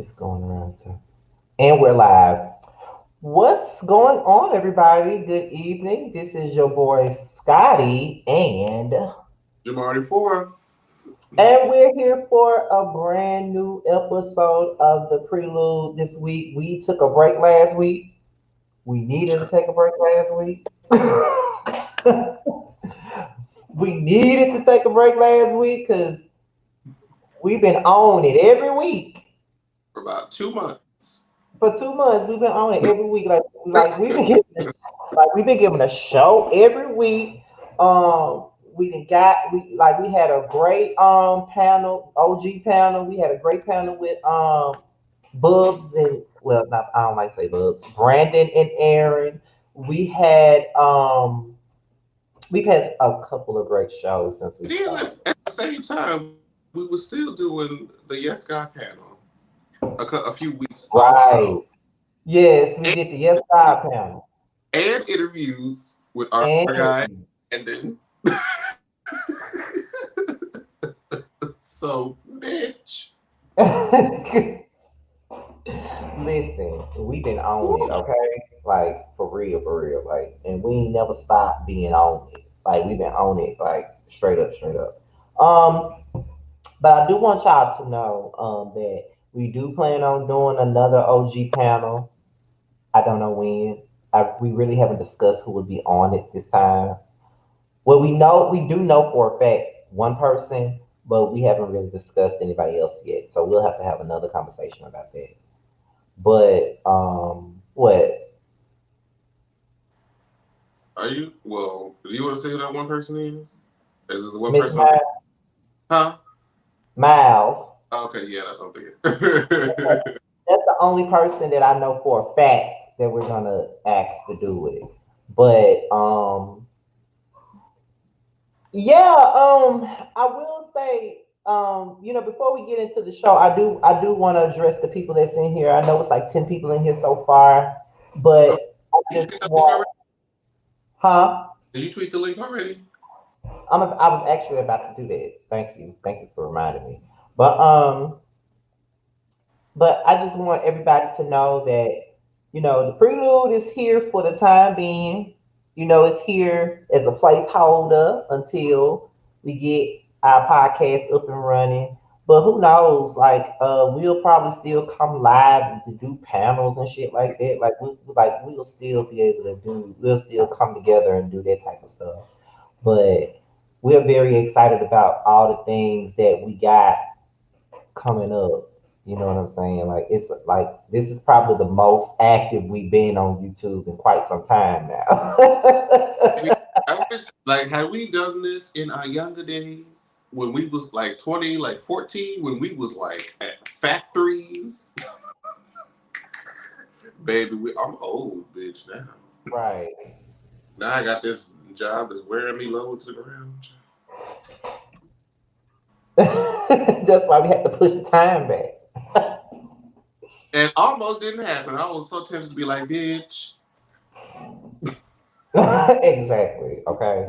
It's going around. So. And we're live. What's going on, everybody? Good evening. This is your boy Scotty, Jamar 4. we're here for a brand new episode of the Prelude this week. We took a break last week. We needed to take a break last week. We needed to take a break last week because we've been on it every week. For about 2 months. For 2 months, we've been on it every week. Like we've been getting we've been giving a show every week. We done got we had a great panel, OG panel. We had a great panel with Bubs and well, not I don't like to say Bubs, Brandon and Aaron. We had we've had a couple of great shows since we And then started. at the same time, we were still doing the Yes God panel a few weeks also. Right. Yes, we And, did the Yes God panel and interviews with our and guy, Brandon. So, bitch. Listen, we've been on it, okay? Like for real, like, and we ain't never stopped being on it. Like we've been on it, like straight up. But I do want y'all to know, that we do plan on doing another OG panel. I don't know when. We really haven't discussed who would be on it this time. Well, we do know for a fact one person, but we haven't really discussed anybody else yet. So we'll have to have another conversation about that. But what Do you want to say who that one person is? Is it the one Miss person I'm thinking? Huh? Miles? Okay, yeah, that's what I'm thinking. That's the only person that I know for a fact that we're gonna ask to do it. But yeah, I will say, before we get into the show, I do want to address the people that's in here. I know it's like 10 people in here so far, Oh, but I did you tweet just that link want, already? huh? Did you tweet the link already? I was actually about to do that. Thank you for reminding me. But I just want everybody to know that, the prelude is here for the time being. It's here as a placeholder until we get our podcast up and running. But who knows? Like, we'll probably still come live to do panels and shit like that. We'll still be able to do. We'll still come together and do that type of stuff. But we're very excited about all the things that we got coming up. You know what I'm saying? Like it's like this is probably the most active we've been on YouTube in quite some time I mean, now. I wish, like, had we done this in our younger days when we was like 20, like 14, when we was like at factories, baby, I'm old, bitch, now. Right. Now I got this job that's wearing me low to the ground. That's why we have to push the time back. And almost didn't happen. I was so tempted to be like, bitch. Exactly. Okay.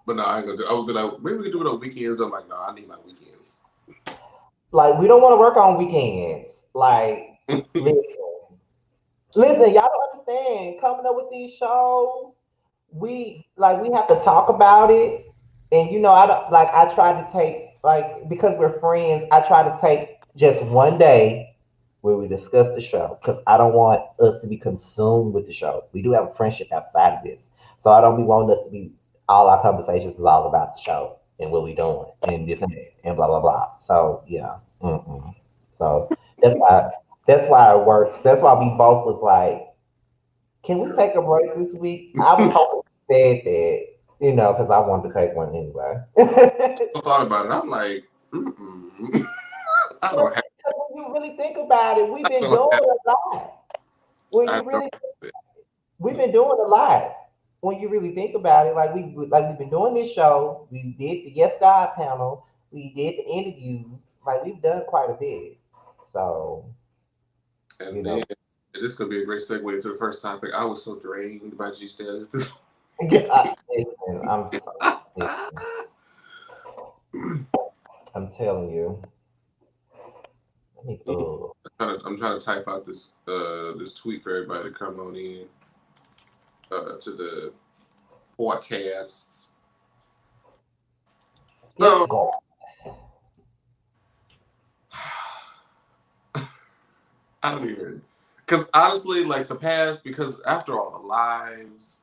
But no, I ain't gonna do it. I would be like, maybe we can do it on weekends. But I'm like, no, I need my weekends. Like we don't want to work on weekends. Like, listen, listen, y'all don't understand. Coming up with these shows, we have to talk about it, and I don't like. I try to take because we're friends. I try to take just one day where we discuss the show because I don't want us to be consumed with the show. We do have a friendship outside of this, so I don't be wanting us to be all our conversations is all about the show and what we doing and this and that and blah blah blah. So yeah, so that's why that's why it works. That's why we both was like, can we take a break this week? I was hoping you said that, because I wanted to take one anyway. I thought about it. I'm like, mm-mm. I Because don't have. when you really think about it, we've I been don't doing have. a lot. When I you don't really, have it. we've been doing a lot. When you really think about it, we've been doing this show. We did the Yes God panel. We did the interviews. Like we've done quite a bit. So you And then know, this could be a great segue into the first topic. I was so drained by G status. This. listen, listen, I'm telling you. Let me I'm go. I'm trying to type out this tweet for everybody to come on in to the podcasts. Yes, So God. I don't even, because honestly, like the past, because after all the lives,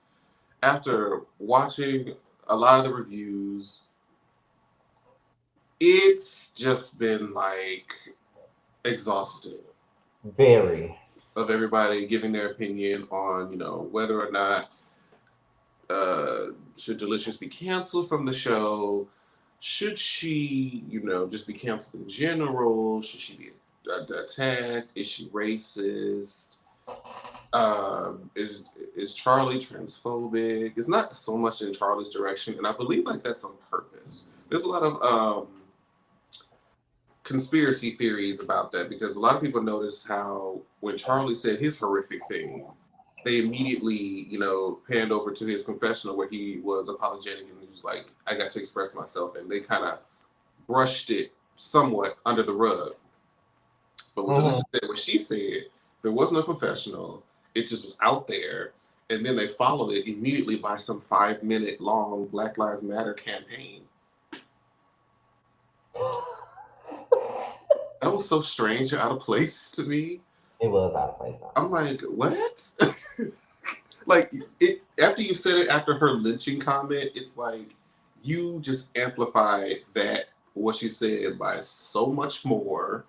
after watching a lot of the reviews, it's just been like exhausting Very. of everybody giving their opinion on, whether or not should Delicious be canceled from the show? Should she, just be canceled in general? Should she be attacked? Is she racist? Is Charlie transphobic? It's not so much in Charlie's direction, and I believe like that's on purpose. There's a lot of conspiracy theories about that because a lot of people noticed how when Charlie said his horrific thing, they immediately, panned over to his confessional where he was apologetic and he was like, I got to express myself. And they kind of brushed it somewhat under the rug. But when Mm-hmm. Delicious said what she said, there was no confessional. It just was out there. And then they followed it immediately by some 5-minute long Black Lives Matter campaign. That was so strange and out of place to me. It was out of place. I'm like, what? Like it after you said it after her lynching comment, it's like you just amplified that what she said by so much more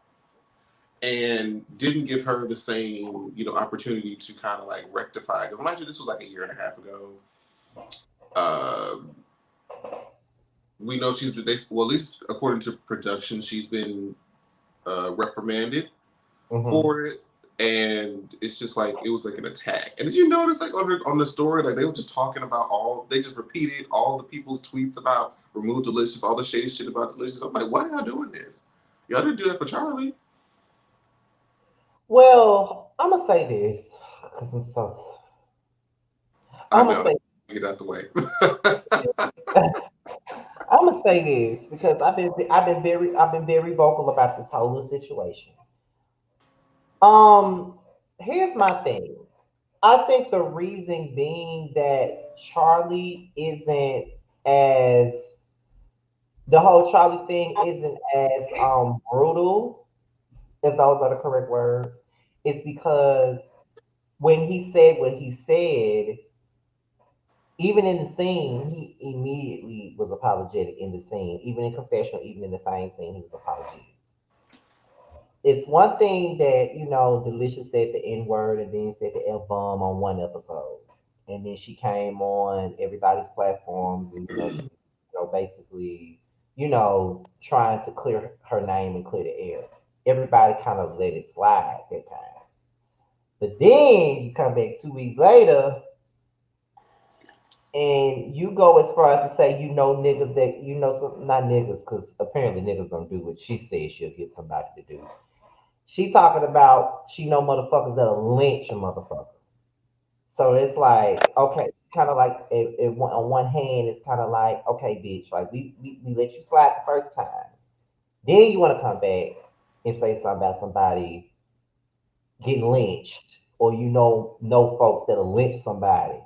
and didn't give her the same, opportunity to kind of like rectify. Because mind you, this was like a year and a half ago. Uh, we know she's been, well, at least according to production, she's been reprimanded for it. And it's just like it was like an attack. And did you notice like on the story, like they were just talking about they just repeated all the people's tweets about remove Delicious, all the shady shit about Delicious. I'm like, why are y'all doing this? Y'all didn't do that for Charlie. Well, I'm gonna say this because I I'm gonna know. say Get out the way. I'm gonna say this because I've been very vocal about this whole little situation. Um, Here's my thing. I think the reason being that Charlie isn't as the whole Charlie thing isn't as brutal, if those are the correct words, is because when he said what he said, even in the scene, he immediately was apologetic in the scene. Even in confessional, even in the same scene, he was apologetic. It's one thing that, Delicious said the N word and then said the F bomb on one episode. And then she came on everybody's platforms and, she, basically, trying to clear her name and clear the air. Everybody kind of let it slide that time. But then you come back 2 weeks later and you go as far as to say niggas that some, not niggas because apparently niggas gonna do what she says she'll get somebody to do. She talking about she know motherfuckers that'll lynch a motherfucker. So it's like okay, kind of like on one hand it's kind of like okay, bitch, like we let you slide the first time, then you want to come back and say something about somebody getting lynched, or know folks that'll lynch somebody.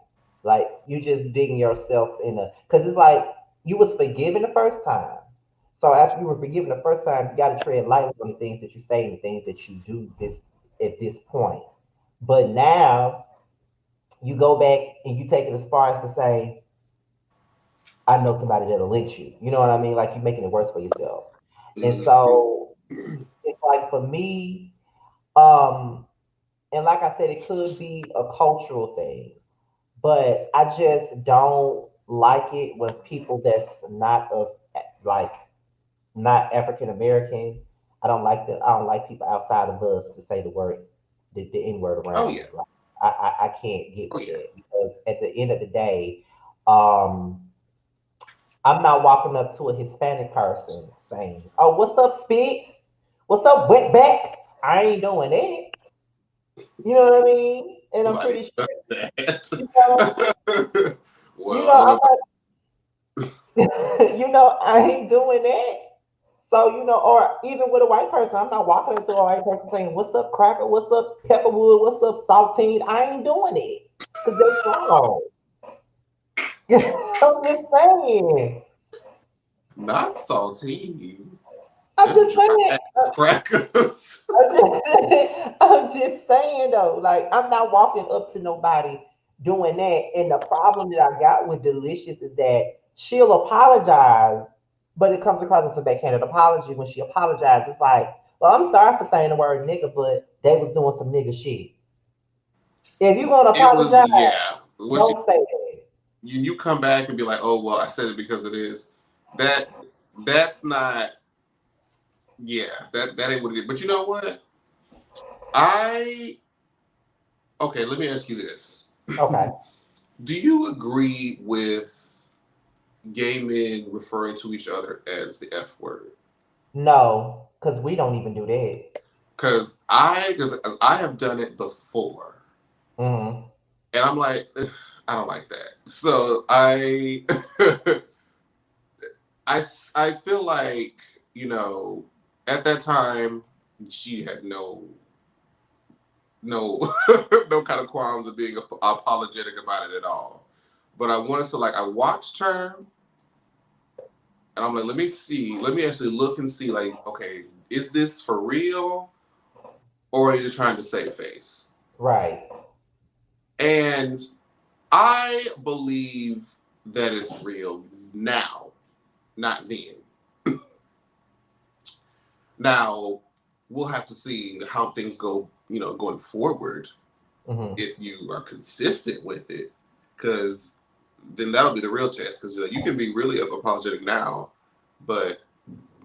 Like you just digging yourself in a because it's like you was forgiven the first time. So after you were forgiven the first time, you got to tread lightly on the things that you say and the things that you do this at this point. But now you go back and you take it as far as to say, I know somebody that'll lynch you. You know what I mean? Like you're making it worse for yourself. And so it's like for me, um, and like I said, it could be a cultural thing, but I just don't like it when people that's not of like not African American. I don't like people outside of us to say the N word Oh around yeah. me. Like, I can't get Oh with yeah. that because at the end of the day, um, I'm not walking up to a Hispanic person saying, "Oh, what's up, Spit? What's up, wetback?" I ain't doing that. You know what I mean? And I'm Nobody pretty sure, does that. you know, Well, I don't know I'm not, I ain't doing that. So, or even with a white person, I'm not walking into a white person saying, "What's up, cracker? What's up, pepperwood? What's up, saltine?" I ain't doing it because that's wrong. I'm just saying. Not saltine. I'm Them just dry saying. ass crackers. I'm just saying though, like I'm not walking up to nobody doing that. And the problem that I got with Delicious is that she'll apologize, but it comes across as a backhanded apology when she apologizes. It's like, well, I'm sorry for saying the word nigga, but they was doing some nigga shit. If you're gonna It was, apologize, yeah. When she, don't say that. you come back and be like, oh well, I said it because it is. That that's not. Yeah, that ain't what it is. But you know what? I okay. Let me ask you this: Okay. Do you agree with gay men referring to each other as the F word? No, because we don't even do that. Because I have done it before, Hmm. and I'm like, "Ugh, I don't like that. So I I feel like at that time she had no no kind of qualms of being apologetic about it at all. But I wanted to I watched her and I'm like, let me actually look and see okay, is this for real or are you just trying to save face? Right. And I believe that it's real now, not then. Now we'll have to see how things go, going forward Hmm. if you are consistent with it, because then that'll be the real test. Because you can be really apologetic now, but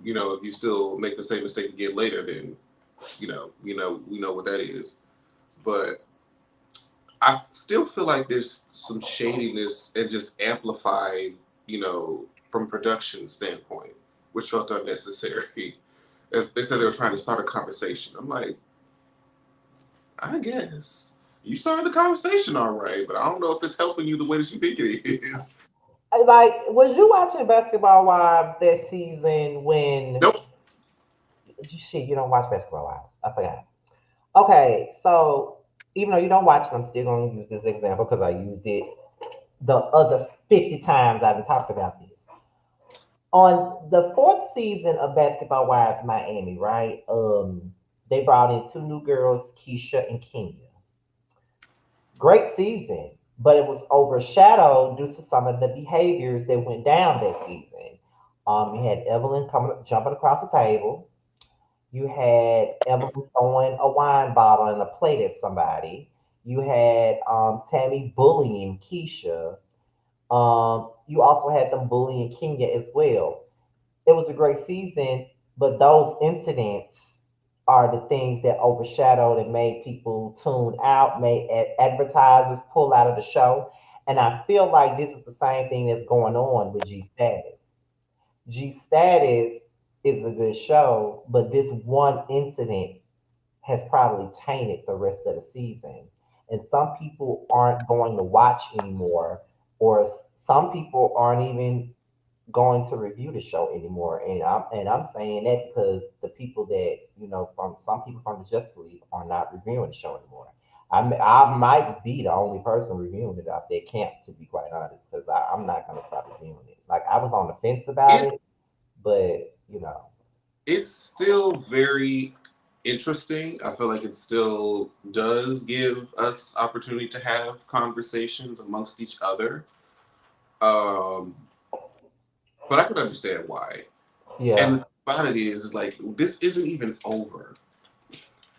if you still make the same mistake again later, then we know what that is. But I still feel like there's some shadiness and just amplified, from production standpoint, which felt unnecessary. As they said, they were trying to start a conversation. I'm like, I guess you started the conversation all right, but I don't know if it's helping you the way that you think it is. Like, was you watching Basketball Wives that season when Nope. shit, you don't watch Basketball Wives? I forgot. Okay, so even though you don't watch it, I'm still going to use this example because I used it the other 50 times I've talked about this. On the fourth season of Basketball Wives Miami, right? They brought in two new girls, Keisha and Kenya. Great season, but it was overshadowed due to some of the behaviors that went down that season. You had Evelyn coming, jumping across the table. You had Evelyn throwing a wine bottle and a plate at somebody. You had Tammy bullying Keisha. You also had them bullying Kenya as well. It was a great season, but those incidents are the things that overshadowed and made people tune out, made advertisers pull out of the show. And I feel like this is the same thing that's going on with G Status. G Status is a good show, but this one incident has probably tainted the rest of the season. And some people aren't going to watch anymore, or some people aren't even going to review the show anymore. And I'm saying that because the people that from some people from the Justice League are not reviewing the show anymore. I might be the only person reviewing it out there camp, to be quite honest, because I'm not going to stop reviewing it. Like I was on the fence about It it, but you know, it's still very interesting. I feel like it still does give us opportunity to have conversations amongst each other. Um, but I can understand why. And the yeah, thing about it is like this isn't even over.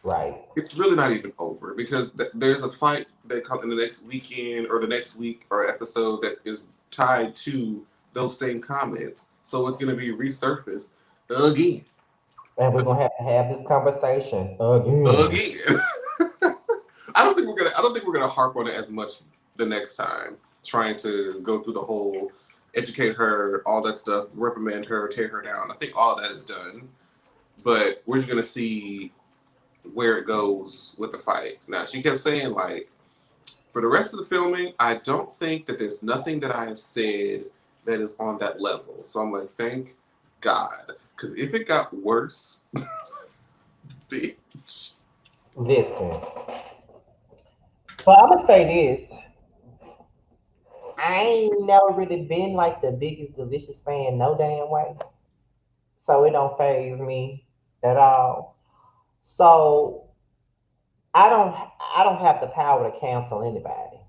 right. It's really not even over because there's a fight that comes in the next weekend or the next week or episode that is tied to those same comments. So it's going to be resurfaced again, And we're gonna have to have this conversation again. again. I don't think we're gonna harp on it as much the next time. Trying to go through the whole educate her, all that stuff, reprimand her, tear her down. I think all of that is done. But we're just gonna see where it goes with the fight. Now she kept saying for the rest of the filming, I don't think that there's nothing that I have said that is on that level. So I'm like, thank God. Because if it got worse, bitch. Listen, but I'm gonna say this. I ain't never really been like the biggest Delicious fan, no damn way. So it don't phase me at all. So I don't I don't have the power to cancel anybody.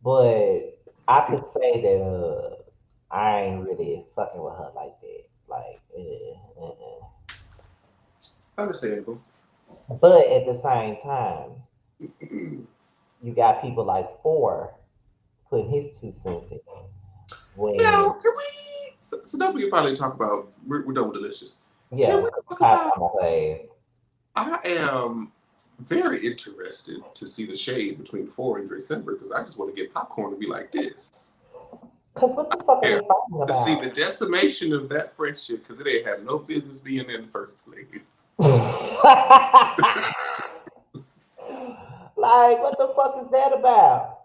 But I could say that I ain't really fucking with her like that. Like, Understandable. but at the same time, you got people like Four putting his 2 cents in. Now, When can we? So now we can finally talk about. We're done with delicious. Can yeah, we 'cause I'm talk tired about? of my ass. I am very interested to see the shade between Four and December because I just want to get popcorn and be like this. Cause what the fuck are Yeah, they fighting to see the about? decimation of that friendship because it ain't had no business being there in the first place. Like, what the fuck is that about?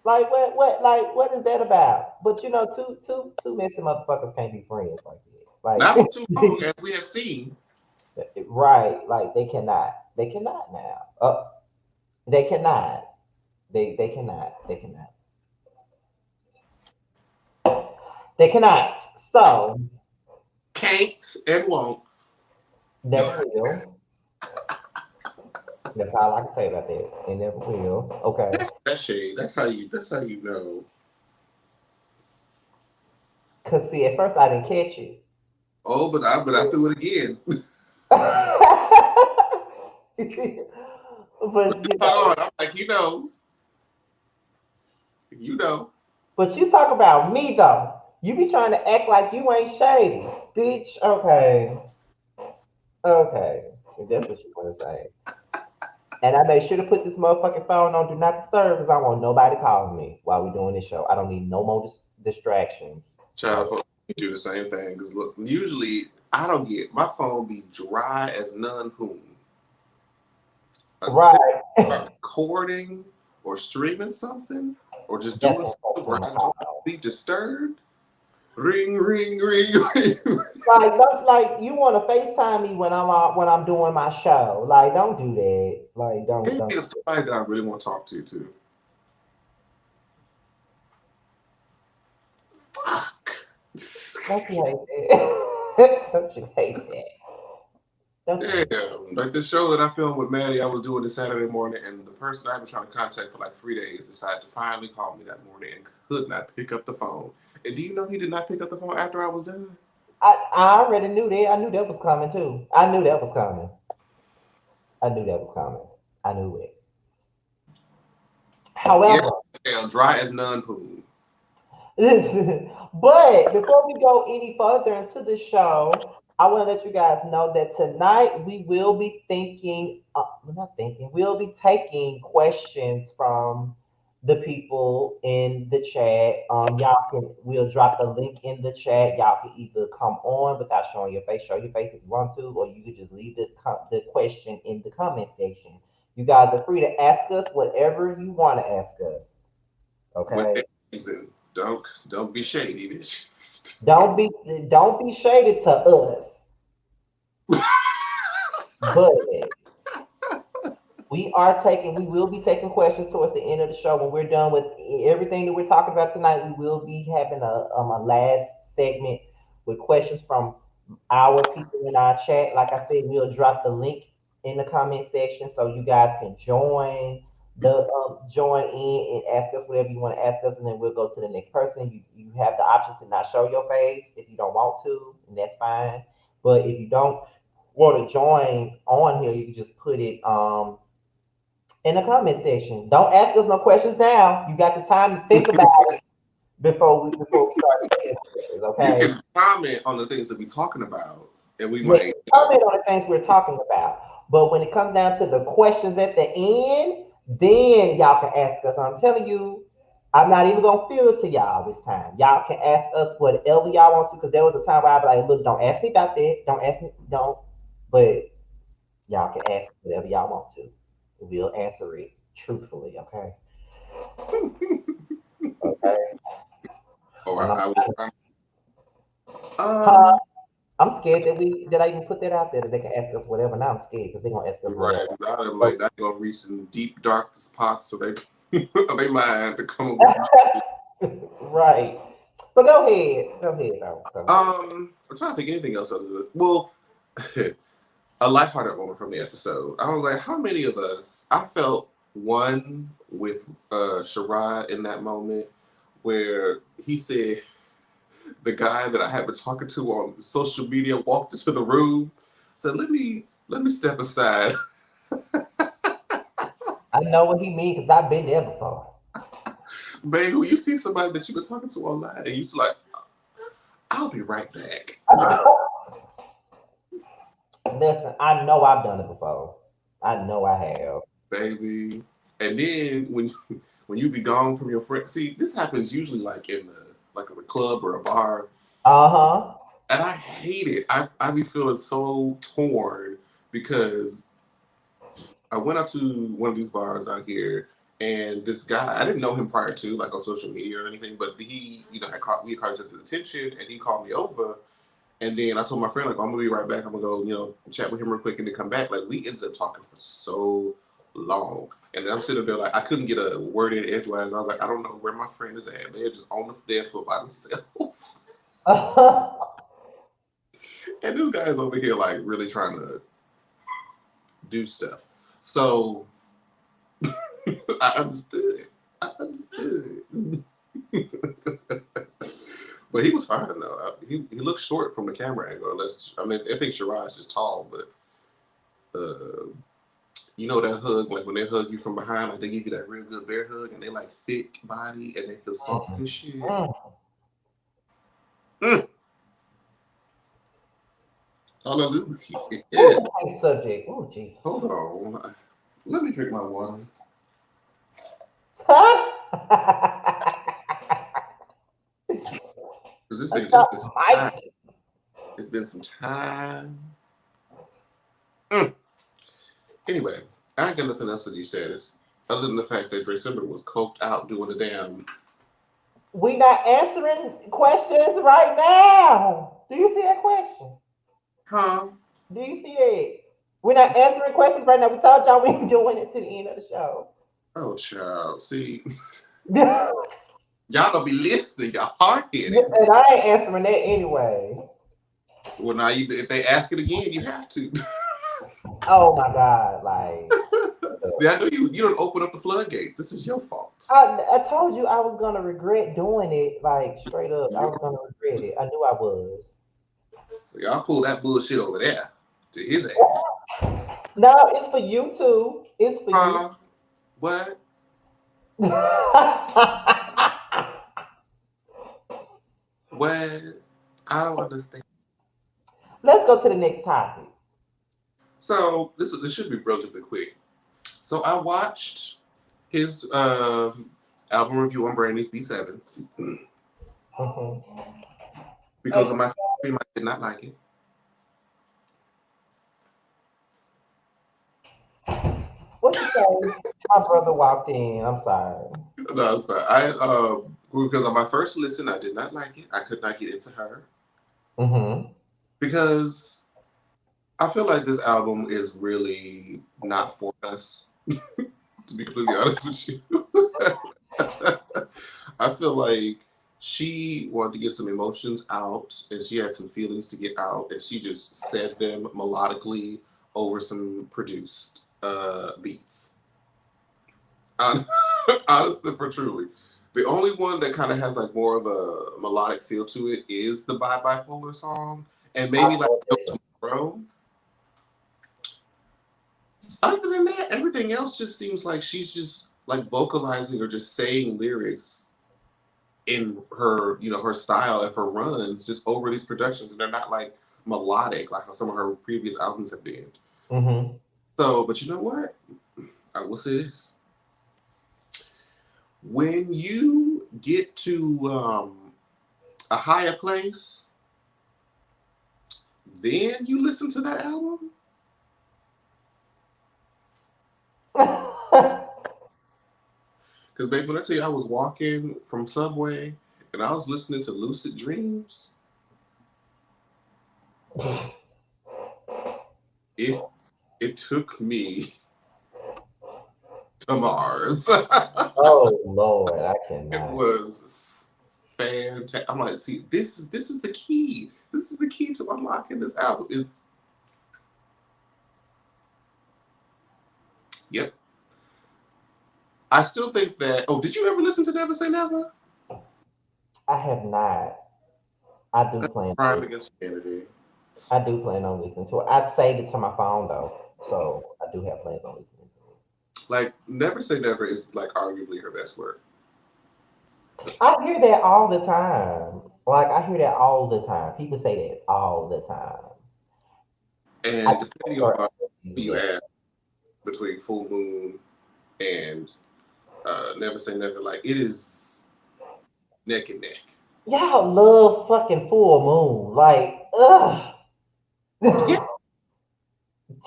Like, what is that about? But you know, two messy motherfuckers can't be friends like Not for that. too long, as we have seen. Like, right? Like, they cannot now. They cannot. They cannot. They cannot. They cannot. So Can't and won't. never will. That's all I can say about that. They never will. Okay. That shade. That's how you. That's how you know. Cause see, at first I didn't catch it. Oh, but I threw it again. But you know, Hold on. I'm like, he knows. You know. but you talk about me though. You be trying to act like you ain't shady, bitch. Okay, okay. If that's what you want to say. And I made sure to put this motherfucking phone on do not disturb because I don't want nobody calling me while we doing this show. I don't need no more distractions. Child, you do the same thing. Because look, usually I don't get my phone be dry as none poon until Right. I start recording or streaming something or just That's doing when something folks where want to I don't want call. to be disturbed. Ring, ring, ring, ring. Like, don't, like you want to FaceTime me when I'm doing my show. Like, don't do that. Like, Maybe don't. if somebody that I really want to talk to too. Fuck. Don't you hate that? Don't you hate that? Don't you hate Damn, like the show that I filmed with Maddie, I was doing this Saturday morning, and the person I've been trying to contact for like 3 days decided to finally call me that morning and could not pick up the phone. And do you know he did not pick up the phone after I was done? I already knew that. I knew that was coming too. I knew that was coming. I knew that was coming. I knew it. Yes, However, tell dry as none poon. but before we go any further into the show, I want to let you guys know that tonight we will be we're not thinking, we'll be taking questions from the people in the chat. We'll drop the link in the chat. Y'all can either come on without showing your face, show your face if you want to, or you could just leave the question in the comment section. You guys are free to ask us whatever you want to ask us. Okay. Within reason. Don't be shady, bitch. Don't be don't be shaded to us, but we will be taking questions towards the end of the show when we're done with everything that we're talking about tonight. We will be having a last segment with questions from our people in our chat. Like I said, we'll drop the link in the comment section so you guys can join in and ask us whatever you want to ask us, and then we'll go to the next person. You have the option to not show your face if you don't want to, and that's fine. But if you don't want to join on here, you can just put it in the comment section. Don't ask us no questions now. You got the time to think about it before we start taking questions, You okay? can comment on the things that we talking about, and we Yeah, might, comment on the things we're talking about. But when it comes down to the questions at the end, then y'all can ask us. I'm telling you, I'm not even gonna filter y'all this time. Y'all can ask us whatever y'all want to, because there was a time where I'd be like, look, don't ask me about that. Don't ask me, don't. But y'all can ask whatever y'all want to. We'll answer it truthfully, okay? Okay. oh, And I'm I will. huh? I'm scared that I even put that out there that they can ask us whatever. Now I'm scared because they're gonna ask us Right. whatever. Now I'm So, like, now you're gonna reach some deep, dark spots, so they they mind to come up with some shit. right. But go ahead. Go ahead though. Go ahead. I'm trying to think anything else other than well, a lighthearted moment from the episode. I was like, how many of us? I felt one with Sherrod in that moment where he said the guy that I had been talking to on social media walked into the room, said, let me step aside. I know what he means because I've been there before. Baby, when you see somebody that you've been talking to online and you like, I'll be right back. Listen, I know I've done it before. I know I have. Baby. And then when you be gone from your friend, see, this happens usually like in a club or a bar. Uh huh. And I hate it. I be feeling so torn because I went out to one of these bars out here, and this guy, I didn't know him prior to, like on social media or anything, but he, we caught each other's attention, and he called me over, and then I told my friend, like, I'm gonna be right back. I'm gonna go, chat with him real quick and then come back. Like, we ended up talking for so long. And then I'm sitting there like I couldn't get a word in edgewise. I was like, I don't know where my friend is at. They're just on the dance floor by themselves. And this guy is over here like really trying to do stuff. So I understood. I understood. But he was fine though. He looked short from the camera angle. Unless I mean, I think Shiraz's just tall, but that hug, like when they hug you from behind, like they give you that real good bear hug, and they like thick body and they feel soft and shit. Mm. Hallelujah. Yeah. Ooh, nice subject. Oh, Jesus. Hold on. Let me drink my water. Because it's been some time. Mike. It's been some time. Mm. Anyway, I ain't got nothing else for G status other than the fact that Dre Simber was coked out doing the damn. We not answering questions right now. Do you see that question? Huh? Do you see that? We're not answering questions right now. We told y'all we ain't doing it to the end of the show. Oh, child. See, And y'all don't be listening. Y'all hard headed. I ain't answering that anyway. Well, now if they ask it again, you have to. Oh my God. Like, Yeah, I know you don't open up the floodgate. This is your fault. I told you I was going to regret doing it. Like, straight up. I Your, was going to regret it. I knew I was. so y'all pull that bullshit over there to his ass. No, it's for you too. It's for you. Huh? What? What? I don't understand. Let's go to the next topic. So this should be relatively quick. So I watched his album review on Brandy's B7 Mhm. because Okay. of my stream. I did not like it. What you say? My brother walked in. I'm sorry. No, it's fine. Because on my first listen, I did not like it. I could not get into her Mm-hmm. because I feel like this album is really not for us. To be completely honest with you, I feel like she wanted to get some emotions out, and she had some feelings to get out, and she just said them melodically over some produced beats. Hon- Honestly, for truly. The only one that kind of has like more of a melodic feel to it is the Bye Bipolar song, and I maybe like love No this. Tomorrow. Other than that, everything else just seems like she's just like vocalizing or just saying lyrics in her, her style and her runs just over these productions, and they're not like melodic like how some of her previous albums have been. Mm-hmm. So, but you know what? I will say this: when you get to a higher place, then you listen to that album. Because, baby, when I tell you I was walking from Subway and I was listening to Lucid Dreams, it took me to Mars. Oh Lord, I It cannot. was fantastic. I'm like, see, this is the key. This is the key to unlocking this album. Is yep. I still think that. Oh, did you ever listen to Never Say Never? I have not. I do plan on Crime listening. Against Humanity. I do plan on listening to it. I'd save it to my phone though, so I do have plans on listening to Like Never Say Never is like arguably her best work. it. I hear that all the time. Like I hear that all the time. People say that all the time. I And just depending prefer on who other you music. ask between Full Moon and Never Say Never, like it is neck and neck. Y'all love fucking full moon. Like, ugh. Yeah,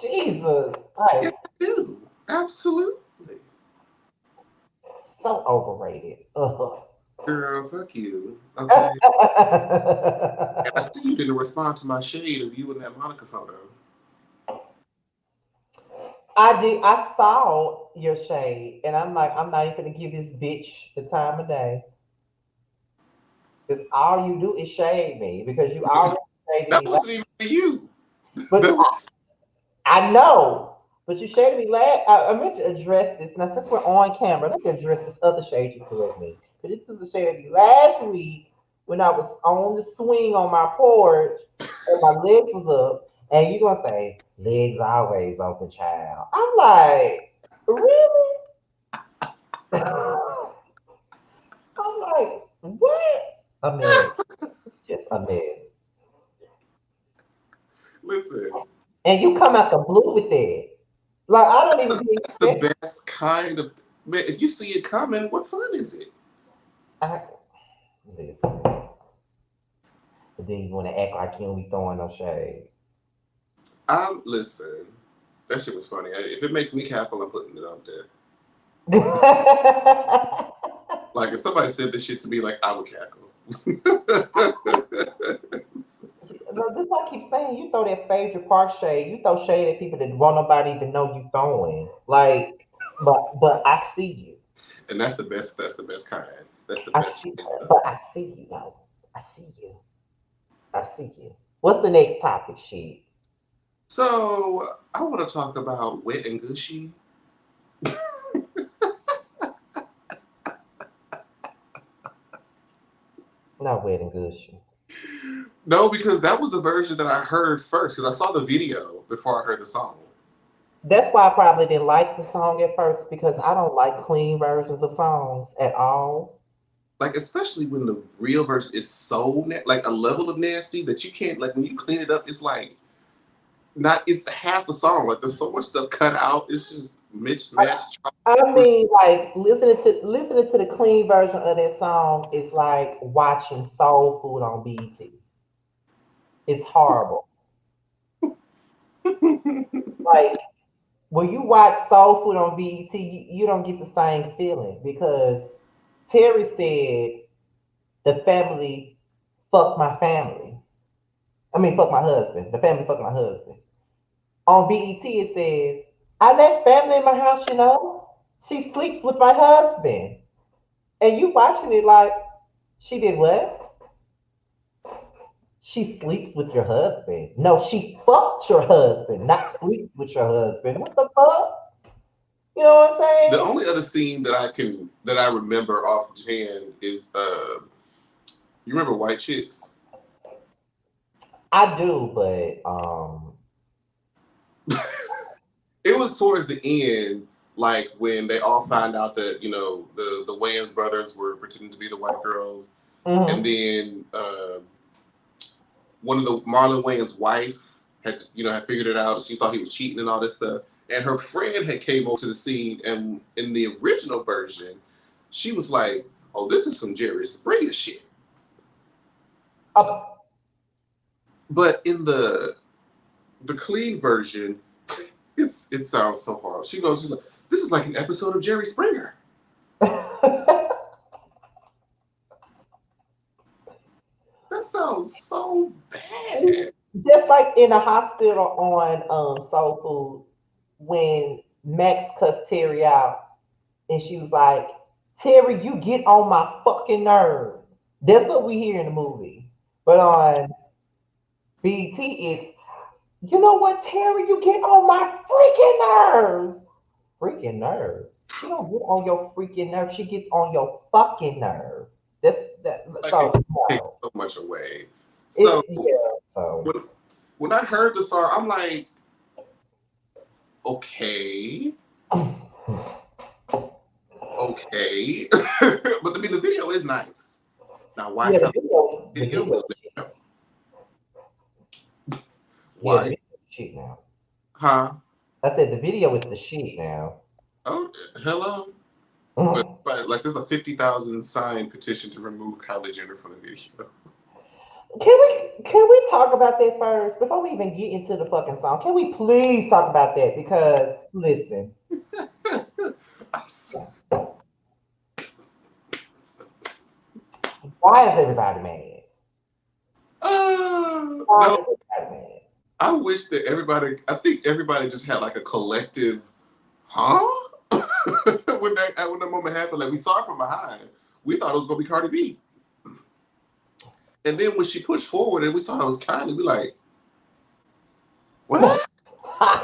Jesus. yeah, Like, I do. Absolutely. so overrated. Ugh. Girl, fuck you. Okay. And I see you didn't respond to my shade of you in that Monica photo. I did. I saw your shade, and I'm like, I'm not even gonna give this bitch the time of day. Because all you do is shade me because you already shaded That me last. wasn't even for you. But That was I know. But you shaded me last. I meant to address this. Now, since we're on camera, let me address this other shade you threw at me. Because you threw the shade at me last week when I was on the swing on my porch and my legs was up. And you're going to say, legs always open, child. I'm like, really? I'm like, what? A mess. Just a mess. listen. And you come out the blue with that. Like, I don't even be That's the expecting. best kind of man. If you see it coming, what fun is it? I, listen. But then you want to act like you don't be throwing no shade. Listen. That shit was funny. If it makes me cackle, I'm putting it up there. Like if somebody said this shit to me, like I would cackle. No, this I keep saying. You throw that Phaedra Park shade. You throw shade at people that won't nobody even know you throwing. Like, but I see you. And that's the best. That's the best kind. That's the I best see, shit. but I see you though. I see you. I see you. What's the next topic, she? So I want to talk about wet and gushy. Not wet and gushy. No, because that was the version that I heard first. Because I saw the video before I heard the song. That's why I probably didn't like the song at first because I don't like clean versions of songs at all. Like especially when the real version is so like a level of nasty that you can't like when you clean it up. It's like not. It's half a song. Like there's so much stuff cut out. It's just mixed match. I mean, like listening to the clean version of that song is like watching soul food on BET. It's horrible. Like when you watch soul food on BET, you don't get the same feeling because Terry said the family fuck my family. I mean, fuck my husband. The family fuck my husband. On BET, it says, I let family in my house, you know. She sleeps with my husband. And you watching it like, she did what? She sleeps with your husband. No, she fucked your husband, not sleeps with your husband. What the fuck? You know what I'm The saying? only other scene that I remember offhand is you remember White Chicks? I do, but It was towards the end, like when they all find out that the Wayans brothers were pretending to be the white girls, and mhm. then one of the Marlon Wayans' wife had figured it out. She thought he was cheating and all this stuff, and her friend had came over to the scene, and in the original version, she was like, "Oh, this is some Jerry Springer shit," Uh, but in the clean version, it sounds so hard. She's like, "This is like an episode of Jerry Springer." That sounds so bad. just like in the hospital on Soul Food when Max cussed Terry out and she was like, Terry, you get on my fucking nerve. That's what we hear in the movie. But on BT, it's, you know what, Terry, you get on my freaking nerves. Freaking nerves. She don't get on your freaking nerve. She gets on your fucking nerve. That's that. Like So it takes no, so much away. So it yeah. So when when I heard the song, I'm like, okay, okay. But I mean, the video is nice. Now, why yeah, kind of the video? video, We'll never know. yeah, the Why? video is the shit now. Huh? I said the video is the shit now. Oh, hello. But like, there's a 50,000 signed petition to remove Kylie Jenner from the video. Can we talk about that first before we even get into the fucking song? Can we please talk about that? Because listen, why is everybody mad? Why No, is everybody mad? I wish that everybody. I think everybody just had like a collective, huh? When that moment happened, like we saw it from behind, we thought it was gonna be Cardi B, and then when she pushed forward and we saw it was Kylie, we like, what? I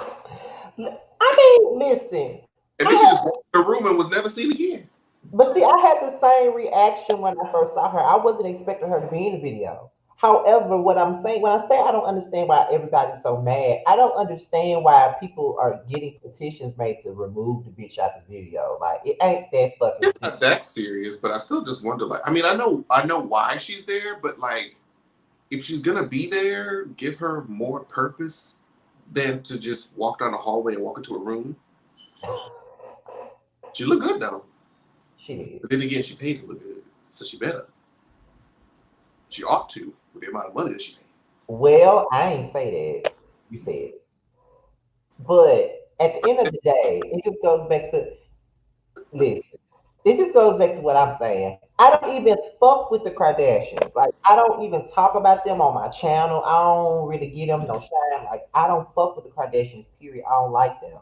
mean, listen. And I then she just had, walked in the room and was never seen again. but see, I had the same reaction when I first saw her. I wasn't expecting her to be in the video. However, what I'm saying, when I say I don't understand why everybody's so mad, I don't understand why people are getting petitions made to remove the bitch out the video. Like, it ain't that fucking It's serious. not that serious, but I still just wonder. Like, I mean, I know why she's there, but like, if she's gonna be there, give her more purpose than to just walk down the hallway and walk into a room. She look good though, She did. but then again, she paid to look good, so she better. She ought to with the amount of money that she made. Well, I ain't say that. You said. But at the end of the day, it just goes back to listen. It just goes back to what I'm saying. I don't even fuck with the Kardashians. Like I don't even talk about them on my channel. I don't really get them no shine. Like I don't fuck with the Kardashians. Period. I don't like them.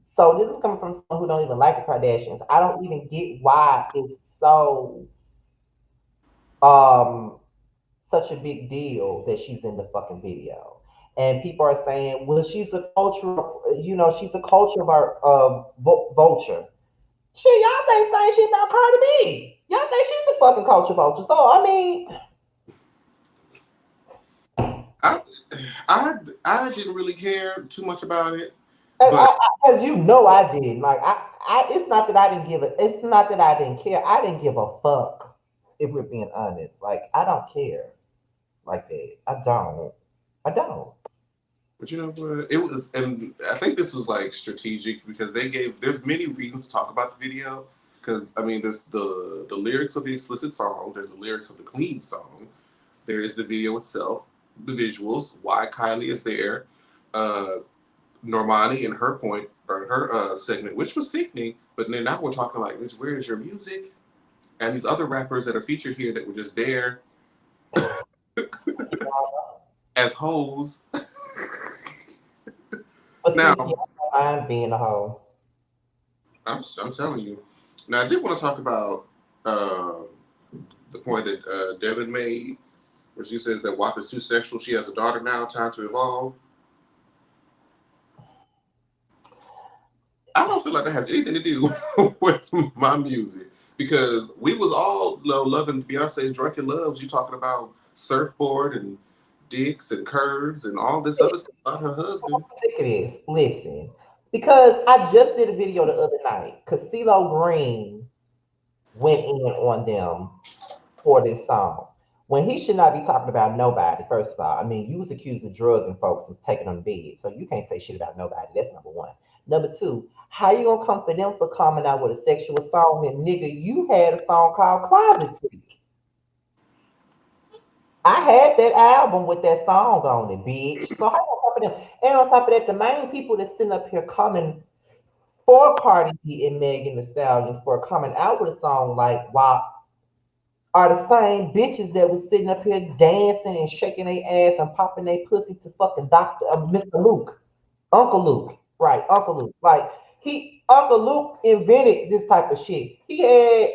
So this is coming from someone who don't even like the Kardashians. I don't even get why it's so um such a big deal that she's in the fucking video. And people are saying, well, she's a cultural, she's a culture of our vulture. Shit, y'all say the same shit about Cardi B. Y'all think she's a fucking culture vulture. So I mean, I, I didn't really care too much about it, but as you know, I did. Like it's not that I didn't give it. It's not that I didn't care. I didn't give a fuck. If we're being honest, like I don't care like that. I don't. I don't. you know what? It was, and I think this was like strategic because they gave. There's many reasons to talk about the video because I mean, there's the lyrics of the explicit song. There's the lyrics of the clean song. There is the video itself, the visuals, why Kylie is there, uh, Normani and her point or her segment, which was sickening. But then now we're talking like, where is your music? And these other rappers that are featured here that were just there as hoes. But see, yeah, Now, I'm being a hoe. I'm telling you. Now, I did want to talk about the point that Devin made, where she says that WAP is too sexual. She has a daughter now. Time to evolve. I don't feel like that has anything to do with my music because we was all loving Beyonce's Drunken Loves. You talking about surfboard and dicks and curves and all this other stuff about her husband. Sick of this. Listen, because I just did a video the other night. Cause CeeLo Green went in on them for this song when he should not be talking about nobody. First of all, I mean, you was accused of drugging folks and taking them to bed, so you can't say shit about nobody. That's number one. Number two, how you gonna come for them for coming out with a sexual song? And nigga, you had a song called Closet Freak. I had that album with that song on it, bitch. So how you gonna come for them? And on top of that, the main people that's sitting up here coming for Cardi B and Megan Thee Stallion for coming out with a song like "WAP" are the same bitches that was sitting up here dancing and shaking their ass and popping their pussy to fucking Doctor Mr. Luke, Uncle Luke, right? Uncle Luke, like Uncle Luke invented this type of shit. He had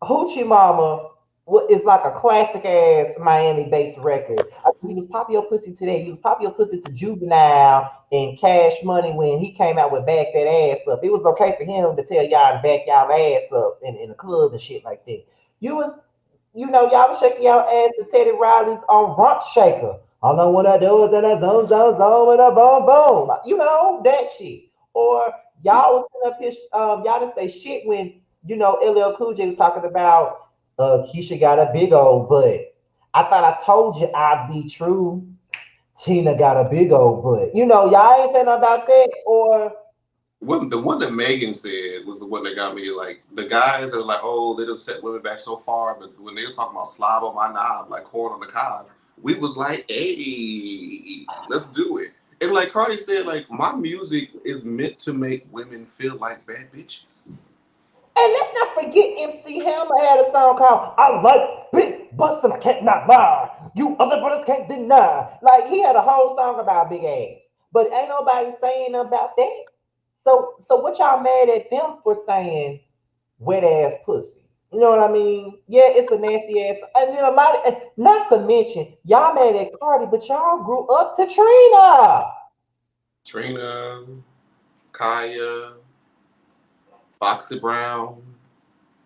Hoochie Mama, what is like a classic ass Miami based record. I mean, he was pop your pussy today. He was pop your pussy to Juvenile and Cash Money when he came out with Back That Ass Up. It was okay for him to tell y'all to back y'all ass up in the club and shit like that. You was y'all was shaking y'all ass to Teddy Riley's on Rump Shaker. All I wanna do is in a zone, zone, zone with a boom, boom. That shit. Or y'all was sitting up here, y'all didn't say shit when, LL Cool J was talking about, Keisha got a big old butt. I thought I told you I'd be true. Tina got a big old butt. Y'all ain't saying nothing about that. Or, The one that Megan said was the one that got me. Like the guys that are like, oh, they just set women back so far, but when they was talking about slob on my knob, like corn on the cob, we was like, hey, let's do it. And like Cardi said, like my music is meant to make women feel like bad bitches. and let's not forget MC Hammer had a song called I Like Big Butts and I Can't Not Lie. You other brothers can't deny. Like he had a whole song about big ass. But ain't nobody saying about that. So what y'all mad at them for saying wet ass pussy? You know what I mean? Yeah, it's a nasty ass. And then a lot of, not to mention, y'all mad at Cardi, but y'all grew up to Trina. Trina, Kaya, Foxy Brown,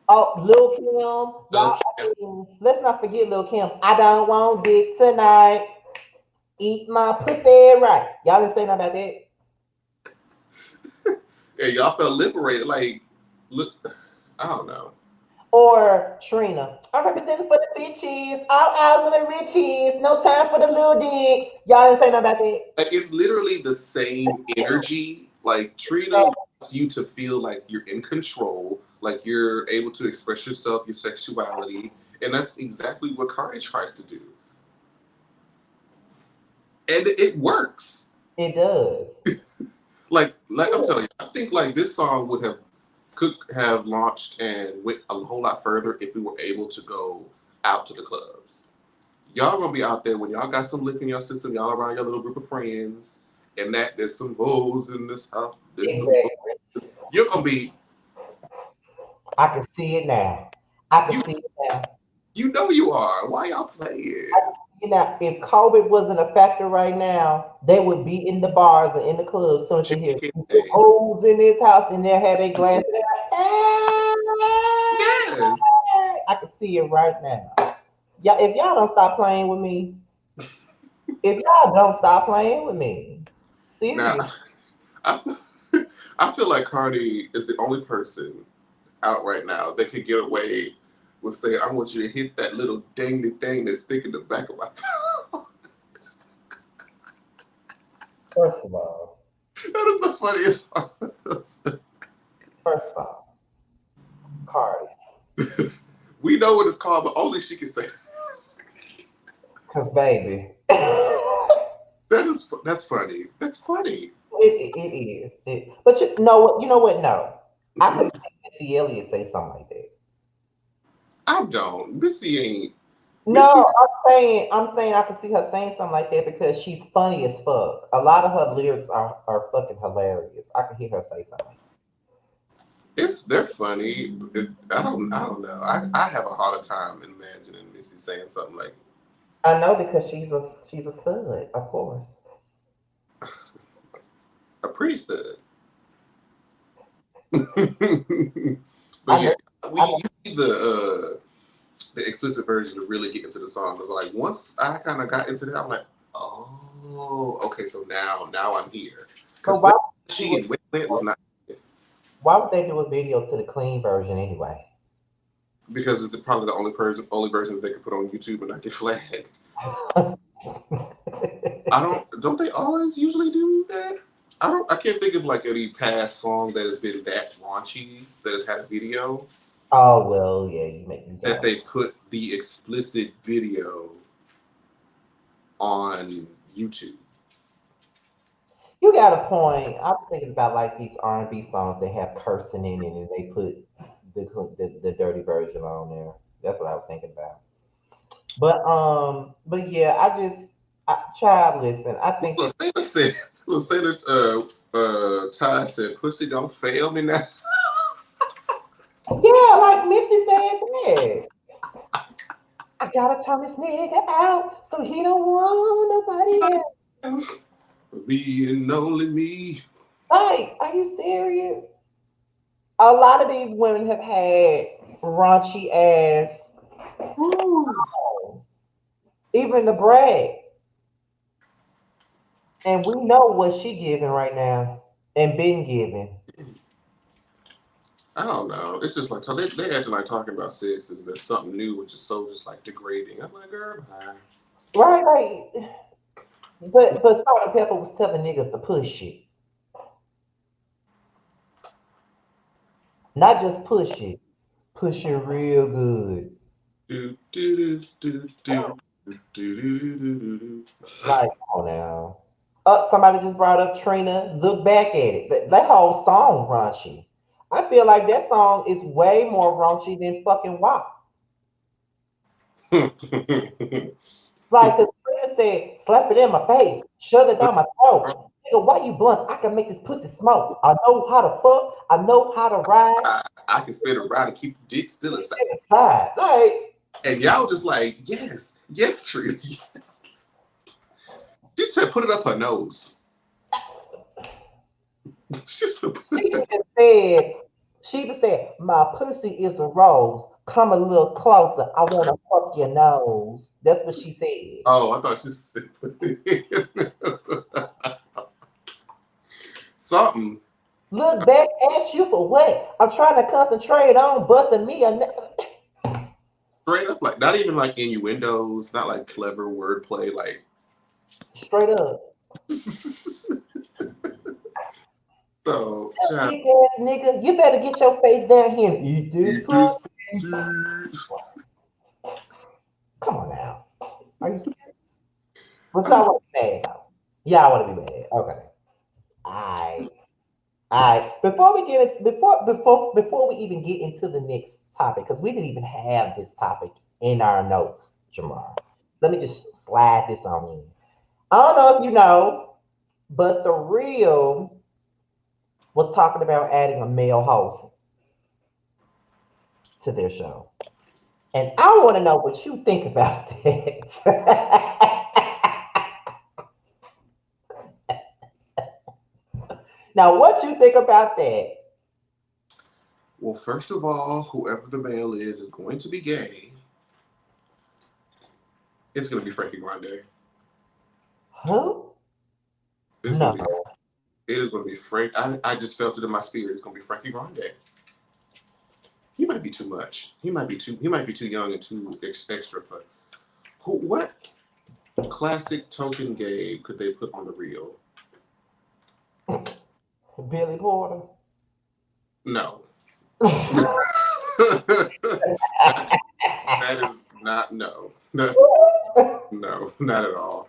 Oh, Lil Kim, Lil' y'all. I Kim. mean, let's not forget Lil Kim. I don't want dick tonight. Eat my pussy right. Y'all didn't say nothing about that. Yeah, y'all felt liberated. Like, look, I don't know. Or Trina. I'm representing for the bitches. All eyes on the riches. No time for the little dicks. Y'all didn't say nothing about that. Like, it's literally the same energy. Like Trina wants you to feel like you're in control, like you're able to express yourself, your sexuality, and that's exactly what Cardi tries to do, and it works. It does. Like I'm telling you, I think like this song could have launched and went a whole lot further if we were able to go out to the clubs. Y'all gonna be out there when y'all got some lick in your system, y'all around your little group of friends, and that there's some hoes in this house, there's some hoes. Exactly. You're gonna be I can see it now. I can you see it now. you know you are. Why y'all playing? If COVID wasn't a factor right now, they would be in the bars and in the clubs. Soon as you hear Chicken thing. hoes in this house and they had their glass, Yes. I can see it right now. Yeah, if y'all don't stop playing with me, if y'all don't stop playing with me, Now serious. I I feel like Cardi is the only person out right now that could get away with saying, I want you to hit that little dangly thing that's sticking in the back of my throat. First of all, That is the funniest part. first of all, Cardi, We know what it's called, but only she can say. cause baby. That's funny. That's funny. It is. But you know what? You know what? No, I could see Missy Elliott say something like that. I don't. Missy ain't. No, Missy. I'm saying I could see her saying something like that because she's funny as fuck. A lot of her lyrics are fucking hilarious. I could hear her say something. They're funny. I don't know. I have a harder time imagining Missy saying something like I know because she's a stud, of course. a pretty stud. But I yeah, know. we I know. you need the explicit version to really get into the song. Because like once I kind of got into that, I'm like, oh, okay. So now I'm here. But Because what she and Wet was not why would they do a video to the clean version anyway? because it's probably the only version that they could put on YouTube and not get flagged. I don't they always usually do that? I can't think of like any past song that has been that raunchy that has had a video Oh well, yeah, you that got they put the explicit video on YouTube. you got a point. I'm thinking about like these R&B songs that have cursing in it, and they put the dirty version on there. That's what I was thinking about. But yeah, child, listen. I think that Little said, little sailors, Ty said, "Pussy don't fail me now." yeah, like Missy said that. I gotta turn this nigga out so he don't want nobody else. Being only me. Like, are you serious? A lot of these women have had raunchy ass Woo. songs, even the brag, and we know what she giving right now and been giving. I don't know. It's just like so they acting like talking about sex is there's something new, which is so just like degrading. I'm like, girl, bye. Right, like, but Salt and Pepper was telling niggas to push it, not just push it real good. Do do do do do do do do do do. Like, come on now. Somebody just brought up Trina. Look back at it. That whole song raunchy. I feel like that song is way more raunchy than fucking WAP. Like, cause Trina said, slap it in my face, shove it down my throat. Nigga, why you blunt? I can make this pussy smoke. I know how to fuck. I know how to ride. I can spin around and keep the dick still aside. Inside. Like, And y'all just like, yes, yes, Trina. Yes. She said, put it up her nose. She said, put she it. even said, she even said, my pussy is a rose. Come a little closer. I want to fuck your nose. That's what she said. Oh, I thought she said put it something. Look back at you for what? I'm trying to concentrate on busting me a Straight up, like not even like innuendos, not like clever wordplay, like straight up. so child, Big ass nigga, you better get your face down here and eat this eat this pussy. cheese. Come on now. Are you serious? But I'm y'all want to be mad though. Y'all want to be mad. Okay. I before we get into before we even get into the next topic, because we didn't even have this topic in our notes, Jamar. Let me just slide this on in. I don't know if you know, but the real was talking about adding a male host to their show. And I want to know what you think about that. Now, what you think about that? well, first of all, whoever the male is going to be gay. It's gonna be Frankie Grande. Who? It's gonna No. be it is gonna be Frank. I just felt it in my spirit. It's gonna be Frankie Grande. He might be too much. He might be too young and too extra for who what classic token gay could they put on the reel? Billy Porter. No. that, that is not no. No, not at all.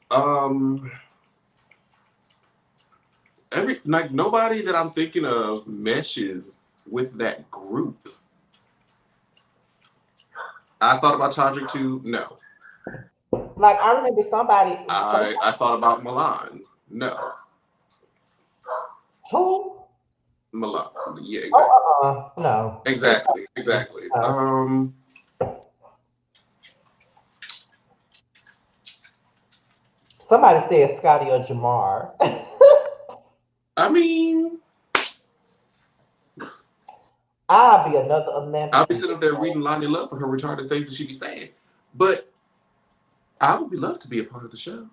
Um every like nobody that I'm thinking of meshes with that group. I thought about Todrick too. No. Like I remember I thought about Milan. No. who? Milan. Yeah, exactly. Oh, no. Exactly. Exactly. No. Somebody said Scotty or Jamar. I mean, I'll be another Amanda I'll be to sitting up there reading Lonnie Love for her retarded things that she be saying. But I would be love to be a part of the show.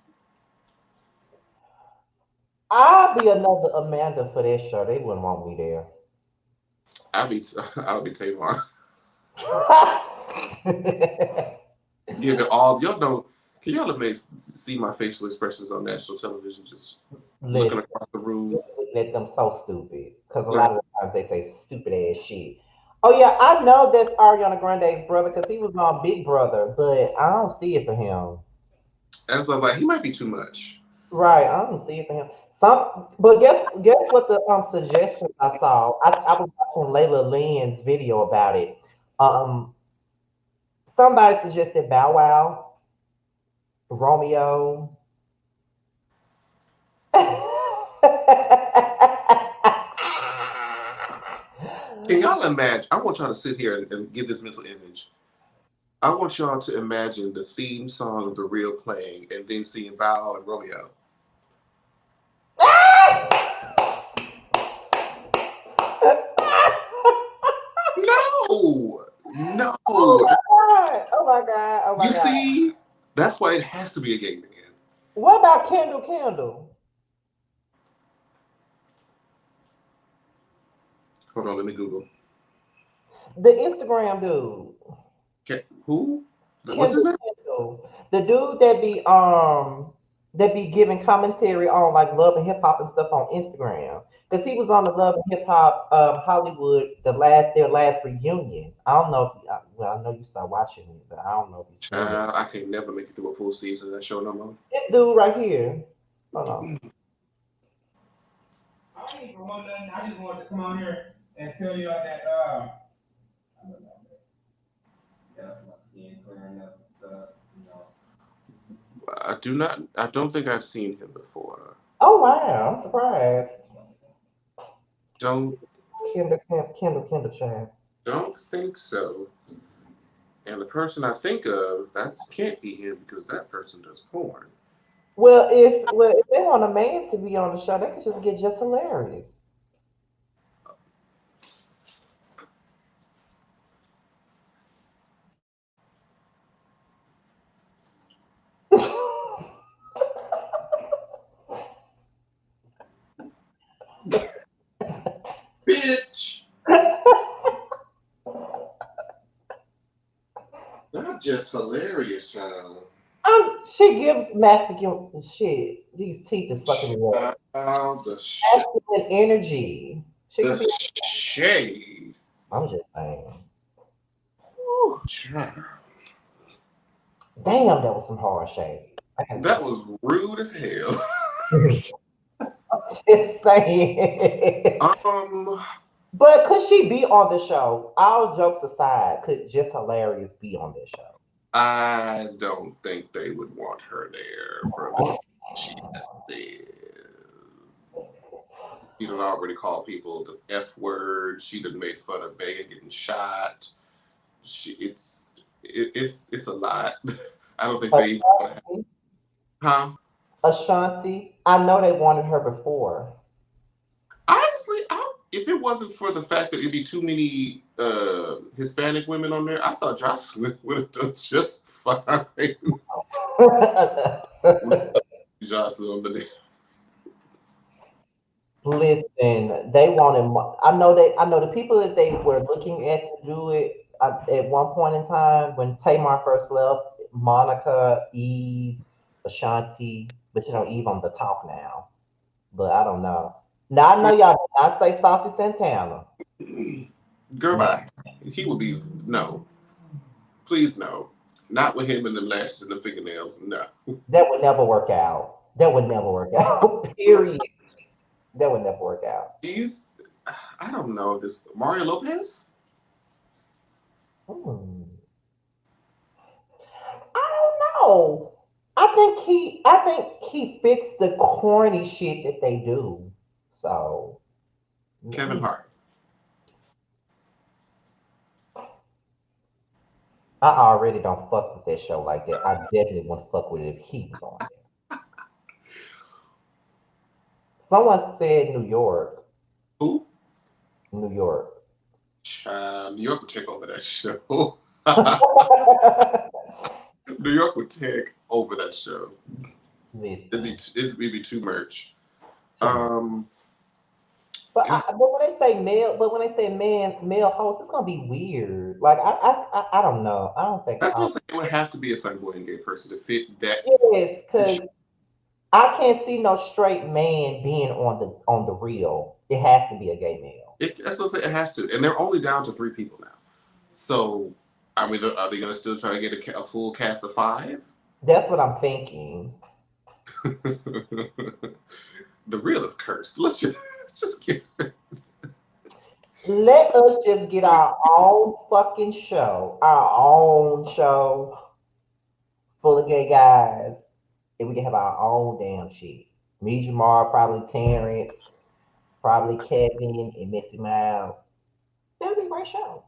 I'll be another Amanda for that show. They wouldn't want me there. I'll be Tamar. Give it all y'all know. Can y'all see my facial expressions on national television? Just looking Listen, across the room. let them so stupid. Because a Like lot of the times they say stupid ass shit. Oh yeah, I know that's Ariana Grande's brother because he was on Big Brother, but I don't see it for him. and so I'm like, he might be too much. Right, I don't see it for him. But guess what the suggestions I saw. I was watching Layla Lynn's video about it. Somebody suggested Bow Wow, Romeo. Can y'all imagine? I want y'all to sit here and give this mental image. I want y'all to imagine the theme song of The Real playing and then seeing Bow and Romeo. No, no. Oh my god! Oh my god! Oh my You god! see, that's why it has to be a gay man. What about Kendall Kendall? Hold on, let me Google. The Instagram dude. Who? What's his Kendall name? Kendall. The dude that be giving commentary on like love and hip hop and stuff on Instagram. Because he was on the Love and Hip Hop Hollywood their last reunion. I don't know if well I know you start watching it, but I don't know if you seen it. Child, I can never make it through a full season of that show no more. This dude right here. Hold on. I ain't for one nothing. I just wanted to come on here and tell you that I don't know, got my skin clearing up and stuff, you know. I don't think I've seen him before. Oh wow, I'm surprised. Don't Kendall Chan. don't think so. And the person I think of, that can't be him because that person does porn. Well if they want a man to be on the show, they could just get just hilarious. Bitch! Not just hilarious, child. She gives masculine shit. These teeth is fucking me up. The Masculine energy. She could the be. shade. I'm just saying. Whew, child. Damn, that was some hard shade. I can That was rude as hell. just saying. um, But could she be on the show? All jokes aside, could just hilarious be on this show? I don't think they would want her there for the she has said. She done already called people the F word. She done made fun of Megan getting shot. It's a lot. I don't think they even want to Ashanti, huh? Ashanti. I know they wanted her before. Honestly, if it wasn't for the fact that it'd be too many Hispanic women on there, I thought Jocelyn would have done just fine. Jocelyn on the Listen, they wanted. I know they. I know the people that they were looking at to do it at one point in time when Tamar first left. Monica, Eve, Ashanti, but you know Eve on the top now. But I don't know. Now I know y'all did not say Saucy Santana. girl, Now bye. He would be no. Please no. Not with him and the lashes and the fingernails. No. that would never work out. That would never work out. Period. That would never work out. Do you? I don't know this Mario Lopez. Hmm. I don't know. I think he fits the corny shit that they do. So Kevin mm, Hart. I already don't fuck with that show like that. I definitely wouldn't fuck with it if he was on there. Someone said New York. Who? New York. New York would take over that show. New York would take over that show. Listen, It'd be too much. too much. Um, God, But when they say male, but when they say male host, it's gonna be weird. Like I don't know. I don't think that's what I'm saying. It would have to be a fun boy and gay person to fit that. yes, because I can't see no straight man being on the real. It has to be a gay male. That's what I'm saying. It has to, and they're only down to 3 people now. So, I mean, are they going to still try to get a full cast of 5? That's what I'm thinking. The real is cursed. Let's just get. Let us just get our own fucking show, our own show full of gay guys, and we can have our own damn shit. Me, Jamar, probably Terrence, probably Kevin and Missy Mouse. That'd be a great show.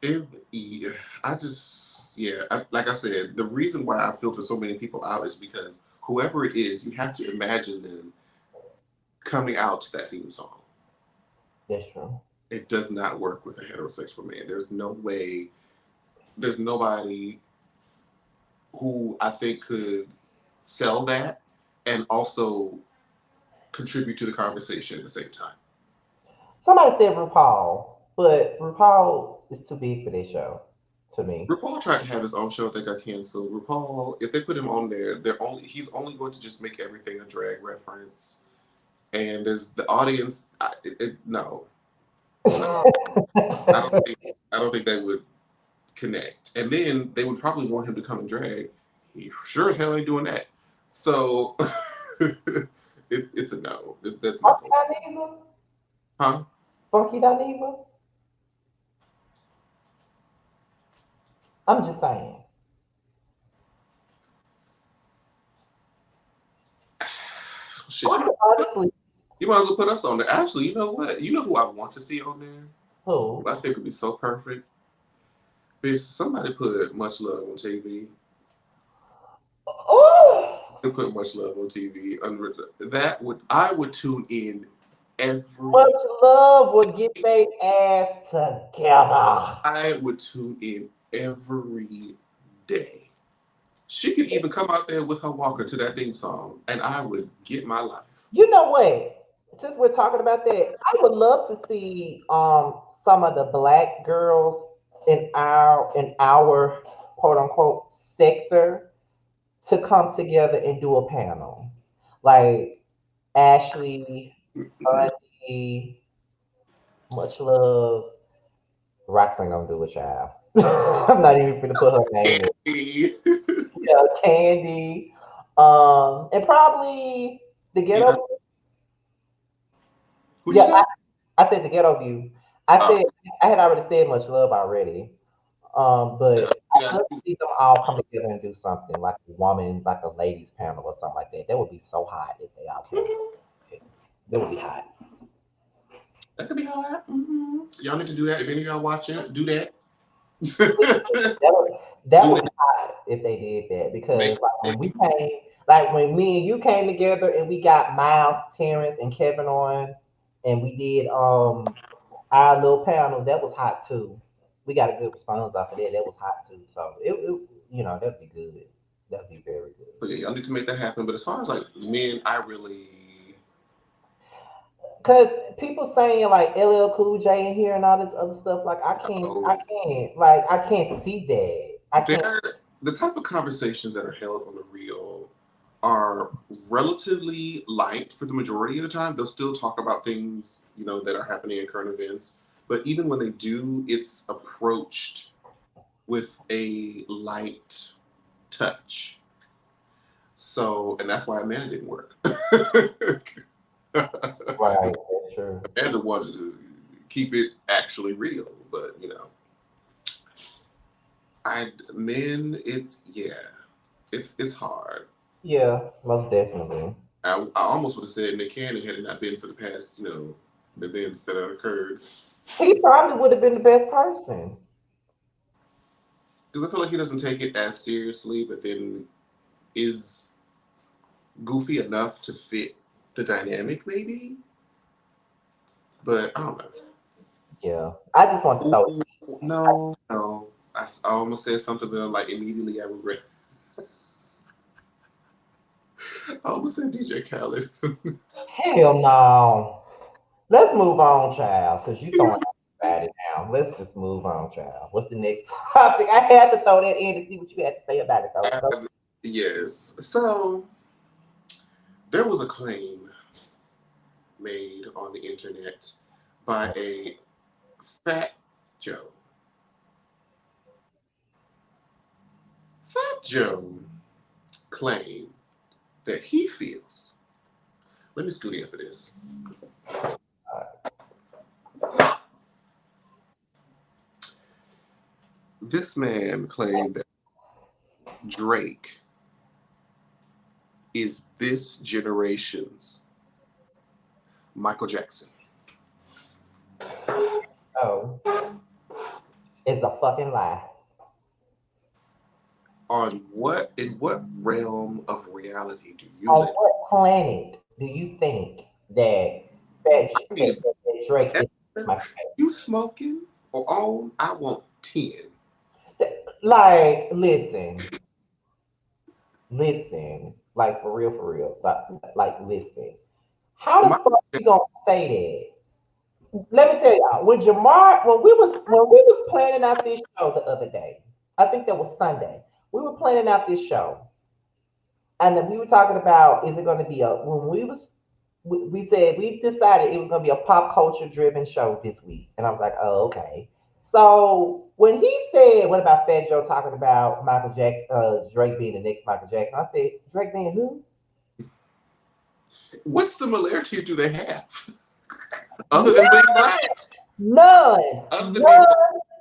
Yeah, I just, yeah, like I said, the reason why I filter so many people out is because whoever it is, you have to imagine them coming out to that theme song. That's true. It does not work with a heterosexual man. There's no way, there's nobody who I think could sell that and also contribute to the conversation at the same time. Somebody said RuPaul, but RuPaul is too big for this show to me. RuPaul tried to have his own show that got canceled. RuPaul, if they put him on there, he's only going to just make everything a drag reference. And there's the audience. No, no, I don't think I don't think they would connect. And then they would probably want him to come and drag. He sure as hell ain't doing that. So it's a no. That's not Funky going. Dineva? Huh? Funky Dineva? I'm just saying. Shit, I could honestly, you might as well put us on there. Actually, you know what? You know who I want to see on there? Who who? I think would be so perfect? Bitch, somebody put Much Love on TV. Oh, They put Much Love on TV. That would I would tune in every much love would get their ass together. I would tune in every day. She could even come out there with her walker to that theme song, and I would get my life. You know what? Since we're talking about that, I would love to see some of the black girls in our quote unquote sector to come together and do a panel. Like Ashley, Bundy, Much Love, Roxanne gonna do a child. I'm not even gonna put her name in. Candy. Yeah, Candy. And probably the You know, ghetto. who you Yeah, say? I said the ghetto view. I Oh, said I had already said much love already. But you I'd know, love to see them all come together and do something like a woman, like a ladies panel or something like that. That would be so hot if they all came together. That would be hot. that could be how I. Y'all need to do that. If any of y'all watching, do that. That do would that. be hot if they did that Make, because like when make we came, like when me and you came together and we got Miles, Terrence, and Kevin on, and we did our little panel, that was hot too. We got a good response off of that. That was hot too. So it that'd be good. That'd be very good. so yeah, y'all need to make that happen. But as far as like men, I really. Cause people saying like LL Cool J in here and all this other stuff, like Oh, I can't see that. I can't. they're the type of conversations that are held on the real are relatively light for the majority of the time. They'll still talk about things, that are happening in current events. But even when they do, it's approached with a light touch. So, and that's why Amanda didn't work. Right, that's true. Amanda wanted to keep it actually real, but I men, it's hard. Yeah, most definitely. I almost would have said Nick Cannon had it not been for the past, events that have occurred. He probably would have been the best person. Because I feel like he doesn't take it as seriously, but then is goofy enough to fit the dynamic, maybe. But I don't know. Yeah, I just want to throw. Ooh, no, no. I almost said something that I'm like immediately I regret. I almost said DJ Khaled. Hell no. Let's move on, child, because you throwing everybody down. Let's just move on, child. What's the next topic? I had to throw that in to see what you had to say about it, though. So, Yes. So there was a claim made on the internet by a fat Joe. Fat Joe claimed that he feels. Let me scoot in for this. This man claimed that Drake is this generation's Michael Jackson. Oh, it's a fucking lie. In what realm of reality do you On live? what planet do you think I mean, that Drake is my you smoking or on? I want 10. like? Like for real, like listen. How the My, fuck you gonna say that? Let me tell y'all, when Jamar, when we was planning out this show the other day, I think that was Sunday. We were planning out this show, and then we were talking about is it going to be a when we said we decided it was going to be a pop culture driven show this week, and I was like, oh okay. So when he said, "What about Fat Joe talking about Drake being the next Michael Jackson?" I said, "Drake being who?" what similarities do they have? Other than being None, black? none, Other than being black?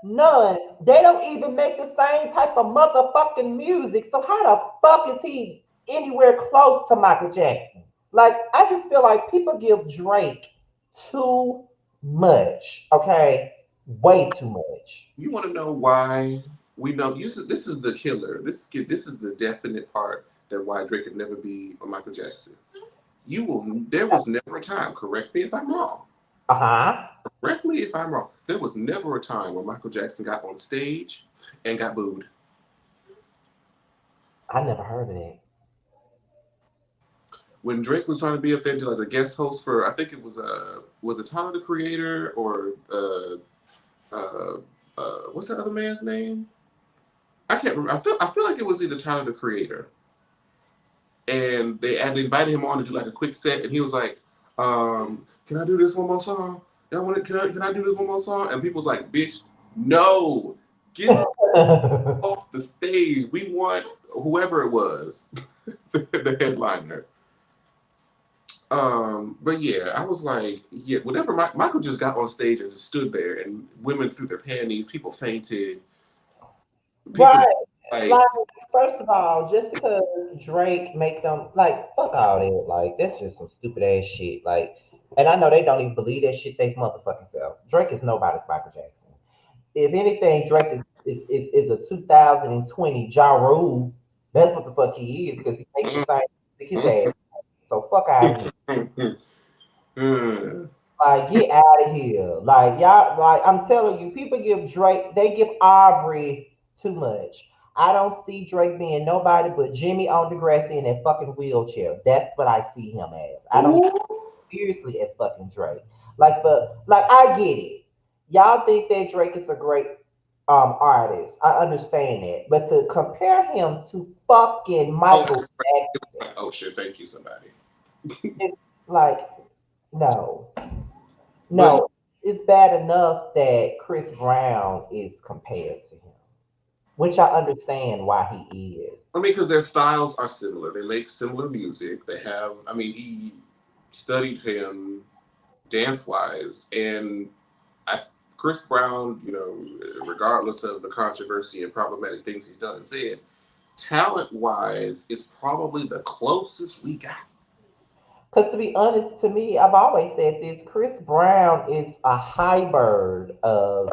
none, none. They don't even make the same type of motherfucking music. So how the fuck is he anywhere close to Michael Jackson? Like, I just feel like people give Drake too much. Okay, way too much. You want to know why we know this is the killer. This is the definite part that why Drake could never be a Michael Jackson. You will. There was never a time. Correct me if I'm wrong. Uh huh. Correct me if I'm wrong. There was never a time where Michael Jackson got on stage and got booed. I never heard of that. When Drake was trying to be up there as a guest host for, I think it was it Tyler the Creator or uh, what's that other man's name? I can't remember. I feel like it was either Tyler the Creator, and they invited him on to do like a quick set, and he was like, "Can I do this one more song? Y'all want it? Can I do this one more song?" And people was like, "Bitch, no, get off the stage. We want whoever it was, the headliner." But yeah, I was like, yeah, whenever Michael just got on stage and just stood there, and women threw their panties, people fainted, people Right. just, like, Like, first of all, just because Drake make them like fuck all that, like that's just some stupid ass shit. Like, and I know they don't even believe that shit they motherfucking self. Drake is nobody's Michael Jackson. If anything, Drake is a 2020 Ja Rule. That's what the fuck he is because he makes the same music his ass. So fuck out of here. Like, get out of here. Like, y'all, like, I'm telling you, people give Drake, they give Aubrey too much. I don't see Drake being nobody but Jimmy on Degrassi in that fucking wheelchair. That's what I see him as. I don't Ooh. seriously as fucking Drake. Like, I get it. Y'all think that Drake is a great artist. I understand that. But to compare him to fucking Oh, Michael that's right. Jackson, Oh shit! Thank you, somebody. it's like, no. But No, it's bad enough that Chris Brown is compared to him, which I understand why he is. I mean, because their styles are similar. They make similar music. They have. I mean, he studied him dance wise, and I Chris Brown, regardless of the controversy and problematic things he's done and said, talent wise is probably the closest we got. Because to be honest, to me, I've always said this: Chris Brown is a hybrid of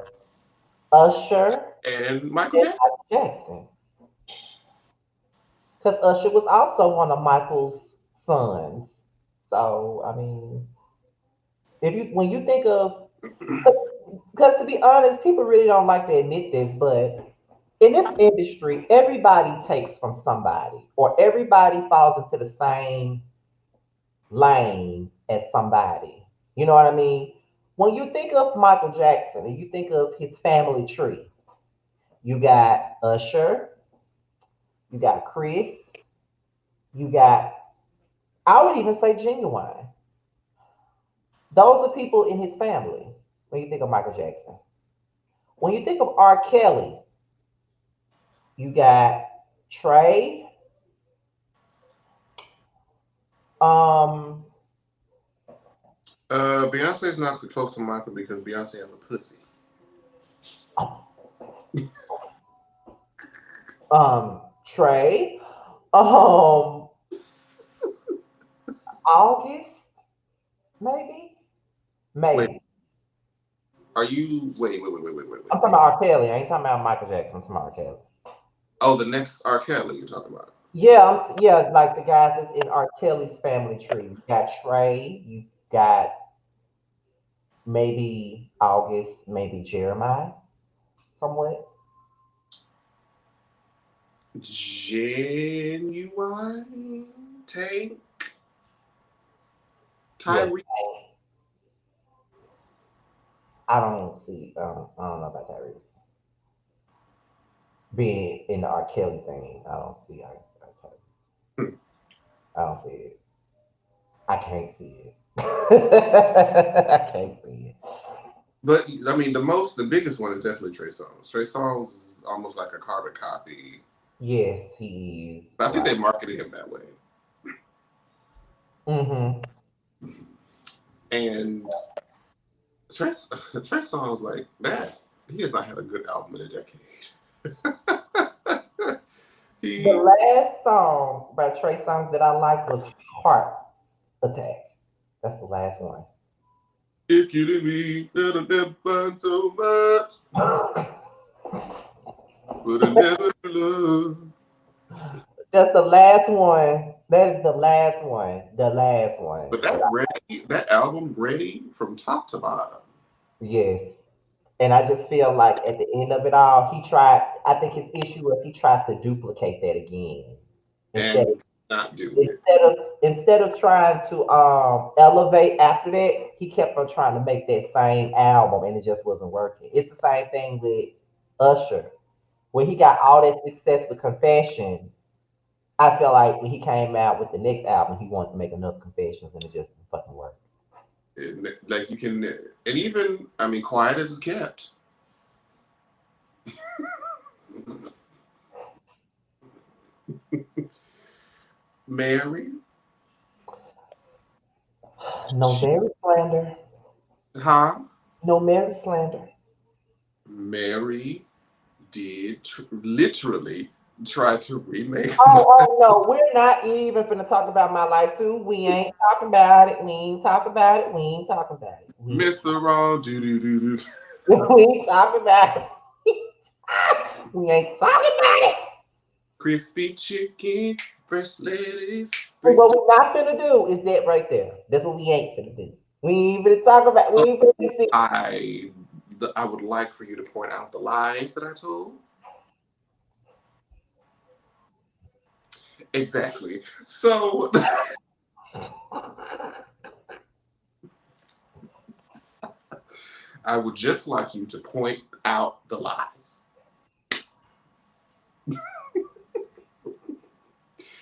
Usher And Michael and Jackson. Michael Jackson. Because Usher was also one of Michael's sons. So I mean, if you when you think of because to be honest, people really don't like to admit this, but in this industry, everybody takes from somebody, or everybody falls into the same lane as somebody. You know what I mean? When you think of Michael Jackson and you think of his family tree, you got Usher, you got Chris, you got, I would even say Genuine. Those are people in his family when you think of Michael Jackson. When you think of R. Kelly, you got Trey, um, Beyonce is not close to Michael because Beyonce has a pussy. Trey. Um, August, maybe, Wait, maybe. are you? I'm talking Wait. about R. Kelly. I ain't talking about Michael Jackson. I'm talking about R. Kelly. Oh, the next R. Kelly you're talking about? Yeah, yeah, like the guys that's in R. Kelly's family tree. You got Trey. You got maybe August, maybe Jeremiah, somewhat. Genuine Tank Yeah, Tyree. I don't see. I don't know about Tyrese being in the R. Kelly thing. I don't see Tyrese. Hmm. I don't see it. I can't see it. I can't see it. But I mean, the biggest one is definitely Trey Songz. Trey Songz is almost like a carbon copy. Yes, he is. But I think Right. they marketed him that way. Mm-hmm. And Trey, Trey Songz like that. He has not had a good album in a decade. The he last song by Trey Songz that I liked was Heart Attack. That's the last one. If you didn't me, that I never find so much, but I never love. That's the last one. That is the last one. The last one. But that album, Ready, from top to bottom, Yes. And I just feel like at the end of it all, he tried. I think his issue was he tried to duplicate that again instead and of not do it. instead of trying to elevate after that. He kept on trying to make that same album, and it just wasn't working. It's the same thing with Usher, where he got all that success with Confessions. I feel like when he came out with the next album, he wanted to make another Confessions, and it just didn't fucking work. Like you can, and even I mean, quiet as it's kept. Mary, No she, Mary slander. huh? No Mary slander. Mary did literally try to remake Oh, oh no, we're not even gonna talk about my life too. We ain't talking about it. We ain't talking about it. We ain't talking about it. Mr. Wrong. Do do do do. We ain't talking about it. We ain't talking about it. Crispy chicken, fresh lettuce. But what we not gonna do is that right there. That's what we ain't gonna do. We ain't gonna talk about. We So ain't gonna see. I, I would like for you to point out the lies that I told. Exactly. So I would just like you to point out the lies.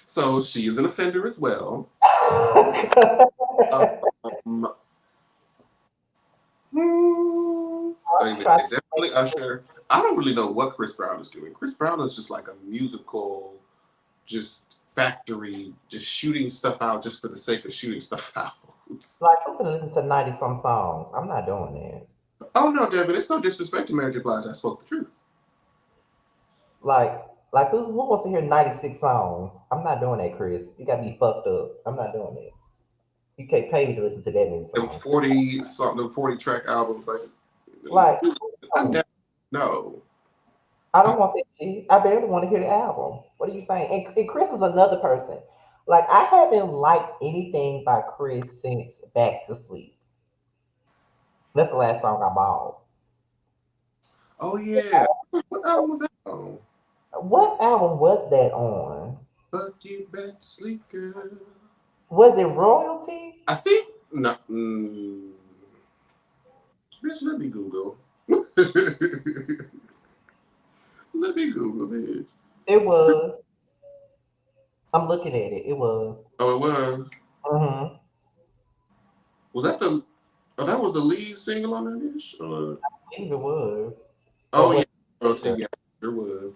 So she is an offender as well. Um, like I said, definitely Usher. I don't really know what Chris Brown is doing. Chris Brown is just like a musical, just factory, just shooting stuff out just for the sake of shooting stuff out. Like I'm gonna listen to 90 some songs. I'm not doing that. Oh no, Devin, it's no disrespect to Mary J. Blige. I spoke the truth. Like who wants to hear 96 songs? I'm not doing that, Chris. You got me fucked up. I'm not doing that. You can't pay me to listen to that many Them songs. 40 song, them 40 track albums, like Like, I no, never know. I don't want that shit. I barely want to hear the album. What are you saying? And Chris is another person. Like, I haven't liked anything by Chris since Back to Sleep. That's the last song I bought. Oh yeah, what album was that on? What album was that on? Fuck you back to sleep, girl. Was it Royalty? I think no. Bitch, let me Google. Let me Google, bitch. It was. I'm looking at it. It was. Oh, it was. Mm-hmm. Was that the? Oh, that was the lead single on that bitch. I believe it was. Or Oh was yeah, it Royalty. later? Yeah, sure was.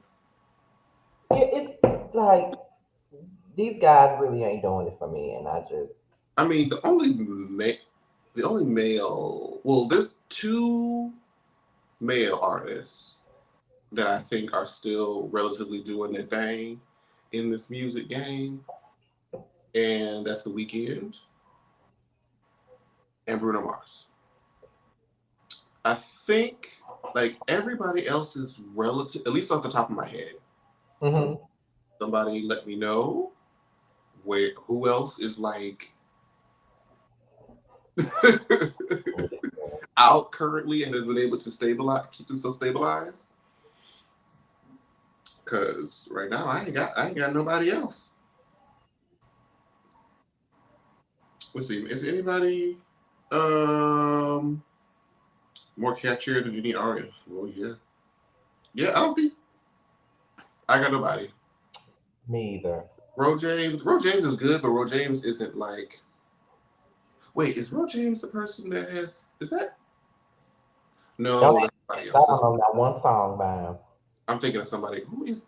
Yeah, it's like these guys really ain't doing it for me, and I just I mean, the only male. Well, there's two male artists that I think are still relatively doing their thing in this music game, and that's The Weeknd and Bruno Mars. I think like everybody else is relative, at least off the top of my head. So Hmm. somebody let me know where who else is like out currently and has been able to stabilize, keep themselves stabilized. Cause right now I ain't got nobody else. Let's see, is anybody um more catchier than any artist? Well, yeah, yeah. I don't think I got nobody. Me either. Ro James is good, but Ro James isn't like. Wait, is Ro James the person that has? Is that? Don't No, that's somebody I else. don't know that one song by him. I'm thinking of somebody who is.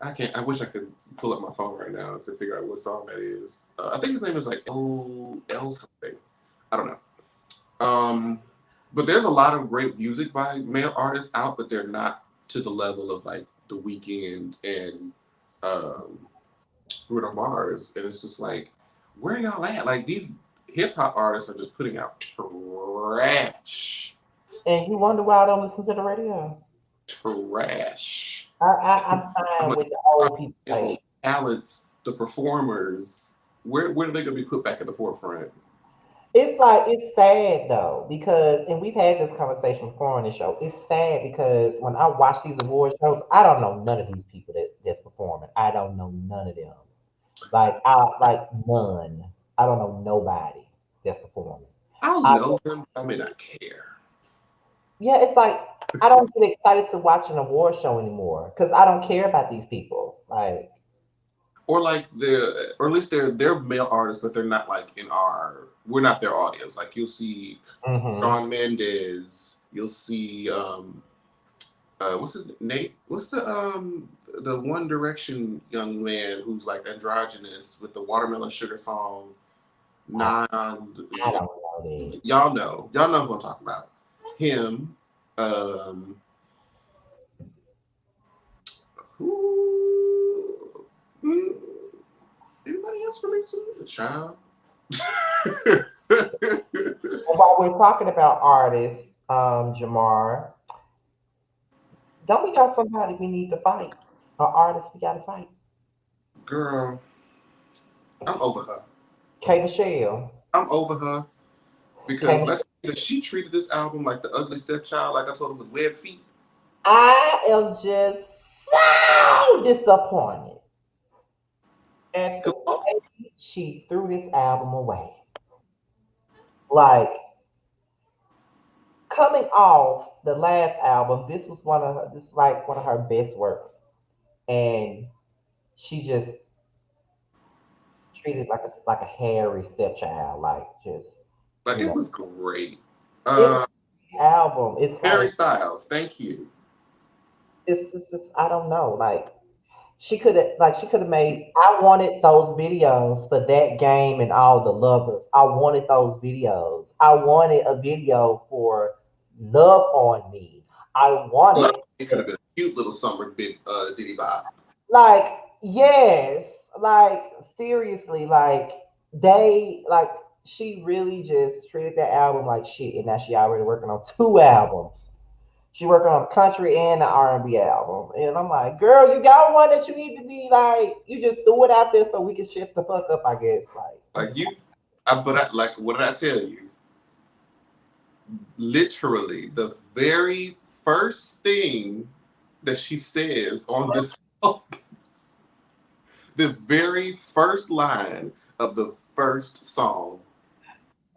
I can't. I wish I could pull up my phone right now to figure out what song that is. I think his name is like L something. I don't know. Um, but there's a lot of great music by male artists out, but they're not to the level of like The Weeknd and um, Bruno Mars. And it's just like, where y'all at? Like these hip hop artists are just putting out trash, And you wonder why I don't listen to the radio. trash. I'm I'm fine like, with the where are old people. the male talents, the performers? Where are they going to be put back at the forefront? It's like it's sad though because, and we've had this conversation before on the show. It's sad because when I watch these award shows, I don't know none of these people that's performing. I don't know none of them. Like none. I don't know nobody that's performing. I'll I know them, but I may not care. Yeah, it's like I don't get excited to watch an award show anymore because I don't care about these people. Like, Or like or at least they're male artists, but they're not like in our. We're not their audience. Like you'll see hmm Shawn Mendes. You'll see what's his Nate? What's the One Direction young man who's like androgynous with the Watermelon Sugar song? I, Non, I don't know this. y'all know who I'm talking about. Him. Um, who? mm, Anybody else releasing a child? And while we're talking about artists, Jamar, don't we got somebody we need to fight? An artist we got to fight? Girl, I'm over her. K Michelle. I'm over her because K when I Michelle. tell you that she treated this album like the ugly stepchild, like I told her with webbed feet. I am just so disappointed at the Cause way she threw this album away. Like, coming off the last album, this is like one of her best works, and she just treated like a hairy stepchild, like just like you it know, was great. it was Uh, an album. It's Harry like Styles, thank you. it's just I don't know, like she could have made. I wanted those videos for that game and all the lovers. I wanted those videos. I wanted a video for Love on Me. I Love wanted it could have been a cute little summer bit Diddy Bop. like yes, like seriously, like they like she really just treated that album like shit, and now she already working on two albums. She working on a country and an R&B album, and I'm like, girl, you got one that you need to be like, you just threw it out there so we can shift the fuck up, I guess. Like, Like you, but like what did I tell you? Literally, the very first thing that she says on this, the very first line of the first song.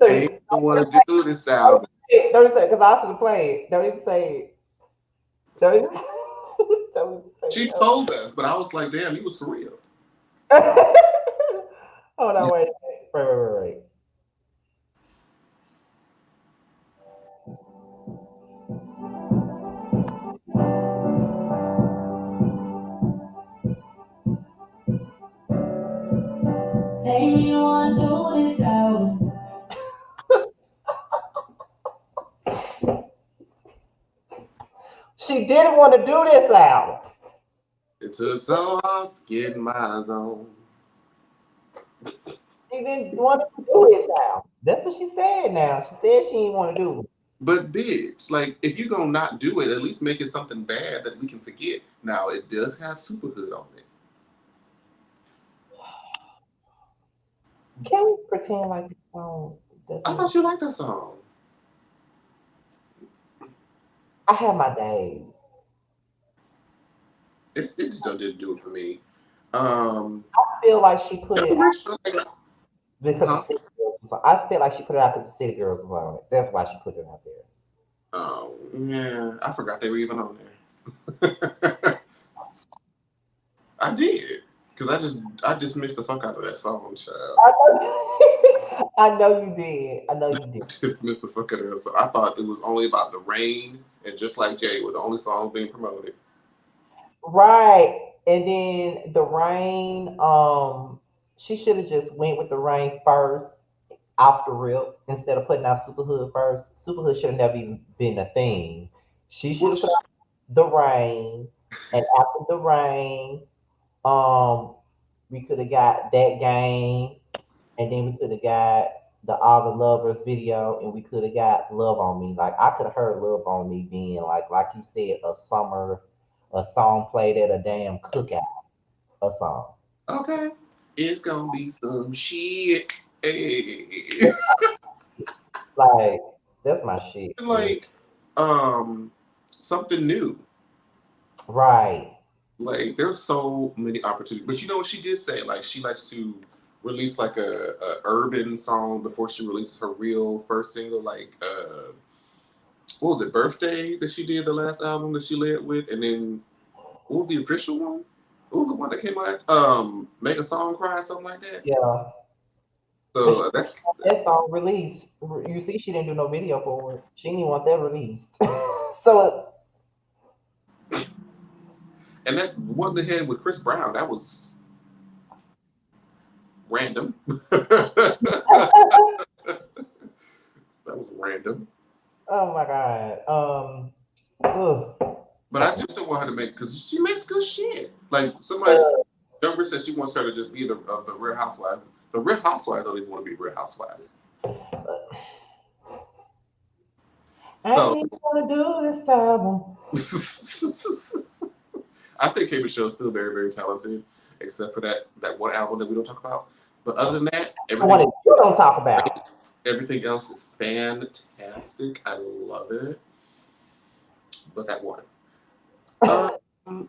Ain't don't don't want to do this album. even say because I have to play it. Don't even say it. Don't even, don't even say She told us, but I was like, damn, you was for real. it. Hold on, You- wait, wait. Hey, you want to do this album? She didn't want to do this album. It took so long to get in my zone. She didn't want to do this album. That's what she said now. She said she didn't want to do it. But bitch, like if you gonna not do it, at least make it something bad that we can forget. Now it does have Superhood on it. Can we pretend like this song I doesn't? thought you liked that song. I have my days. It just didn't do it for me. Um, I feel like she put it Young out Rich, like, because the huh? City Girls was on. I feel like she put it out because the City Girls was on it. That's why she put it out there. Oh yeah, I forgot they were even on there. I did because I just missed the fuck out of that song, child. I know, I know you did. I know you did. Just missed the fuck out of that song. I thought it was only about the rain and just like Jay were the only songs being promoted. Right. And then the rain, she should have just went with the rain first off the rip instead of putting out Superhood first. Superhood should have never even been a thing. She Well, should have put out the rain, and after the rain, um, we could have got that game, and then we could have got the All the Lovers video, and we could have got Love on Me. Like I could have heard Love on Me being like you said, a song played at a damn cookout, a song. okay, it's gonna be some shit. Hey. Like that's my shit. Yeah. Like um something new. Right. Like there's so many opportunities. But you know what she did say? Like she likes to release like a urban song before she releases her real first single. Like what was it, Birthday that she did the last album that she led with, and then what was the official one? What was the one that came out? Make a Song Cry, something like that. Yeah. But she So that's didn't want that song released. You see, she didn't do no video for it. She didn't want that released. So and that one they had with Chris Brown, that was random. That was random. oh my god. Ugh. But I just don't want her to make because she makes good shit. Like somebody, Uh, Number said she wants her to just be the Real Housewives. The Real Housewives don't even want to be Real Housewives. I So ain't gonna do this album. I think K Michelle is still very very talented, except for that one album that we don't talk about. But other than that, The one that you don't talk great. about. Everything else is fantastic. I love it. But that one, um,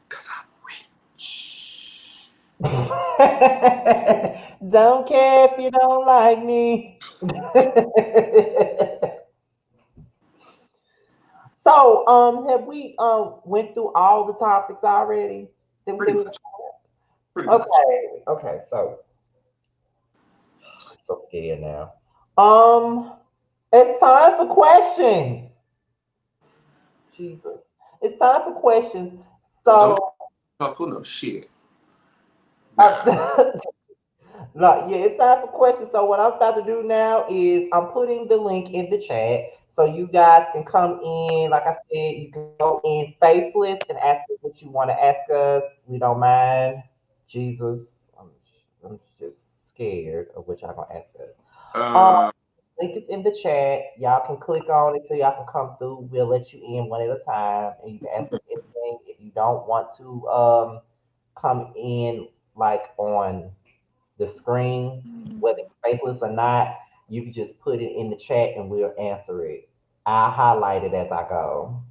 cause I'm rich. Don't care if you don't like me. So, have we went through all the topics already? Did we say Pretty we? much. Pretty much. Okay, okay. So scared now. Um, it's time for questions. Jesus, it's time for questions. Don't So, talk no shit. uh, Nah. no, yeah, it's time for questions. So what I'm about to do now is I'm putting the link in the chat so you guys can come in. Like I said, you can go in faceless and ask us what you want to ask us. We don't mind. Jesus, I'm just scared of what y'all gonna ask us. Um, Uh, link is in the chat. Y'all can click on it so y'all can come through. We'll let you in one at a time, and you can ask us anything. If you don't want to come in like on the screen, whether it's faceless or not, you can just put it in the chat and we'll answer it. I'll highlight it as I go.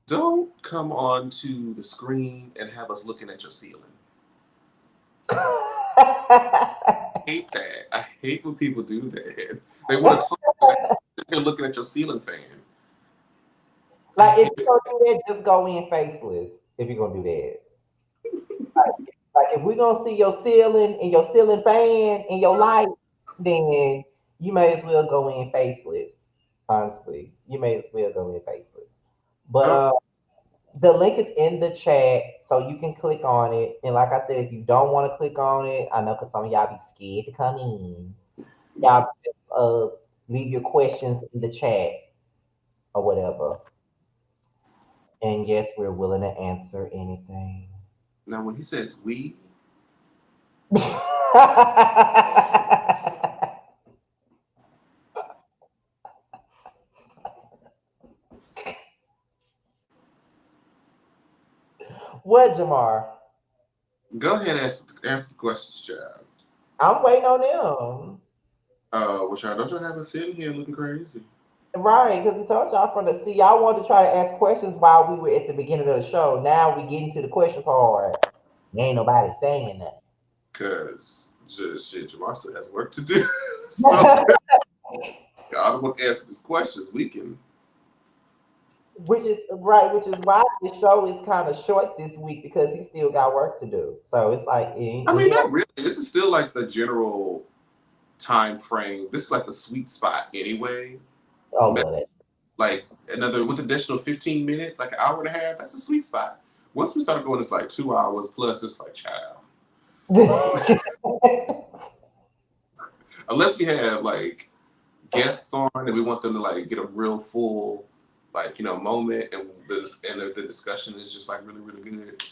don't come on to the screen and have us looking at your ceiling. I hate that. I hate when people do that. They want to talk like they're looking at your ceiling fan. I Like if hate you're it. gonna do that, just go in faceless. If you're gonna do that, like if we're gonna see your ceiling and your ceiling fan and your light, then you may as well go in faceless. Honestly, you may as well go in faceless. But Okay. the link is in the chat, so you can click on it. And like I said, if you don't want to click on it, I know because some of y'all be scared to come in. Y'all just, leave your questions in the chat or whatever. And yes, we're willing to answer anything. Now, when he says we, What, Jamar? go ahead and answer the questions, child. I'm waiting on them. Which I don't you have us sitting here looking crazy. Right, because we told y'all from the see, y'all wanted to try to ask questions while we were at the beginning of the show. Now we get into the question part. Ain't nobody saying Because just shit, Jamar still has work to do. So nothing. y'all don't want to answer these questions. We can. Which is right, which is why the show is kind of short this week because he still got work to do. So it's like, I and mean, he not really. This is still like the general time frame. This is like the sweet spot anyway. oh well, that Like another with additional 15 minutes, like an hour and a half. That's the sweet spot. Once we start going, it's like 2 hours plus. It's like child. Unless we have like guests on and we want them to like get a real full like moment and the discussion is just like really really good.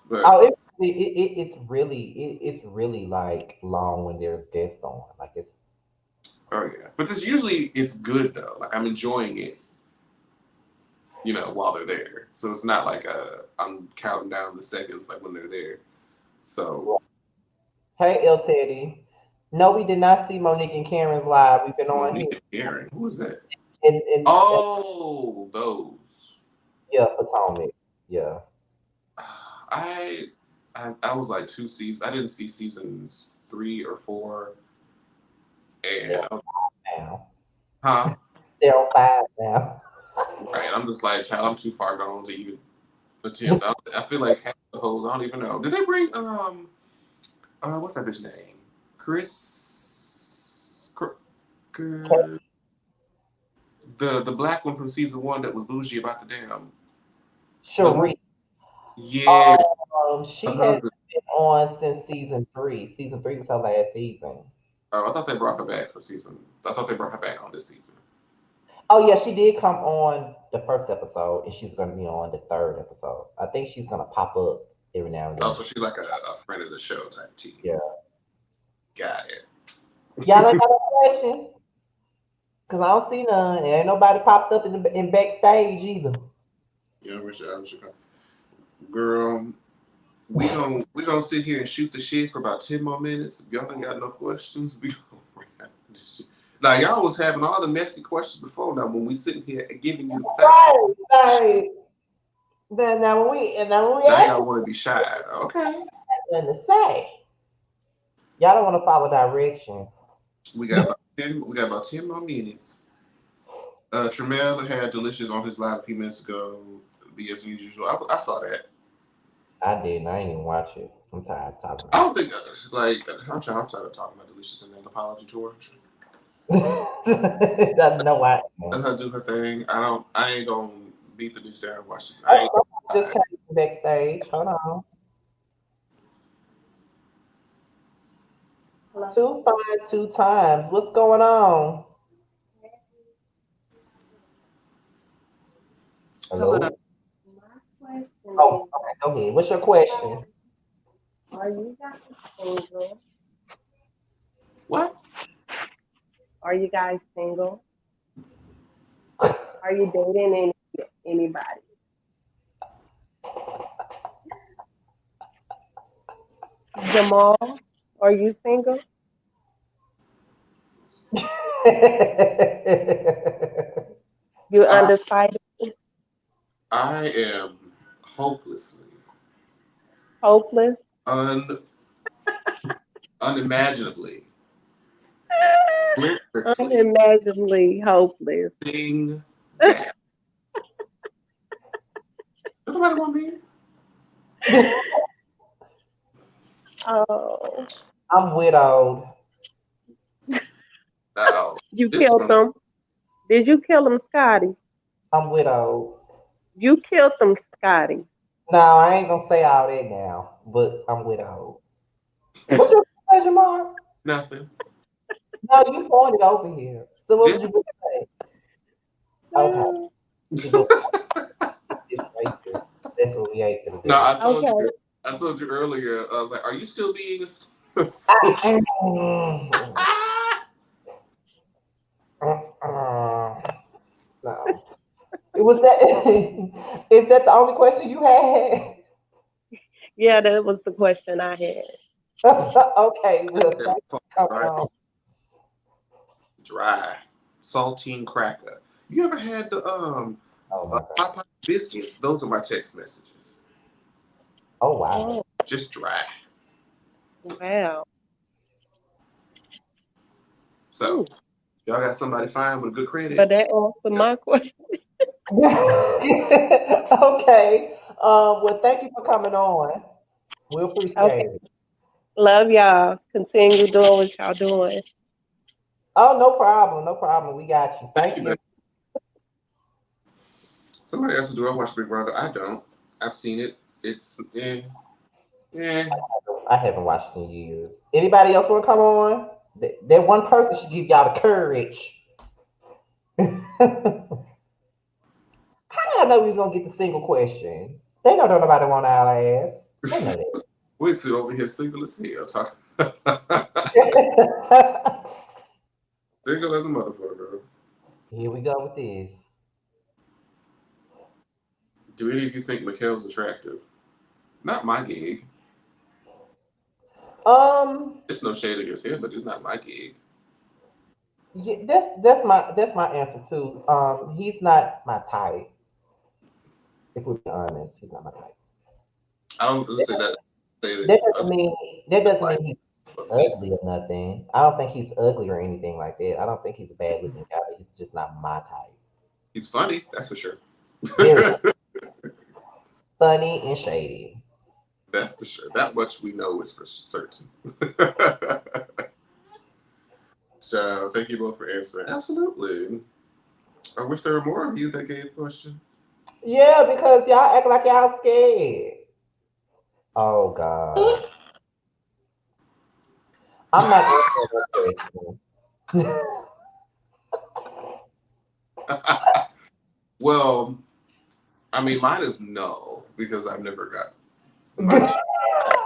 But Oh, it's really like long when there's guests on. Like it's oh yeah, but this usually it's good though. Like I'm enjoying it, while they're there. So it's not like I'm counting down the seconds like when they're there. So hey El Teddy. No, we did not see Monique and Karen's live. We've been on here Monique and Aaron, who is that? and Oh, those. yeah, Potomac. Yeah. I I was like 2 seasons. I didn't see seasons 3 or 4, They're and on now. huh? They're on five now. Right. I'm just like, child, I'm too far gone to even attempt. I feel like half the hoes. I don't even know. Did they bring what's that bitch name? Chris. The black one from season 1 that was bougie about the damn the one. Cherie. Yeah, She has her. been on since season three. Season three was her last season. Oh, I thought they brought her back for season. I thought they brought her back on this season. Oh yeah, she did come on the first episode, and she's gonna be on the third episode. I think she's gonna pop up every now and Oh, then. so she's like a friend of the show type T. Yeah. Got it. Y'all ain't got no questions? Cause I don't see none. And ain't nobody popped up in backstage either. Yeah, I'm sure. Girl, we gonna sit here and shoot the shit for about 10 more minutes. If y'all ain't got no questions, we gonna now y'all was having all the messy questions before. Now when we sitting here and giving you the platform, Right. Like now when we now ask y'all want to be shy. Okay, nothing to say. Y'all don't want to follow direction. we got about 10. We got about 10 more minutes. Tremel had Delicious on his live a few minutes ago. Be as usual. I saw that. I didn't. I ain't even watch it. I'm tired of talking I about don't think it's like I'm tired of talking about Delicious and an apology tour. it. No, I Let am. her do her thing. I ain't gonna beat the bitch down. Watch it. I Oh, ain't. somebody just came from backstage. Hold on. Two five two times. What's going on? Hello. Hello. My question Oh, is, okay. Go ahead. What's your question? are you guys single? What? Are you guys single? Are you dating anybody? Jamal, are you single? You I undecided, I am hopelessly, hopeless? un unimaginably, relentlessly Unimaginably hopeless. thing gap. Don't nobody want me? Oh, I'm widowed. No. you This is killed gonna. them. Did you kill him, Scotty? I'm widowed. You killed him, Scotty. No, I ain't gonna say all that now, but I'm widowed. What you say, Jamar? Nothing. No, you pointed over here. So what Did would you say? Okay, you do this right No, Okay. I told you earlier. I was like, "Are you still being?" No. It was that. Is that the only question you had? Yeah, that was the question I had. Okay, well, thanks for coming Dry, on. dry, saltine cracker. You ever had the Oh my god. Popeye biscuits? Those are my text messages. Oh wow. Oh, Just dry. wow. So Ooh. y'all got somebody fine with a good credit. But that answered my question. Okay. Well, thank you for coming on. We Okay. appreciate it. Love y'all. Continue doing what y'all doing. Oh, no problem. No problem. We got you. Thank Thank you, you. man. Somebody asked, "Do I watch Big Brother?" I don't. I've seen it. It's eh. I haven't watched in years. Anybody else want to come on? That one person should give y'all the courage. How did I know we was gonna get the single question? They know don't nobody want our ass. They know We sit over here single as hell, talk. that. Single as a motherfucker. Here we go with this. Do any of you think Mikhail's attractive? Not my gig. Um, It's no shade against him, but it's not my gig. yeah, that's my answer too. He's not my type. If we're being honest, he's not my type. I don't say that. Say that That he's doesn't mean that doesn't like mean he's for me. ugly or nothing. I don't think he's ugly or anything like that. I don't think he's a bad looking guy. He's just not my type. He's funny, that's for sure. Very funny and shady. That's for sure. That much we know is for certain. So thank you both for answering. Absolutely. I wish there were more of you that gave a question. Yeah, because y'all act like y'all scared. Oh God. I'm not answering that question. Well, I mean, mine is no because I've never got my cheek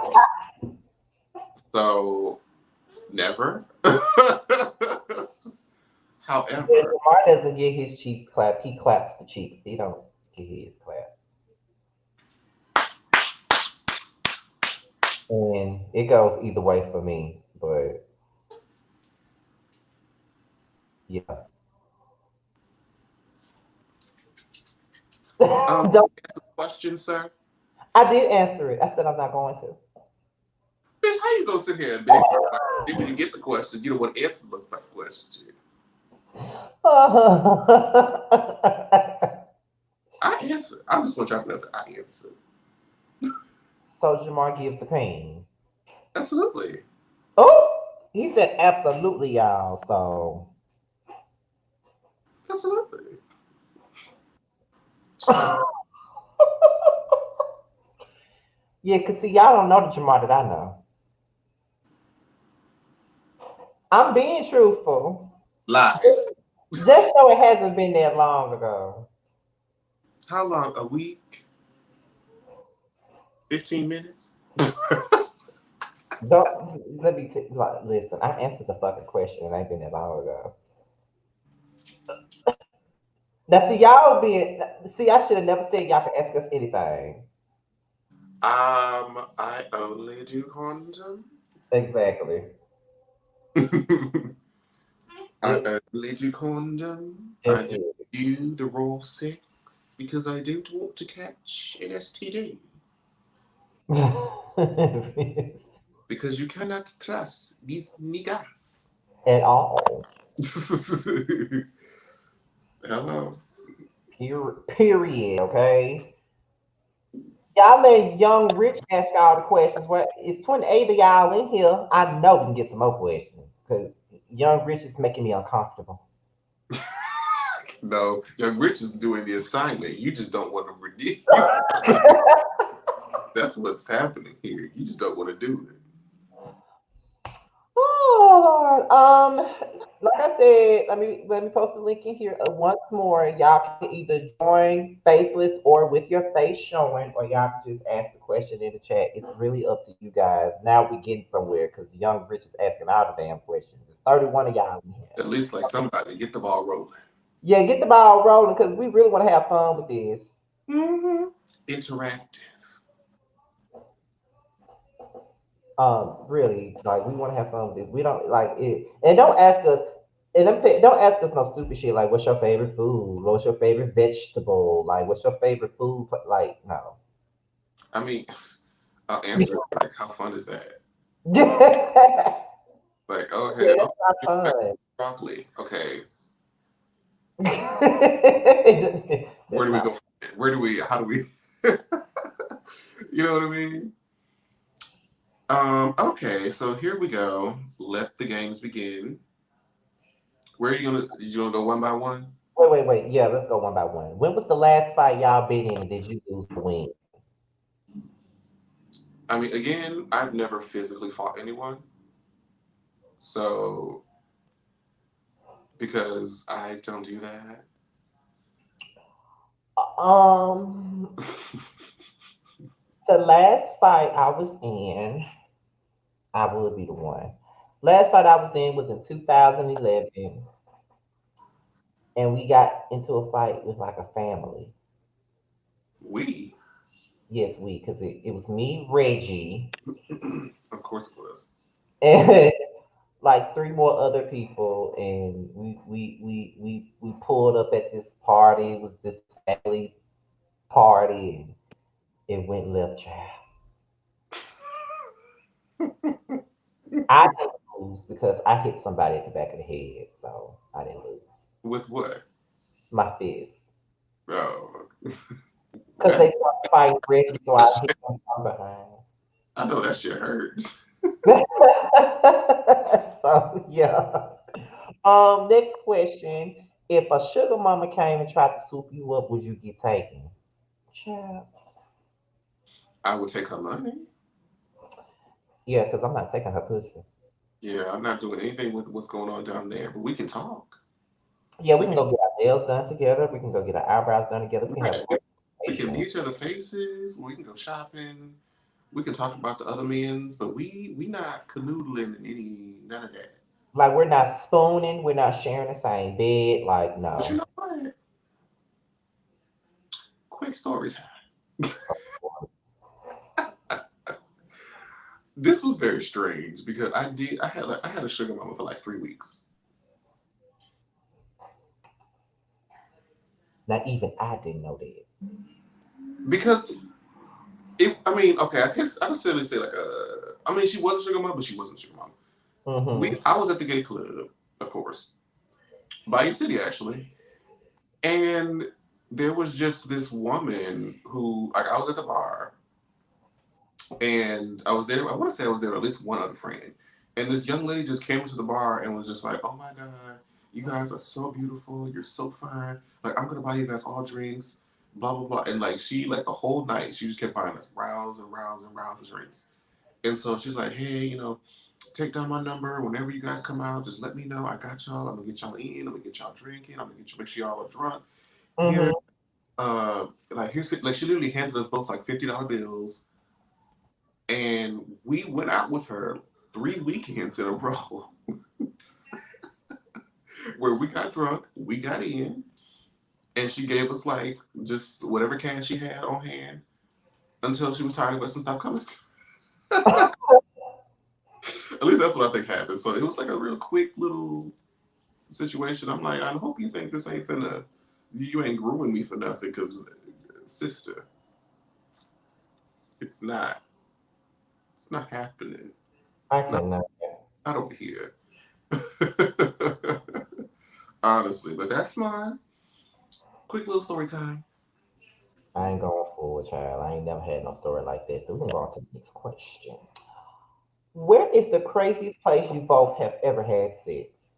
clapped. So never. When However, Jamar doesn't get his cheeks clapped, he claps the cheeks. He don't get his clap. And it goes either way for me. But yeah. Don't, question, sir. I did answer it. I said I'm not going to. Bitch, how you gonna sit here and beg for a question? When you get the question, you don't want to answer the fucking question. I answer. I just want y'all to know that I answer. So Jamar gives the pain. Absolutely. Oh, he said absolutely, y'all. So Absolutely. So, yeah, cause see, y'all don't know the Jamar that I know. I'm being truthful. lies. Just so it hasn't been that long ago. How long? A week? 15 minutes? Don't let me like, listen. I answered the fucking question, and it ain't been that long ago. Now, see, y'all being see, I should have never said y'all can ask us anything. I only do condom. Exactly. It I only do condom. I just don't do the raw sex because I don't want to catch an STD. is. Because you cannot trust these niggas. At all. Hello. Period. Okay. Y'all let young rich ask all the questions. Well, it's 28 of y'all in here. I know we can get some more questions because young rich is making me uncomfortable. No, Young Rich is doing the assignment. You just don't want to redeem. That's what's happening here. You just don't want to do it. Oh Lord. like I said, let me post the link in here once more. Y'all can either join faceless or with your face showing, or y'all can just ask the question in the chat. It's really up to you guys. Now we're getting somewhere because Young Rich is asking all the damn questions. It's 31 of y'all in here. At least like somebody get the ball rolling. Yeah, get the ball rolling because we really want to have fun with this. Mm-hmm. Interactive. Really, like we want to have fun with this. We don't like it, and don't ask us. And let me tell you, don't ask us no stupid shit like what's your favorite food, what's your favorite vegetable, like what's your favorite food. Like no. I mean, I'll answer it like, how fun is that? Yeah, Like, okay, that's oh, not you like fun. broccoli. Okay, where That's do we not. go? Where do we? How do we? You know what I mean? Okay, so here we go. Let the games begin. Where are you gonna? You gonna go one by one? Wait. Yeah, let's go one by one. When was the last fight y'all been in, and did you lose or win? I mean, again, I've never physically fought anyone, so because I don't do that. Um, the last fight I was in, I would be the one. Last fight I was in was in 2011, and we got into a fight with like a family. We, Yes, because it was me, Reggie, of course, it was. and like three more other people, and we pulled up at this party. It was this family party, and it went left, child. I didn't lose because I hit somebody at the back of the head, so I didn't lose. With what? My fist. Oh, Because that, they started fighting Reggie, so I hit them from behind. I know that shit hurts. So yeah. Next question. If a sugar mama came and tried to swoop you up, would you get taken? Child. I would take her money. Yeah, because I'm not taking her pussy. Yeah, I'm not doing anything with what's going on down there, but we can talk. Yeah, we We can can, go get our nails done together. We can go get our eyebrows done together. We can have a right, we can conversation. be each other faces. We can go shopping. We can talk about the other men's, but we not canoodling in any none of that. Like we're not spooning. We're not sharing the same bed. Like But you no. know what? Quick story time. This was very strange because I had a sugar mama for like 3 weeks. Not even I didn't know that. Because I mean, okay, I guess I can certainly say like I mean, she was a sugar mama, but she wasn't a sugar mama. Mm-hmm. I was at the gay club, of course, Bayou City actually, and there was just this woman who like I was at the bar and I was there. I want to say I was there with at least one other friend, and this young lady just came into the bar and was just like, "Oh my god, you guys are so beautiful. You're so fine. Like I'm gonna buy you guys all drinks." Blah blah blah, and like she like the whole night she just kept buying us rounds and rounds and rounds of drinks. And so she's like, "Hey, take down my number. Whenever you guys come out, just let me know. I got y'all. I'm gonna get y'all eating. I'm gonna get y'all drinking. I'm gonna get you make sure y'all are drunk. Here, Mm-hmm. like here's like she literally handed us both like $50 bills, and we went out with her 3 weekends in a row, where we got drunk, we got in, and she gave us like just whatever cash she had on hand until she was tired of us and stopped coming. At least that's what I think happened. So it was like a real quick little situation. I'm like, I hope you think this ain't finna, you ain't grooming me for nothing, because sister, it's not, it's not happening. I Not, cannot. not over here. Honestly, but that's my quick little story time. I ain't going for a child. I ain't never had no story like that. So we can go on to the next question. Where is the craziest place you both have ever had sex?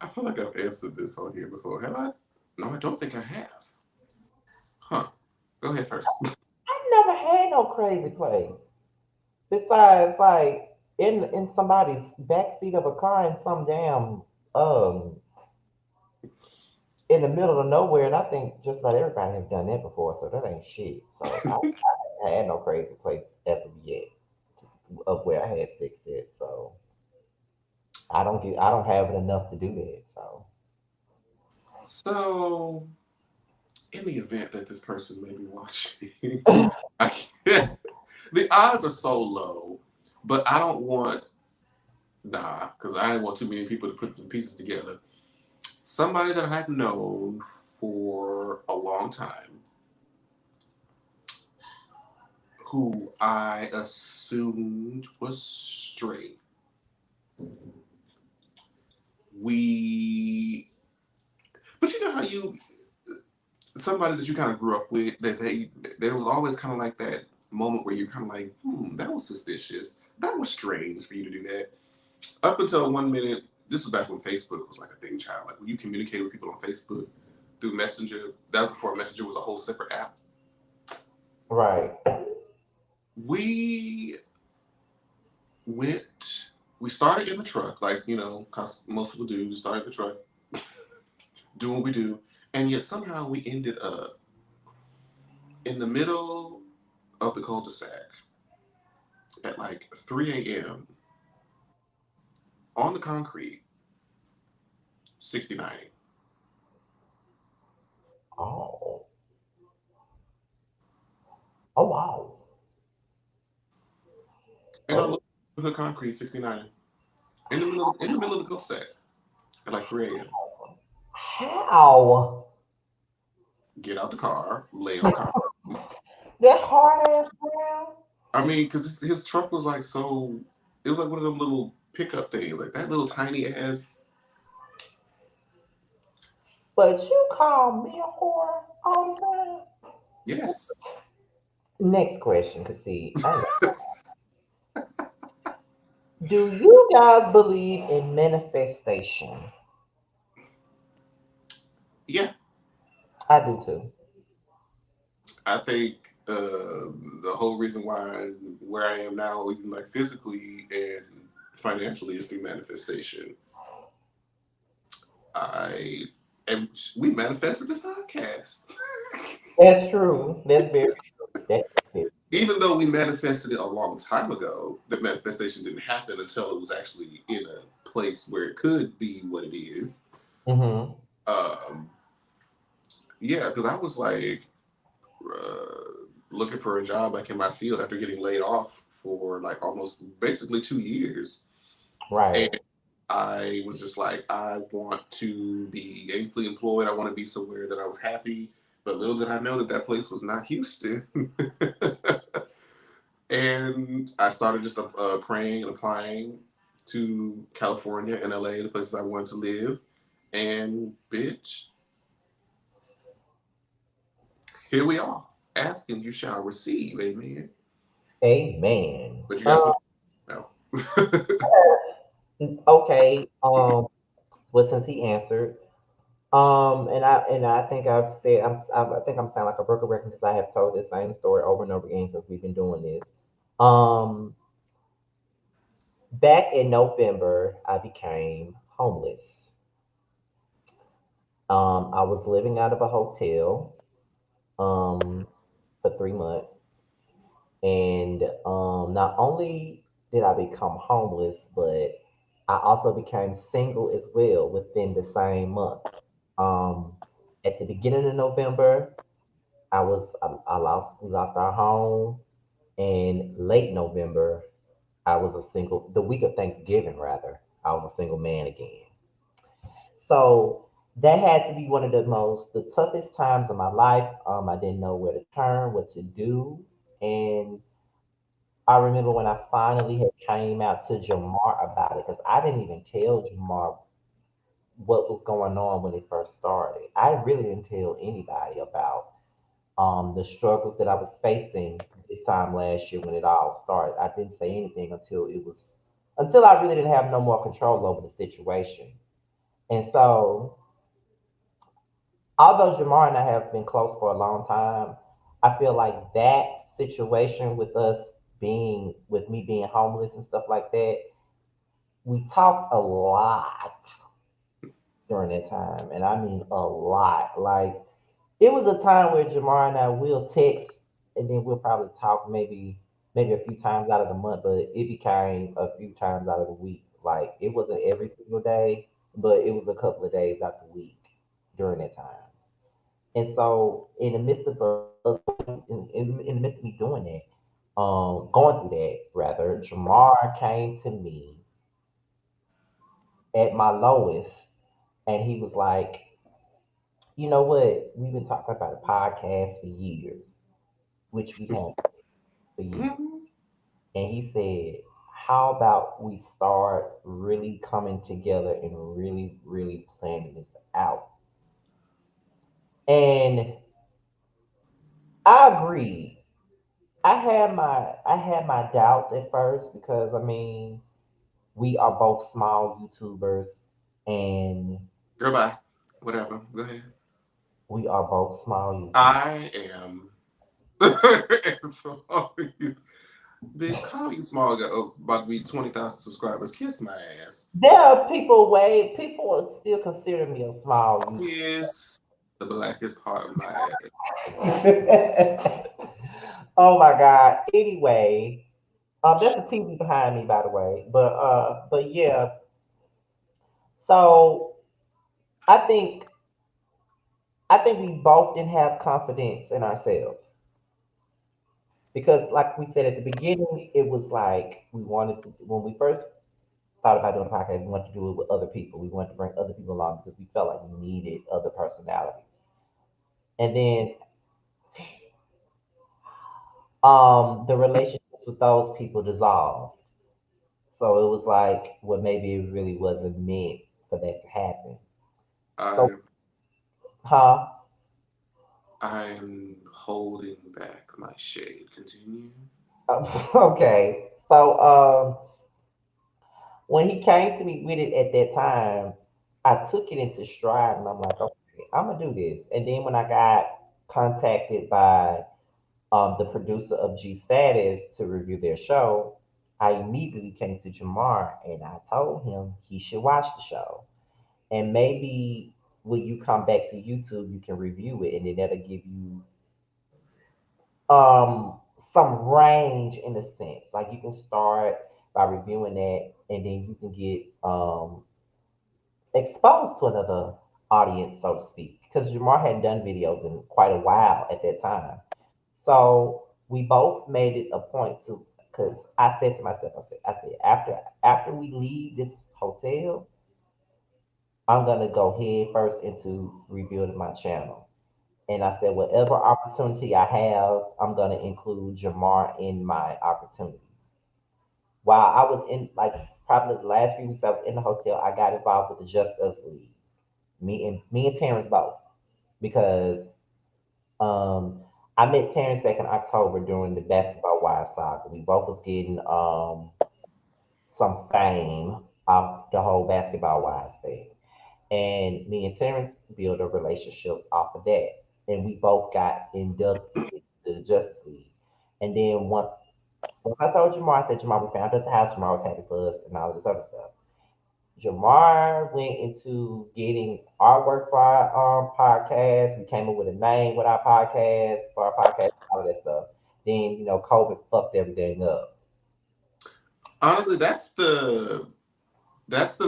I feel like I've answered this on here before. Have I? No, I don't think I have. Huh. Go ahead first. I never had no crazy place. Besides, like, in somebody's backseat of a car in some damn um in the middle of nowhere, and I think just about everybody have done that before, so that ain't shit. So I had no crazy place ever yet of where I had sex at. So I don't have it enough to do that. So So, in the event that this person may be watching, I can't. The odds are so low, but I don't want nah, because I didn't want too many people to put the pieces together. Somebody that I've known for a long time, who I assumed was straight. We, but you know how you somebody that you kind of grew up with that there was always kind of like that moment where you're kind of like, that was suspicious. That was strange for you to do that. Up until one minute, this was back when Facebook was like a thing, child. Like when you communicate with people on Facebook through Messenger, that was before Messenger was a whole separate app. right. We went, we started in the truck, like, you know, cause most people do, just start in the truck, do what we do. And yet somehow we ended up in the middle of the cul-de-sac at like 3 a.m. on the concrete, 69. Oh, oh wow. In our Oh, little hood concrete, 69. In the middle of the cul-de-sac at like 3 a.m. how? Get out the car, lay on the concrete. That hard ass ground. I mean, because his truck was like so, it was like one of them little pickup things, like that little tiny ass. But you call me a whore all the time. Yes. Next question, cause see, I ain't do you guys believe in manifestation? Yeah. I do too. I think the whole reason why where I am now, even like physically and financially, is through manifestation. I and we manifested this podcast. That's true. That's very true. That is very true. Even though we manifested it a long time ago, the manifestation didn't happen until it was actually in a place where it could be what it is. Mm-hmm. Um, yeah, because I was like uh, looking for a job like in my field after getting laid off for like almost basically 2 years. Right. And I was just like, I want to be gainfully employed. I want to be somewhere that I was happy. But little did I know that that place was not Houston. And I started just praying and applying to California and LA, the places I wanted to live. And bitch, here we are. Ask and you shall receive. Amen. Amen. But you got to put no. Okay. Well, since he answered, and I think I've said I think I'm sounding like a broken record because I have told this same story over and over again since we've been doing this. Um, Back in November, I became homeless. I was living out of a hotel um, for 3 months, and not only did I become homeless, but I also became single as well within the same month. Um, at the beginning of November, I lost we lost our home, and late November, I was a single. The week of Thanksgiving, rather, I was a single man again. So that had to be one of the toughest times of my life. I didn't know where to turn, what to do, and I remember when I finally had came out to Jamar about it because I didn't even tell Jamar what was going on when it first started. I really didn't tell anybody about the struggles that I was facing this time last year when it all started. I didn't say anything until I really didn't have no more control over the situation. And so, although Jamar and I have been close for a long time, I feel like that situation with us. being with me being homeless and stuff like that, we talked a lot during that time, and I mean a lot. Like it was a time where Jamar and I will text, and then we'll probably talk maybe a few times out of the month, but it became a few times out of the week. Like it wasn't every single day, but it was a couple of days out the week during that time. And so, in the midst of us, in the midst of me doing that, going through that rather, Jamar came to me at my lowest, and he was like, "You know what? We've been talking about a podcast for years, which we have for years." Mhm. And he said, "How about we start really coming together and really, really planning this out?" And I agreed. I had my doubts at first because I mean we are both small YouTubers and Goodbye. Whatever. Go ahead. we are both small YouTubers. I am. Small you. Bitch, how you small got about to be 20,000 subscribers? Kiss my ass. There are people would still consider me a small Kiss the blackest part of my ass. YouTuber. Oh my God. Anyway, that's the TV behind me, by the way. But yeah. So I think I think we both didn't have confidence in ourselves because, like we said at the beginning, it was like we wanted to when we first thought about doing a podcast, we wanted to do it with other people. We wanted to bring other people along because we felt like we needed other personalities. And then the relationships with those people dissolved. So it was like, well, maybe it really wasn't meant for that to happen. So, I'm huh? I'm holding back my shade. Continue. Okay. So, when he came to me with it at that time, I took it into stride and I'm like, okay, I'm gonna do this. And then when I got contacted by the producer of G Status to review their show, I immediately came to Jamar and I told him he should watch the show. And maybe when you come back to YouTube, you can review it and then that'll give you some range in a sense. Like you can start by reviewing that and then you can get exposed to another audience, so to speak, because Jamar hadn't done videos in quite a while at that time. So we both made it a point to, because I said to myself, I said, after we leave this hotel, I'm gonna go head first into rebuilding my channel. And I said, whatever opportunity I have, I'm gonna include Jamar in my opportunities. While I was in, like, probably the last few weeks I was in the hotel, I got involved with the Just Us League. Me and Terrence both because um I met Terrence back in October during the Basketball Wives saga. We both was getting some fame off the whole Basketball Wives thing, and me and Terrence built a relationship off of that, and we both got inducted into the Justice League. And then once I told Jamar, I said, Jamar, we found us a house. Jamar was happy for us and all this other stuff. Jamar went into getting artwork for our podcast. We came up with a name with our podcast for our podcast, all of that stuff. Then COVID fucked everything up. Honestly, that's the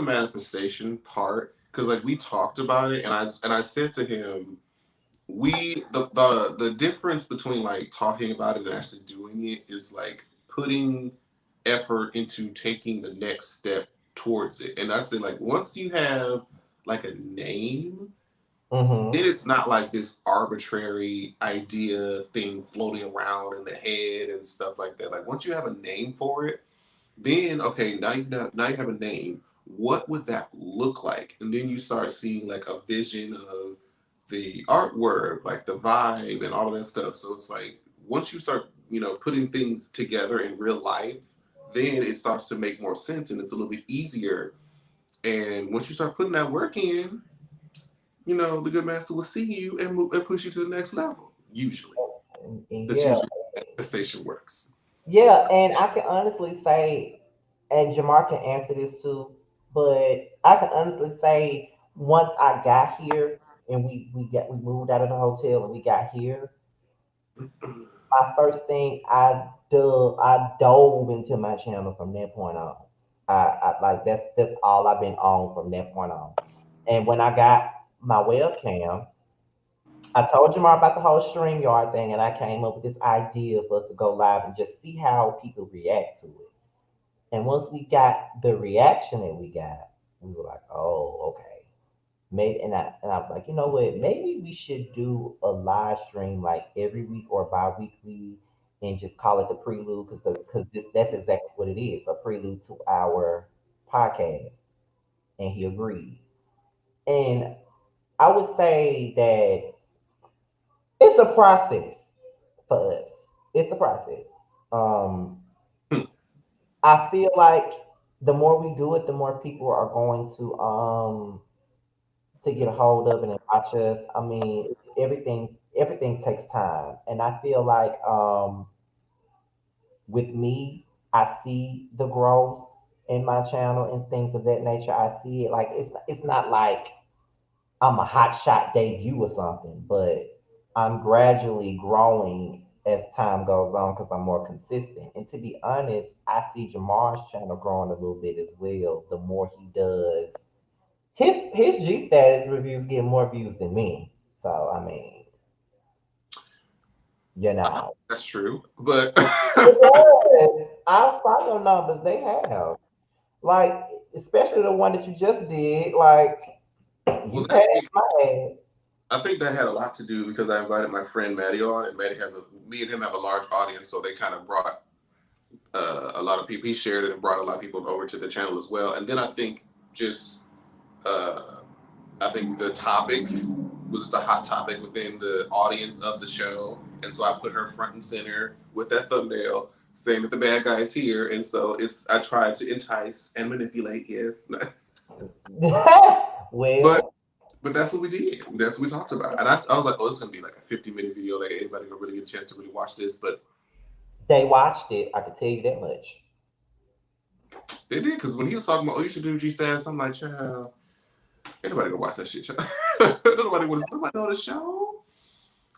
manifestation part because like we talked about it, and I said to him, the difference between like talking about it and actually doing it is like putting effort into taking the next step towards it. And I said like once you have like a name, then Mm-hmm. it's not like this arbitrary idea thing floating around in the head and stuff like that. Like once you have a name for it, then okay, now you have a name. What would that look like? And then you start seeing like a vision of the artwork, like the vibe and all of that stuff. So it's like once you start, putting things together in real life, then it starts to make more sense and it's a little bit easier. And once you start putting that work in, the good master will see you and move and push you to the next level. Usually, And that's yeah, usually how the station works. Yeah, and I can honestly say, and Jamar can answer this too, but I can honestly say once I got here and we moved out of the hotel and we got here, my first thing I dove into my channel from that point on. I like that's all I've been on from that point on. And when I got my webcam, I told Jamar about the whole StreamYard thing, and I came up with this idea for us to go live and just see how people react to it. And once we got the reaction that we got, we were like, oh, okay. Maybe and I was like, you know what? Maybe we should do a live stream like every week or bi-weekly and just call it the prelude because that's exactly what it is, a prelude to our podcast. And he agreed. And I would say that it's a process for us. It's a process. Um, I feel like the more we do it, the more people are going to get a hold of it and watch us. I mean, everything takes time, and I feel like with me, I see the growth in my channel and things of that nature. I see it like it's not like I'm a hot shot debut or something, but I'm gradually growing as time goes on because I'm more consistent. And to be honest, I see Jamar's channel growing a little bit as well. The more he does, his G status reviews get more views than me. So I mean, you know, That's true, but it does. I'll follow numbers they have, like especially the one that you just did. Like well, you that's passed my ass. I think that had a lot to do because I invited my friend Maddie on, and Maddie has me and him have a large audience, so they kind of brought a lot of people. He shared it and brought a lot of people over to the channel as well. And then I think just uh, I think the topic was the hot topic within the audience of the show, and so I put her front and center with that thumbnail saying that the bad guy is here, and so I tried to entice and manipulate. Yes, but Well, but that's what we did. That's what we talked about, and I was like, oh, it's gonna be like a 50-minute video. Like anybody gonna really get a chance to really watch this, but they watched it. I can tell you that much. they did because when he was talking about, oh, you should do G stats, I'm like, child, anybody gonna watch that shit? Child. Nobody know the show.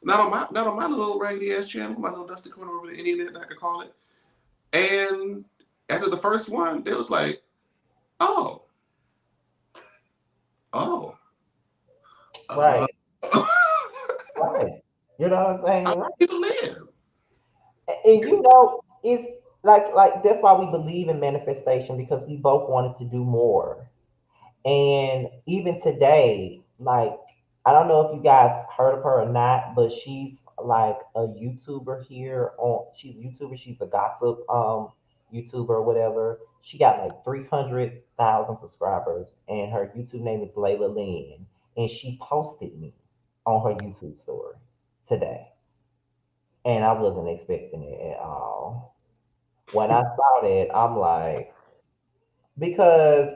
Not on my little raggedy ass channel, my little dusty corner over the internet, I could call it. And after the first one, they was like, oh, oh, uh, Right, right. You know what I'm how saying? Right. people live. And you know, it's like that's why we believe in manifestation because we both wanted to do more. And even today, like I don't know if you guys heard of her or not, but she's like a YouTuber here on she's a YouTuber, she's a gossip YouTuber or whatever. She got like 300,000 subscribers and her YouTube name is Layla Lynn. And she posted me on her YouTube story today. And I wasn't expecting it at all. When I saw that, I'm like, because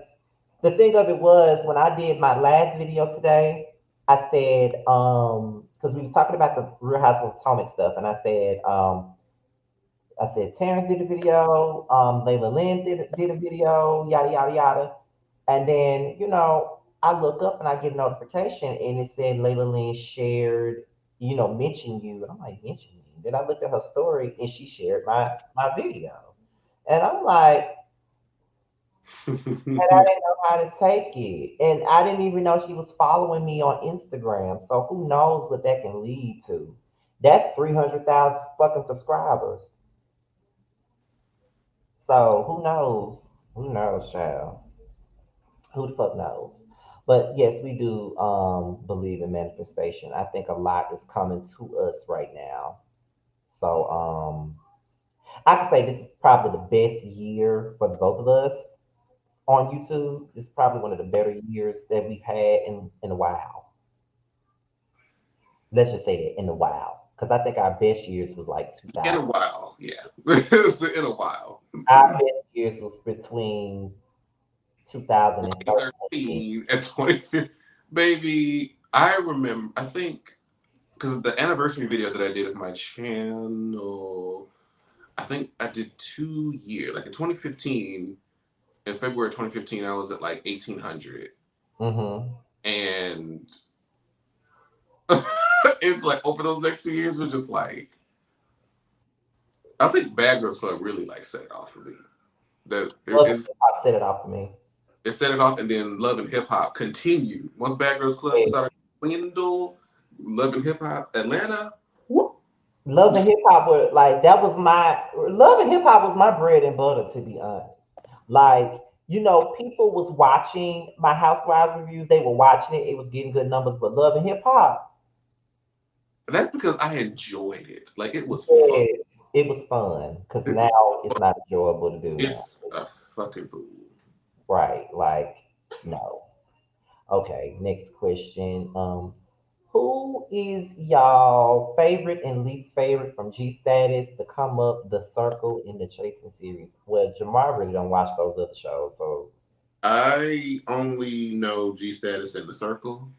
the thing of it was when I did my last video today, I said, because we was talking about the Real House of Potomac stuff, and I said Terrence did a video, Layla Lynn did a video, yada yada yada, and then I look up and I get a notification, and it said Layla Lynn shared, mention you, and I'm like, mention me. Then I looked at her story, and she shared my video, and I'm like, and I didn't know how to take it. And I didn't even know she was following me on Instagram. So who knows what that can lead to? That's 300,000 fucking subscribers. So who knows? Who knows, child? Who the fuck knows? But yes, we do believe in manifestation. I think a lot is coming to us right now. So I can say this is probably the best year for the both of us on YouTube. This is probably one of the better years that we've had in a while. Let's just say that in a while, because I think our best years was like In a 2000. while, yeah. In a while. Our best years was between 2013. 2013 and 2015. Baby, I remember, I think, because of the anniversary video that I did of my channel, I think I did 2 years. Like in 2015, in February 2015, I was at like 1800, Mm-hmm. and it's like over those next 2 years, we're just like, I think Bad Girls Club really like set it off for me. That Love and Hip Hop set it off for me. it set it off, and then Love and Hip Hop continued. Once Bad Girls Club Yeah. started to dwindle, Love and Hip Hop Atlanta, whoop. Love and Hip Hop were like that was my Love and Hip Hop was my bread and butter, to be honest. Like, people was watching my Housewives reviews, they were watching it, it was getting good numbers, but Love and Hip Hop, That's because I enjoyed it. Like it was fun. yeah, it was fun. Cause It was. now it's not enjoyable to do now. It's a fucking fool. Right. Like, no. Okay, next question. Who is y'all favorite and least favorite from G Status, the Come Up, the Circle, in the Chasing series? Well, Jamar really don't watch those other shows, so I only know G Status in the circle,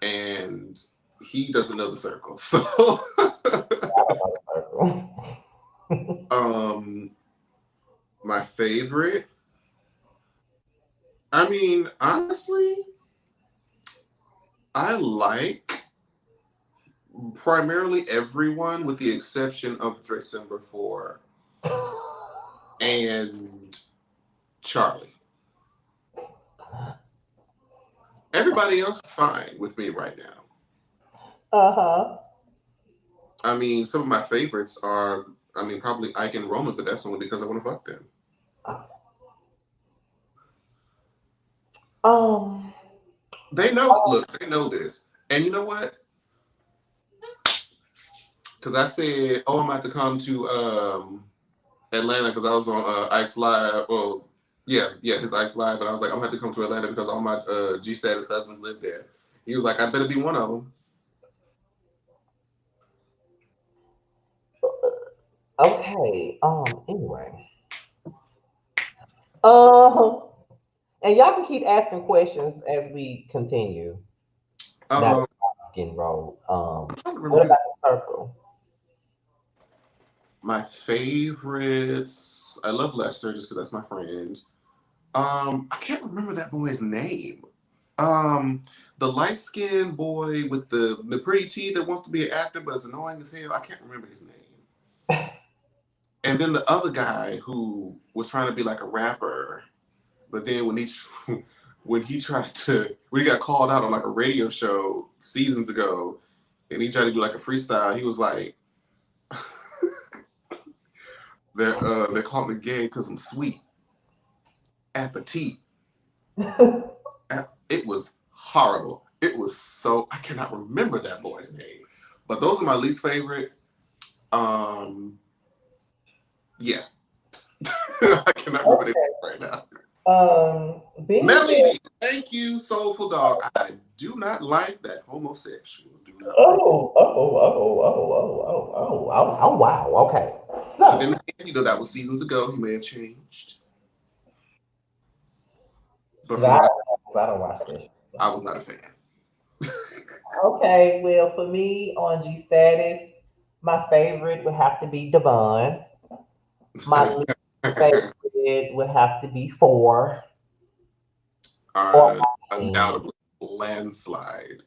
and he doesn't know the circle. So, I don't know the Circle. um, my favorite. I mean, honestly, I like primarily everyone with the exception of December 4 and Charlie. Everybody else is fine with me right now. Uh-huh. I mean, some of my favorites are, I mean, probably Ike and Roman, but that's only because I want to fuck them. Um, They know, look, they know this. And you know what? Because I said, oh, I'm about to come to Atlanta because I was on Ike's Live. Well, yeah, his Ike's Live. And I was like, I'm going to have to come to Atlanta because all my G Status husbands live there. He was like, I better be one of them. okay. Anyway. Um, and y'all can keep asking questions as we continue. Now Um, it's getting rolled. I'm trying to remember What who about the circle? my favorites. I love Lester just because that's my friend. I can't remember that boy's name. Um, the light skinned boy with the pretty teeth that wants to be an actor but is annoying as hell. I can't remember his name. And then the other guy who was trying to be like a rapper, but then when he tried to when he got called out on like a radio show seasons ago, and he tried to do like a freestyle, he was like, they called me gay because I'm sweet, appetit. It was horrible. It was so I cannot remember that boy's name. But those are my least favorite. Um, yeah, I cannot remember their Okay. name right now. Being Melly that, B, thank you, soulful dog. I do not like that homosexual. Do not like. oh, wow. Okay. But then So, again, that was seasons ago. He may have changed. But 'cause from what I don't watch this. I was not a fan. Okay, well, for me on G Status, my favorite would have to be Devon. My least favorite would have to be Four or Akeem. Undoubtedly, landslide.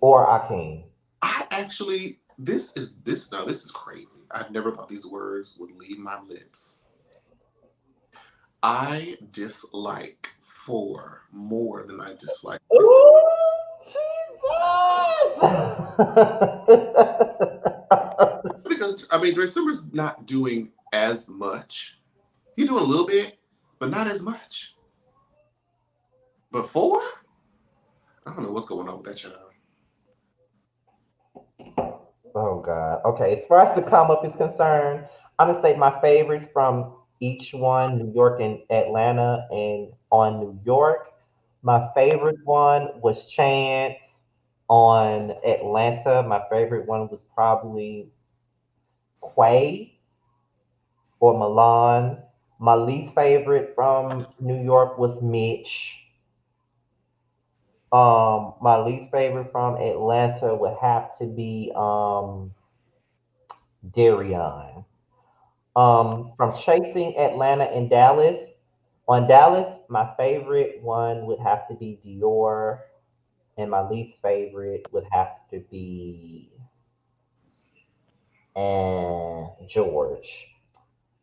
Or Akeem. I actually, this is crazy. I never thought these words would leave my lips. I dislike four more than I dislike this Ooh, Jesus! because I mean Dre Summer's not doing as much. He's doing a little bit, but not as much. But four, I don't know what's going on with that child. Oh God. Okay. As far as the come up is concerned, I'm gonna say my favorites from each one, New York and Atlanta, and on New York, my favorite one was Chance. On Atlanta, my favorite one was probably Quay or Milan. My least favorite from New York was Mitch. My least favorite from Atlanta would have to be Darion. From Chasing Atlanta and Dallas. On Dallas, my favorite one would have to be Dior, and my least favorite would have to be George.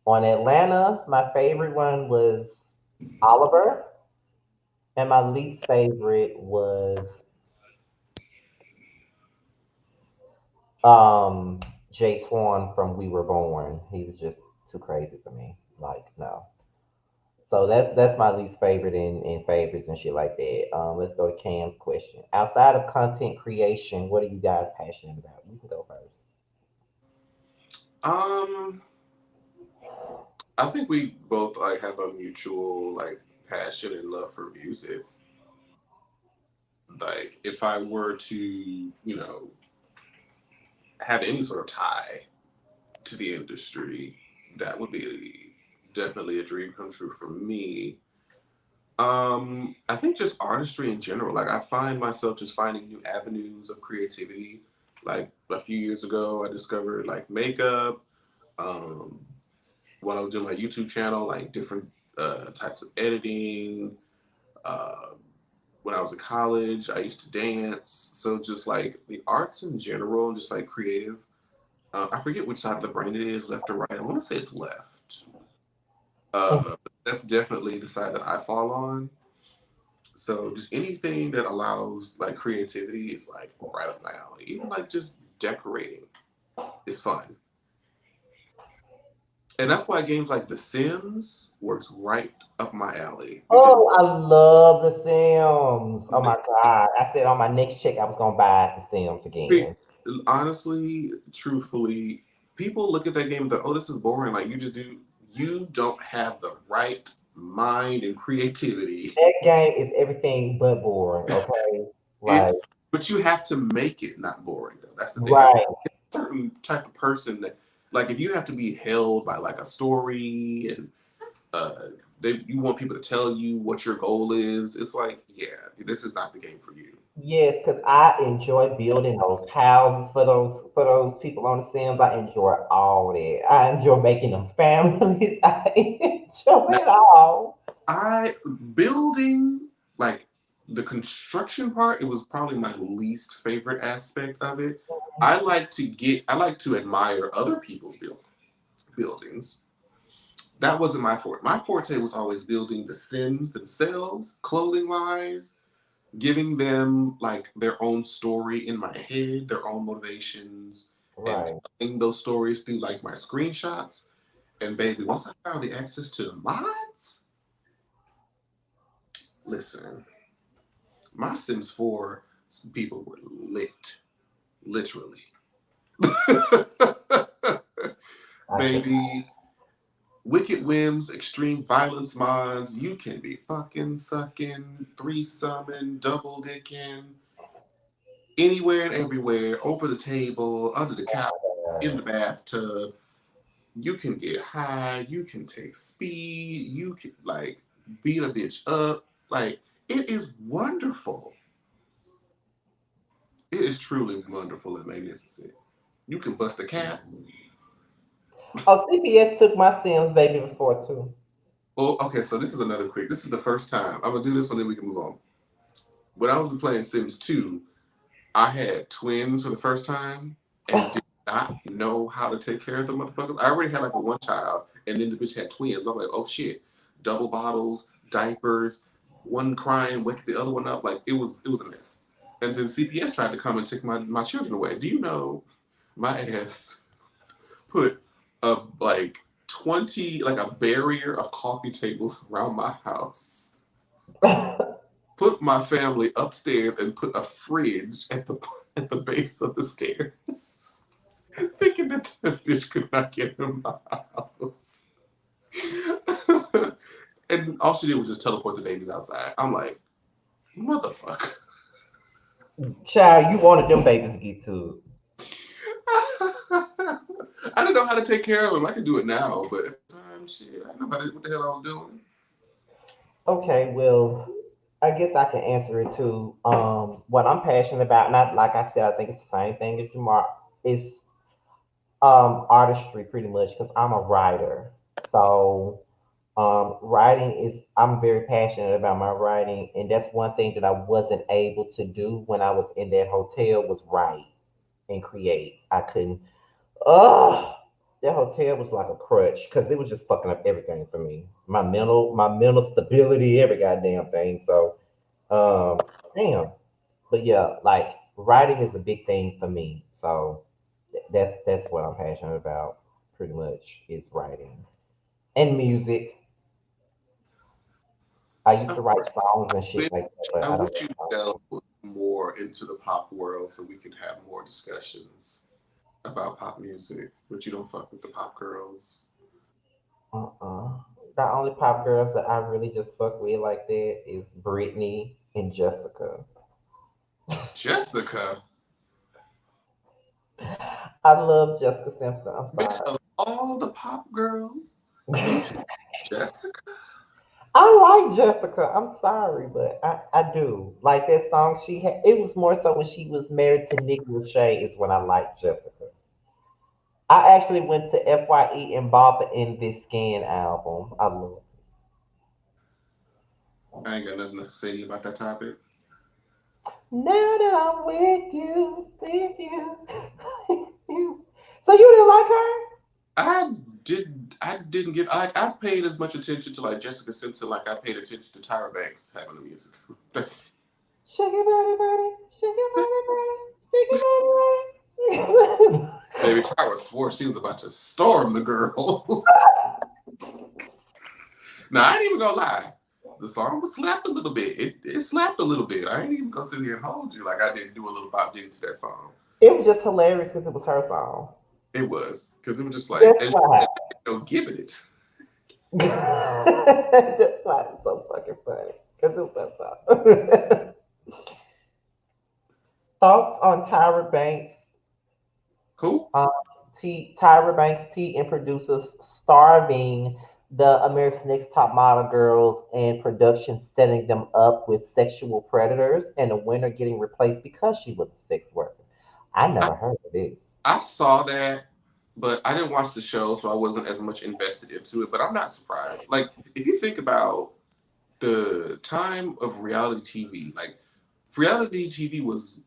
On Atlanta, my favorite one was Oliver, and my least favorite was um Jay Twan from We Were Born. He was just too crazy for me. Like, no. So that's my least favorite in favorites and shit like that. Let's go to Cam's question. Outside of content creation, what are you guys passionate about? You can go first. Um, I think we both like have a mutual like passion and love for music. Like, if I were to, have any sort of tie to the industry, that would be definitely a dream come true for me. I think just artistry in general. Like, I find myself just finding new avenues of creativity. Like, a few years ago, I discovered like makeup. Um, when I was doing my YouTube channel, like different types of editing. Uh, when I was in college, I used to dance. So just like the arts in general, just like creative. I forget which side of the brain it is, left or right. I want to say it's left. That's definitely the side that I fall on. So just anything that allows like creativity is like right up my alley. Even like just decorating is fun. And that's why games like The Sims works right up my alley because Oh, I love The Sims. Oh my God. I said on my next check I was gonna buy The Sims pe- again. honestly, truthfully, people look at that game and go, "Oh, this is boring." Like you don't have the right mind and creativity. That game is everything but boring, okay? It, Like, but you have to make it not boring though. That's the thing. It's right. a certain type of person that, like, if you have to be held by like a story and uh, you want people to tell you what your goal is. It's like, yeah, this is not the game for you. Yes, because I enjoy building those houses for those people on The Sims. I enjoy all that. I enjoy making them families. I enjoy Now, it all. I building like the construction part. It was probably my least favorite aspect of it. I like to admire other people's buildings. That wasn't my forte. My forte was always building the Sims themselves, clothing wise, giving them like their own story in my head, their own motivations, and Right. telling those stories through like my screenshots. And baby, once I found the access to the mods, listen, my Sims 4 people were lit, literally. I can. Baby, Wicked Whims, Extreme Violence mods, you can be fucking sucking, threesoming, double dicking, anywhere and everywhere, over the table, under the couch, in the bathtub. You can get high, you can take speed, you can like beat a bitch up. Like, it is wonderful. It is truly wonderful and magnificent. You can bust a cat. Oh, CPS took my Sims baby before too. Oh, okay, so this is another quick. This is the first time. I'm gonna do this one, then we can move on. When I was playing Sims 2, I had twins for the first time and did not know how to take care of the motherfuckers. I already had like a one child, and then the bitch had twins. I'm like, oh shit, double bottles, diapers, one crying, wake the other one up. Like, it was a mess. And then CPS tried to come and take my children away. Do you know my ass put a like 20 like a barrier of coffee tables around my house, put my family upstairs, and put a fridge at the base of the stairs, thinking that the bitch could not get in my house. And all she did was just teleport the babies outside. I'm like, motherfucker. Child, you wanted them babies to get to I didn't know how to take care of them. I can do it now, but at the time, shit, I didn't know what the hell I was doing. it. Okay, well, I guess I can answer it too. What I'm passionate about, not like I said, I think it's the same thing as Jamar. Is Artistry pretty much because I'm a writer. So writing is I'm very passionate about my writing, and that's one thing that I wasn't able to do when I was in that hotel was write and create. I couldn't. Ugh, that hotel was like a crutch because it was just fucking up everything for me. My mental stability, every goddamn thing. So, damn. But yeah, like writing is a big thing for me. So that's what I'm passionate about. Pretty much is writing and music. I used to Of write course. songs and shit Wish- like that, but I I don't wish write you songs. delved more into the pop world so we could have more discussions about pop music, but you don't fuck with the pop girls. Uh-uh. The only pop girls that I really just fuck with like that is Britney and Jessica. Jessica, I love Jessica Simpson. I'm bitch, sorry. of all the pop girls, you choose Jessica? I like Jessica. I'm sorry, but I do. Like that song she had, it was more so when she was married to Nick Lachey is when I liked Jessica. I actually went to FYE and bought the In This Skin album. I love I ain't got nothing to say to you about that topic. it. Now that I'm with you. So you didn't like her? I didn't give I paid as much attention to like Jessica Simpson like I paid attention to Tyra Banks having the music. That's Shake your body, body, shake your body, body, shake your body, body, shake your body. baby Tyra swore she was about to storm the girls. Now I ain't even gonna lie. The song was slapped a little bit. It slapped a little bit. I ain't even gonna sit here and hold you like I didn't do a little bop diddy to that song. It was just hilarious because it was her song. It was because it was just like That's and she why. said, giving it. That's why it's so fucking funny. Because it was her song. Thoughts on Tyra Banks? Cool. Um, Tyra Banks T and producers starving the America's Next Top Model girls and production setting them up with sexual predators and the winner getting replaced because she was a sex worker. I I, never heard of this. I saw that, but I didn't watch the show, so I wasn't as much invested into it. But I'm not surprised. Like if you think about the time of reality TV, like reality TV was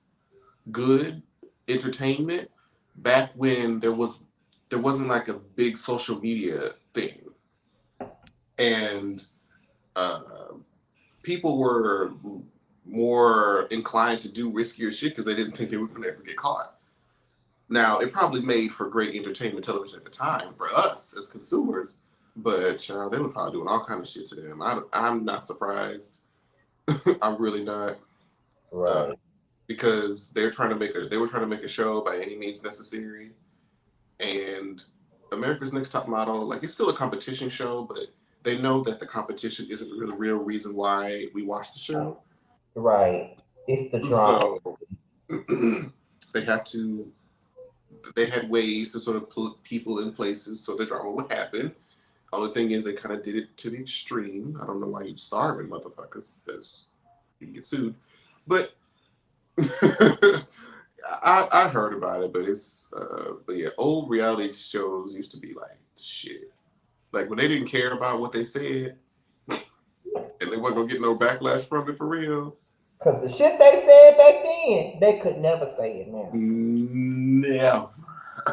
good entertainment back when there wasn't like a big social media thing, and uh, people were more inclined to do riskier shit because they didn't think they were going to ever get caught. Now it probably made for great entertainment television at the time for us as consumers, but they were probably doing all kind of shit to them. I'm not surprised. I'm really not. Uh, Right. because they were trying to make a show by any means necessary, and America's Next Top Model, like it's still a competition show, but they know that the competition isn't really the real reason why we watch the show. Right. It's the drama. So they had to they had ways to sort of put people in places so the drama would happen. Only thing is they kind of did it to the extreme. I don't know why you starving motherfuckers. That's you can get sued. But I heard about it, but but yeah, old reality shows used to be like shit. Like when they didn't care about what they said and they wasn't gonna get no backlash from it for real. Because the shit they said back then, they could never say it now. Never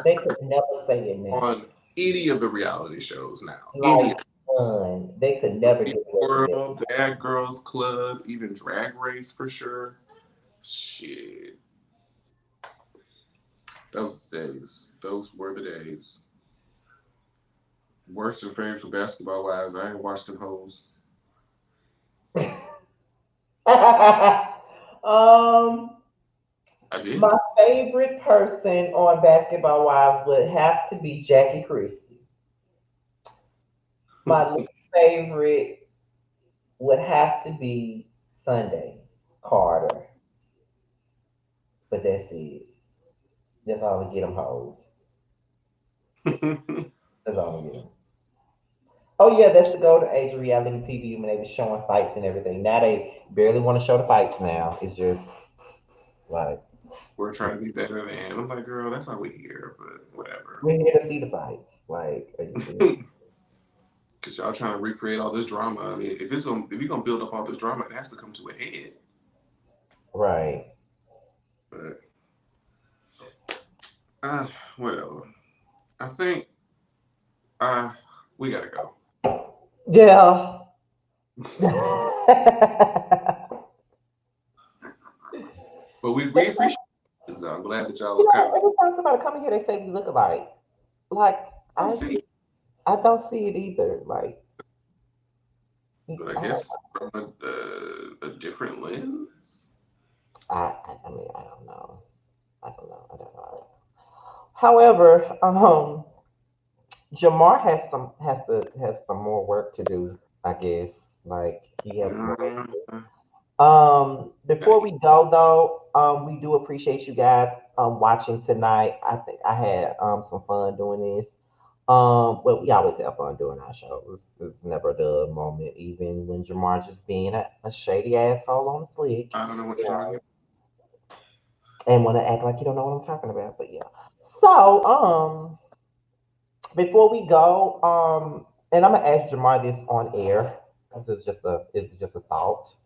They could never say it now. on any of the reality shows now. Any Like, they could never of get away with it. World, Bad Girls Club, even Drag Race for sure. Shit, those days. Those were the days. Worst and favorites for basketball wise, I ain't watched them hoes. um, I my didn't. favorite person on Basketball Wives would have to be Jackie Christie. My least favorite would have to be Sunday Carter, but that's it. That's all we get them hoes. That's all we get them. Oh yeah, that's the golden age of reality TV when they were showing fights and everything. Now they barely want to show the fights now. It's just like, We're trying to be better than. I'm like, girl, that's not what we here, but whatever. We're here to see the fights. Like, are you serious? Because y'all trying to recreate all this drama. I mean, if you're gonna build up all this drama, it has to come to a head. Right. But uh, whatever. I think uh we gotta go. Yeah. But we appreciate it. So I'm glad that y'all You are know, kind of every time somebody come in here, they say we look alike. Like, don't I see. just, I don't see it either. Like, But I I don't, guess from a different lens. I mean, I don't know. I don't know. However, Jamar has some more work to do. I guess, like he has some more work to do. Uh, Before okay. we go though, we do appreciate you guys watching tonight. I think I had some fun doing this. Well, we always have fun doing our shows. It's never a dull moment, even when Jamar just being a shady asshole on the slick, I don't know what you you're talking know, about. and want to act like you don't know what I'm talking about. But yeah. So, before we go, and I'm gonna ask Jamar this on air because it's just a thought.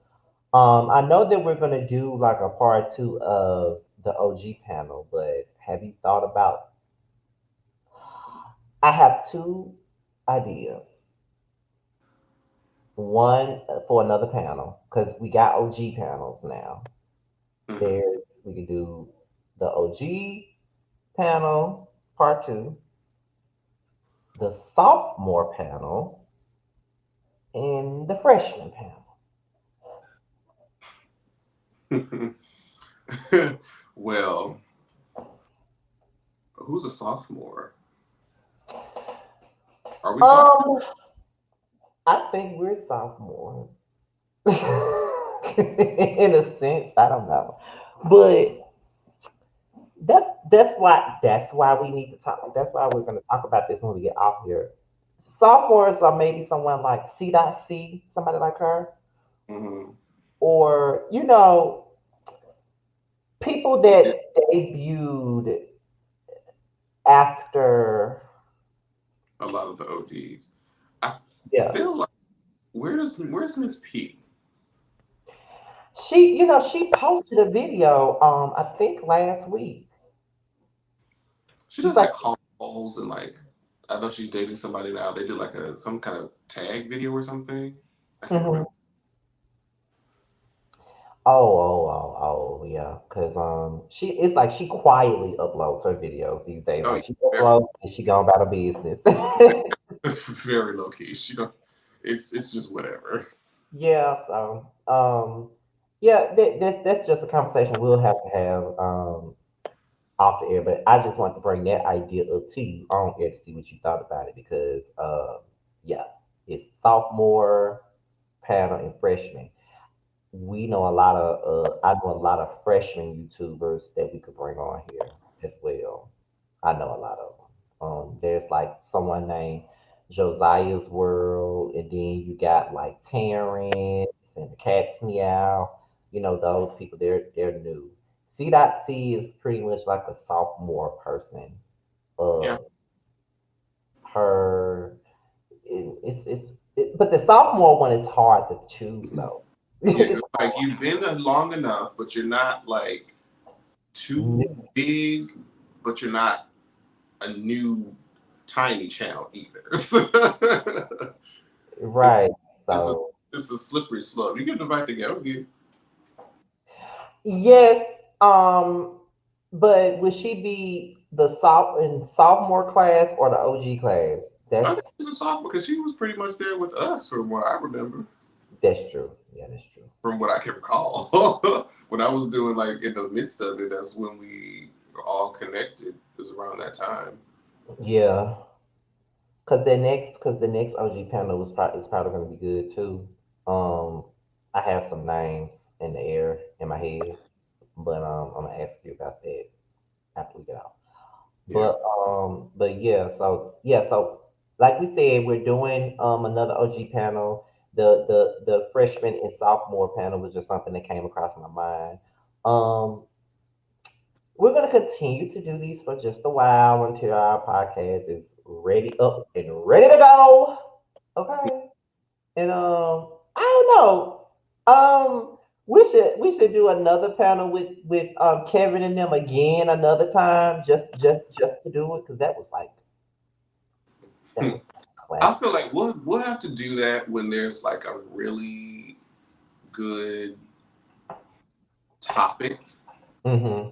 I know that we're gonna do like a part two of the OG panel, but have you thought about? I have two ideas. One for another panel because we got OG panels now. Hmm. We could do the OG panel part two, the sophomore panel, and the freshman panel. Well, who's a sophomore? Are we talking? Um, I think we're sophomores. In a sense, I don't know, but that's why we need to talk. That's why we're going to talk about this when we get off here. Sophomores are maybe someone like C. Somebody like her, Hmm. or people We did that debuted after. a lot of the OGs. I Yeah, feel like where's Miss P? she posted a video. I think last week. She She's does like, like hauls and like I know she's dating somebody now. They did like a some kind of tag video or something. I can't mhm. remember. Yeah, because she it's like she quietly uploads her videos these days. Oh Like yeah, she very uploads and she going about her business. very low key. She don't. It's just whatever. Yeah, so yeah, that's just a conversation we'll have to have off the air. But I just want to bring that idea up to you on air to see what you thought about it because yeah, it's sophomore panel and freshman. We know a lot of I know a lot of freshman YouTubers that we could bring on here as well. I know a lot of them. There's like someone named Josiah's World, and then you got like Terrence and the Cat's Meow. You know those people. They're new. C. is pretty much like a sophomore person. Yeah, Uh, her but the sophomore one is hard to choose though. yeah. It's It's like you've been there long enough, but you're not like too hard. big, but you're not a new tiny channel either. it's Right. it's a So it's a slippery slope. You can divide together. You yes, but would she be the sophomore class or the OG class? I think she's a sophomore because she was pretty much there with us from what I remember, That's true. Yeah, that's true. from what I can recall. When I was doing like in the midst of it, that's when we were all connected. It was around that time. Yeah, because the next OG panel is probably going to be good too. Um, I have some names in the air in my head, but I'm gonna ask you about that after we get out. Yeah. But yeah, so like we said, we're doing another OG panel. The freshman and sophomore panel was just something that came across my mind. Um, we're gonna continue to do these for just a while until our podcast is ready up and ready to go. Okay. And I don't know. We should do another panel with Kevin and them again another time, just to do it because that was I classic. feel like we'll have to do that when there's like a really good topic Hmm.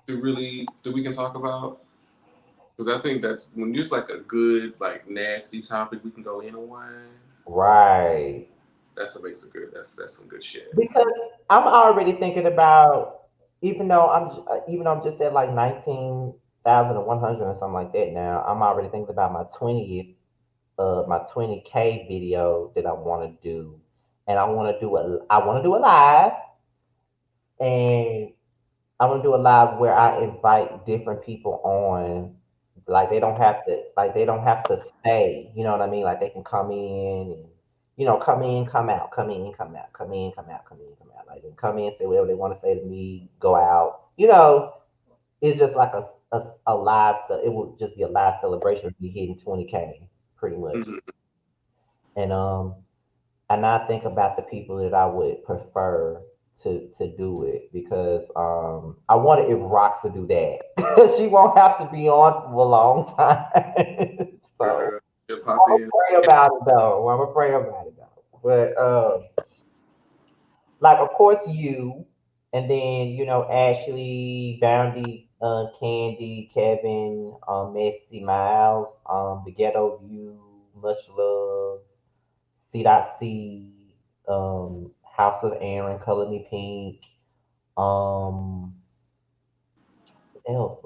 to really that we can talk about. Because I think that's when there's like a good, like nasty topic we can go in on. Right. That's what makes it good. That's some good shit. Because I'm already thinking about even though I'm just at like 19,100 or something like that now. I'm already thinking about my 20K video that I want to do, and I want to do a live, and I want to do a live where I invite different people on. They don't have to stay. You know what I mean? Like they can come in and come in, come out, come in, come out, come in, come out, come in, come out. Like they can come in, say whatever they want to say to me, go out. It's just like a live. So it would just be a live celebration of me hitting 20K, pretty much. Mhm. And and I think about the people that I would prefer to do it because I wonder if Rox to do that. She won't have to be on for a long time. So Girl, she'll pop I'm in. afraid about it though. I'm afraid about it though. But like of course you, and then Ashley, Bounty, Candy, Kevin, Messy, Miles, the Ghetto View, Much Love, C.C, House of Aaron, Color Me Pink. What else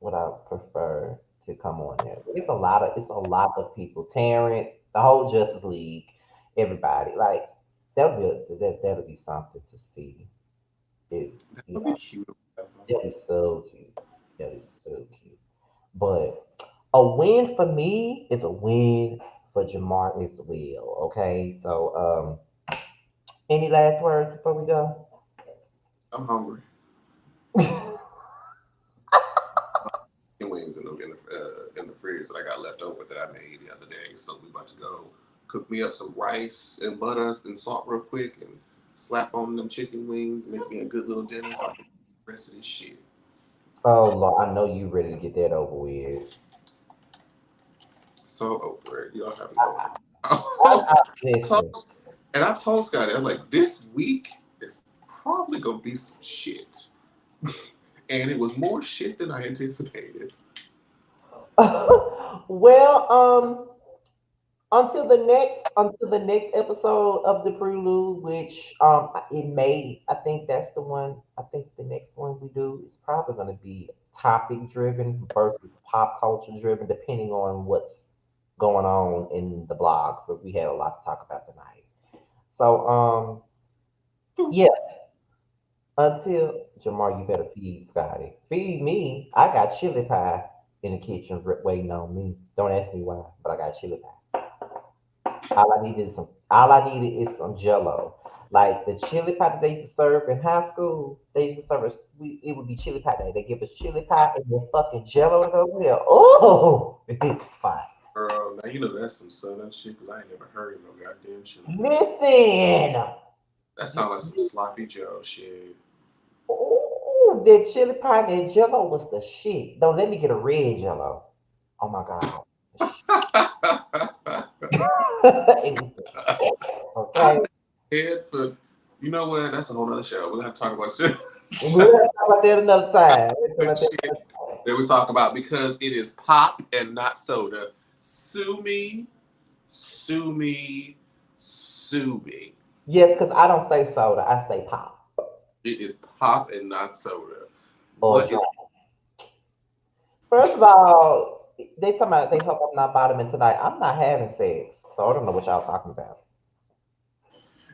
would I prefer to come on there? It's a lot of people. Terrence, the whole Justice League, everybody. Like that'll be something to see. It That you would be know cute. Or whatever. that'll be so cute. That'll be so cute. But a win for me is a win for Jamar as well. Okay, so any last words before we go? I'm hungry. Chicken wings in the fridge that I got left over that I made the other day. So we about to go cook me up some rice and butter and salt real quick and slap on them chicken wings, make me a good little dinner so I can eat the rest of this shit. Oh Lord, I know you ready to get that over with. So over it. You don't have no idea. I told, Listen, and I told Scotty, I was like, this week is probably gonna be some shit. And it was more shit than I anticipated. well, until the next episode of the Prelude, which I think that's the one. I think the next one we do is probably going to be topic driven versus pop culture driven, depending on what's going on in the blogs, because we had a lot to talk about tonight. So, yeah. Until Jamar, you better feed Scotty. Feed me. I got chili pie in the kitchen waiting on me. Don't ask me why, but I got chili pie. All I needed is some Jello. Like the chili pie that they used to serve in high school, they used to serve us. It would be chili pie day. They give us chili pie and then fucking Jello to go with it. Oh, it's fine. Girl, now you know that's some southern shit because I ain't never heard of no goddamn chili pie. Listen, That sounds like some sloppy Joe shit. oh, that chili pie and that Jello was the shit. Don't let me get a red Jello. Oh my god. It was the shit. I Okay. head for, you know what? That's a whole other show. We're gonna have to talk about shit. We'll talk about that another time. We'll talk about that Shit another time. that we talk about because it is pop and not soda. Sue me, sue me, sue me. Yes, because I don't say soda, I say pop It is pop and not soda. or What is drink. First of all, they talking about they hope I'm not bottoming tonight. I'm not having sex, so I don't know what y'all talking about.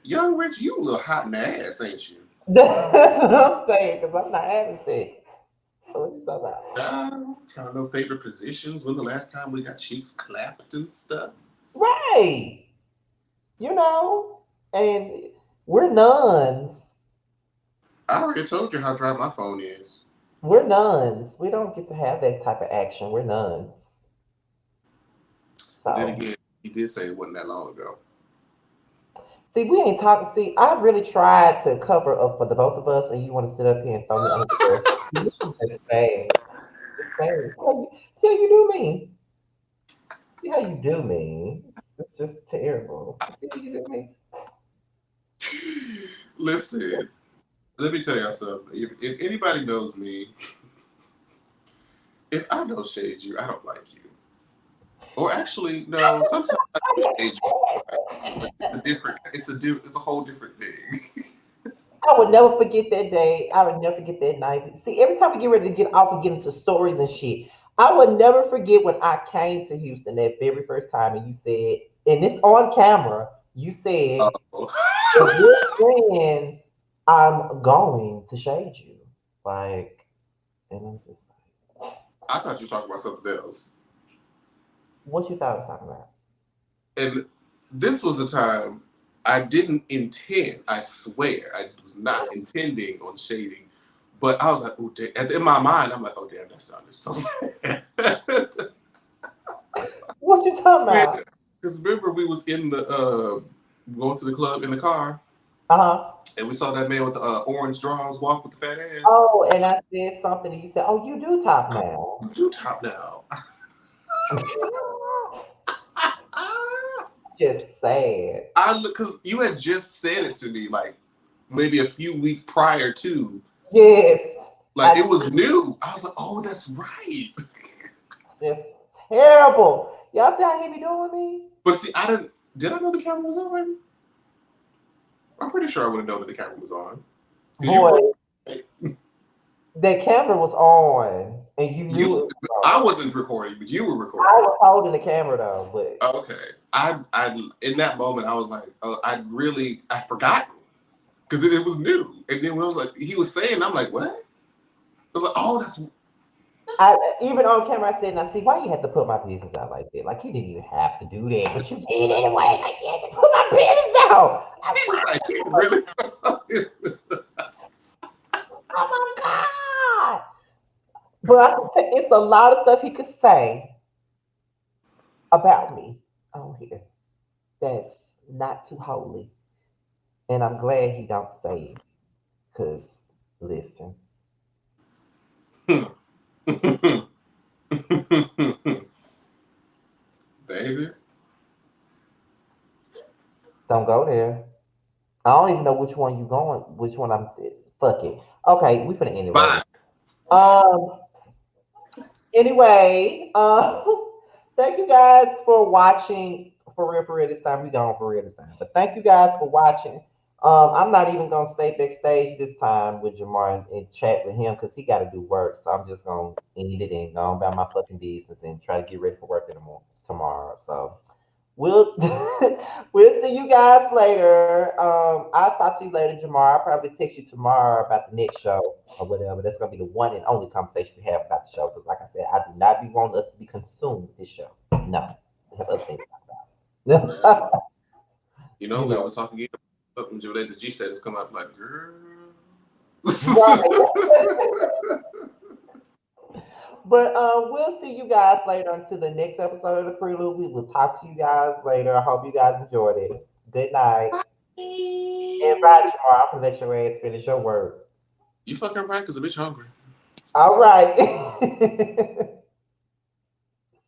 Young Rich? You a little hot in the ass, ain't you? That's what I'm saying, because I'm not having sex. So what you talking about? Trying to know favorite positions. When the last time we got cheeks clapped and stuff? Right. You know, and we're nuns. I already told you how dry my phone is. We're nuns. We don't get to have that type of action. We're nuns. But then So again, he did say it wasn't that long ago. see, we ain't talking. See, I really tried to cover up for the both of us, and you want to sit up here and throw me under the bus. This is just sad. It's sad. See how you do me. See how you do me. It's just terrible. See how you do me. Listen, let me tell y'all something. If anybody knows me, if I don't shade you, I don't like you. Or actually, no. Sometimes I do shade you, but it's a different. It's a whole different thing. I would never forget that day. I would never forget that night. See, every time we get ready to get off and get into stories and shit, I would never forget when I came to Houston that very first time and you said, and it's on camera, you said, Oh. if we're friends, I'm going to shade you. Like, and I'm just like, I thought you were talking about something else. what you thought I was talking about? And this was the time I didn't intend. I swear, I was not intending on shading. But I was like, oh, damn. In my mind, I'm like, oh, damn, that sounded so bad. What you talking about? Because remember, we was in the going to the club in the car, Uh-huh. and we saw that man with the orange drawers walk with the fat ass. Oh, and I said something and you said, oh, you do talk now. You top now. Just sad. I look because you had just said it to me like maybe a few weeks prior to. Yes. Like I it was new. I was like, oh, that's right. just terrible. Y'all see how he be doing me? But see, I didn't. Did I know the camera was on? I'm pretty sure I would have known that the camera was on because you Boy, were. Right? the camera was on and you knew it You, was I on. wasn't recording, but you were I recording. was holding the camera though, but Okay. In that moment, I was like, oh, I forgot because it was new, and then when I was like, he was saying, I'm like, what? I was like, oh, that's. I even on camera I said, now see why you had to put my business out like that? Like you didn't even have to do that, but you did anyway. Like you had to put my business out. Like, He was why? like, he really. Oh my God. But it's a lot of stuff he could say about me on here that's not too holy. And I'm glad he don't say it. Cause listen, Baby, don't go there. I don't even know which one you going, which one I'm fuck it. Okay, we finna end it right bye. now. Anyway, thank you guys for watching. For real this time. We gone for real this time. But thank you guys for watching. I'm not even gonna stay backstage this time with Jamar and chat with him because he got to do work. So I'm just gonna end it and go about my fucking business and try to get ready for work in the morning tomorrow. So we'll we'll see you guys later. I'll talk to you later, Jamar. I'll probably text you tomorrow about the next show or whatever. That's gonna be the one and only conversation we have about the show. Because like I said, I do not be wanting us to be consumed with this show. No. We have other things to talk Yeah. about. You know, you we know. was talking again. Something to let the G status come up like, girl. Right. But we'll see you guys later until the next episode of the Prelude. We will talk to you guys later. I hope you guys enjoyed it. Good night. And bye, Jamar. I'm gonna let your ass finish your word. You fucking right, because the bitch hungry. All right.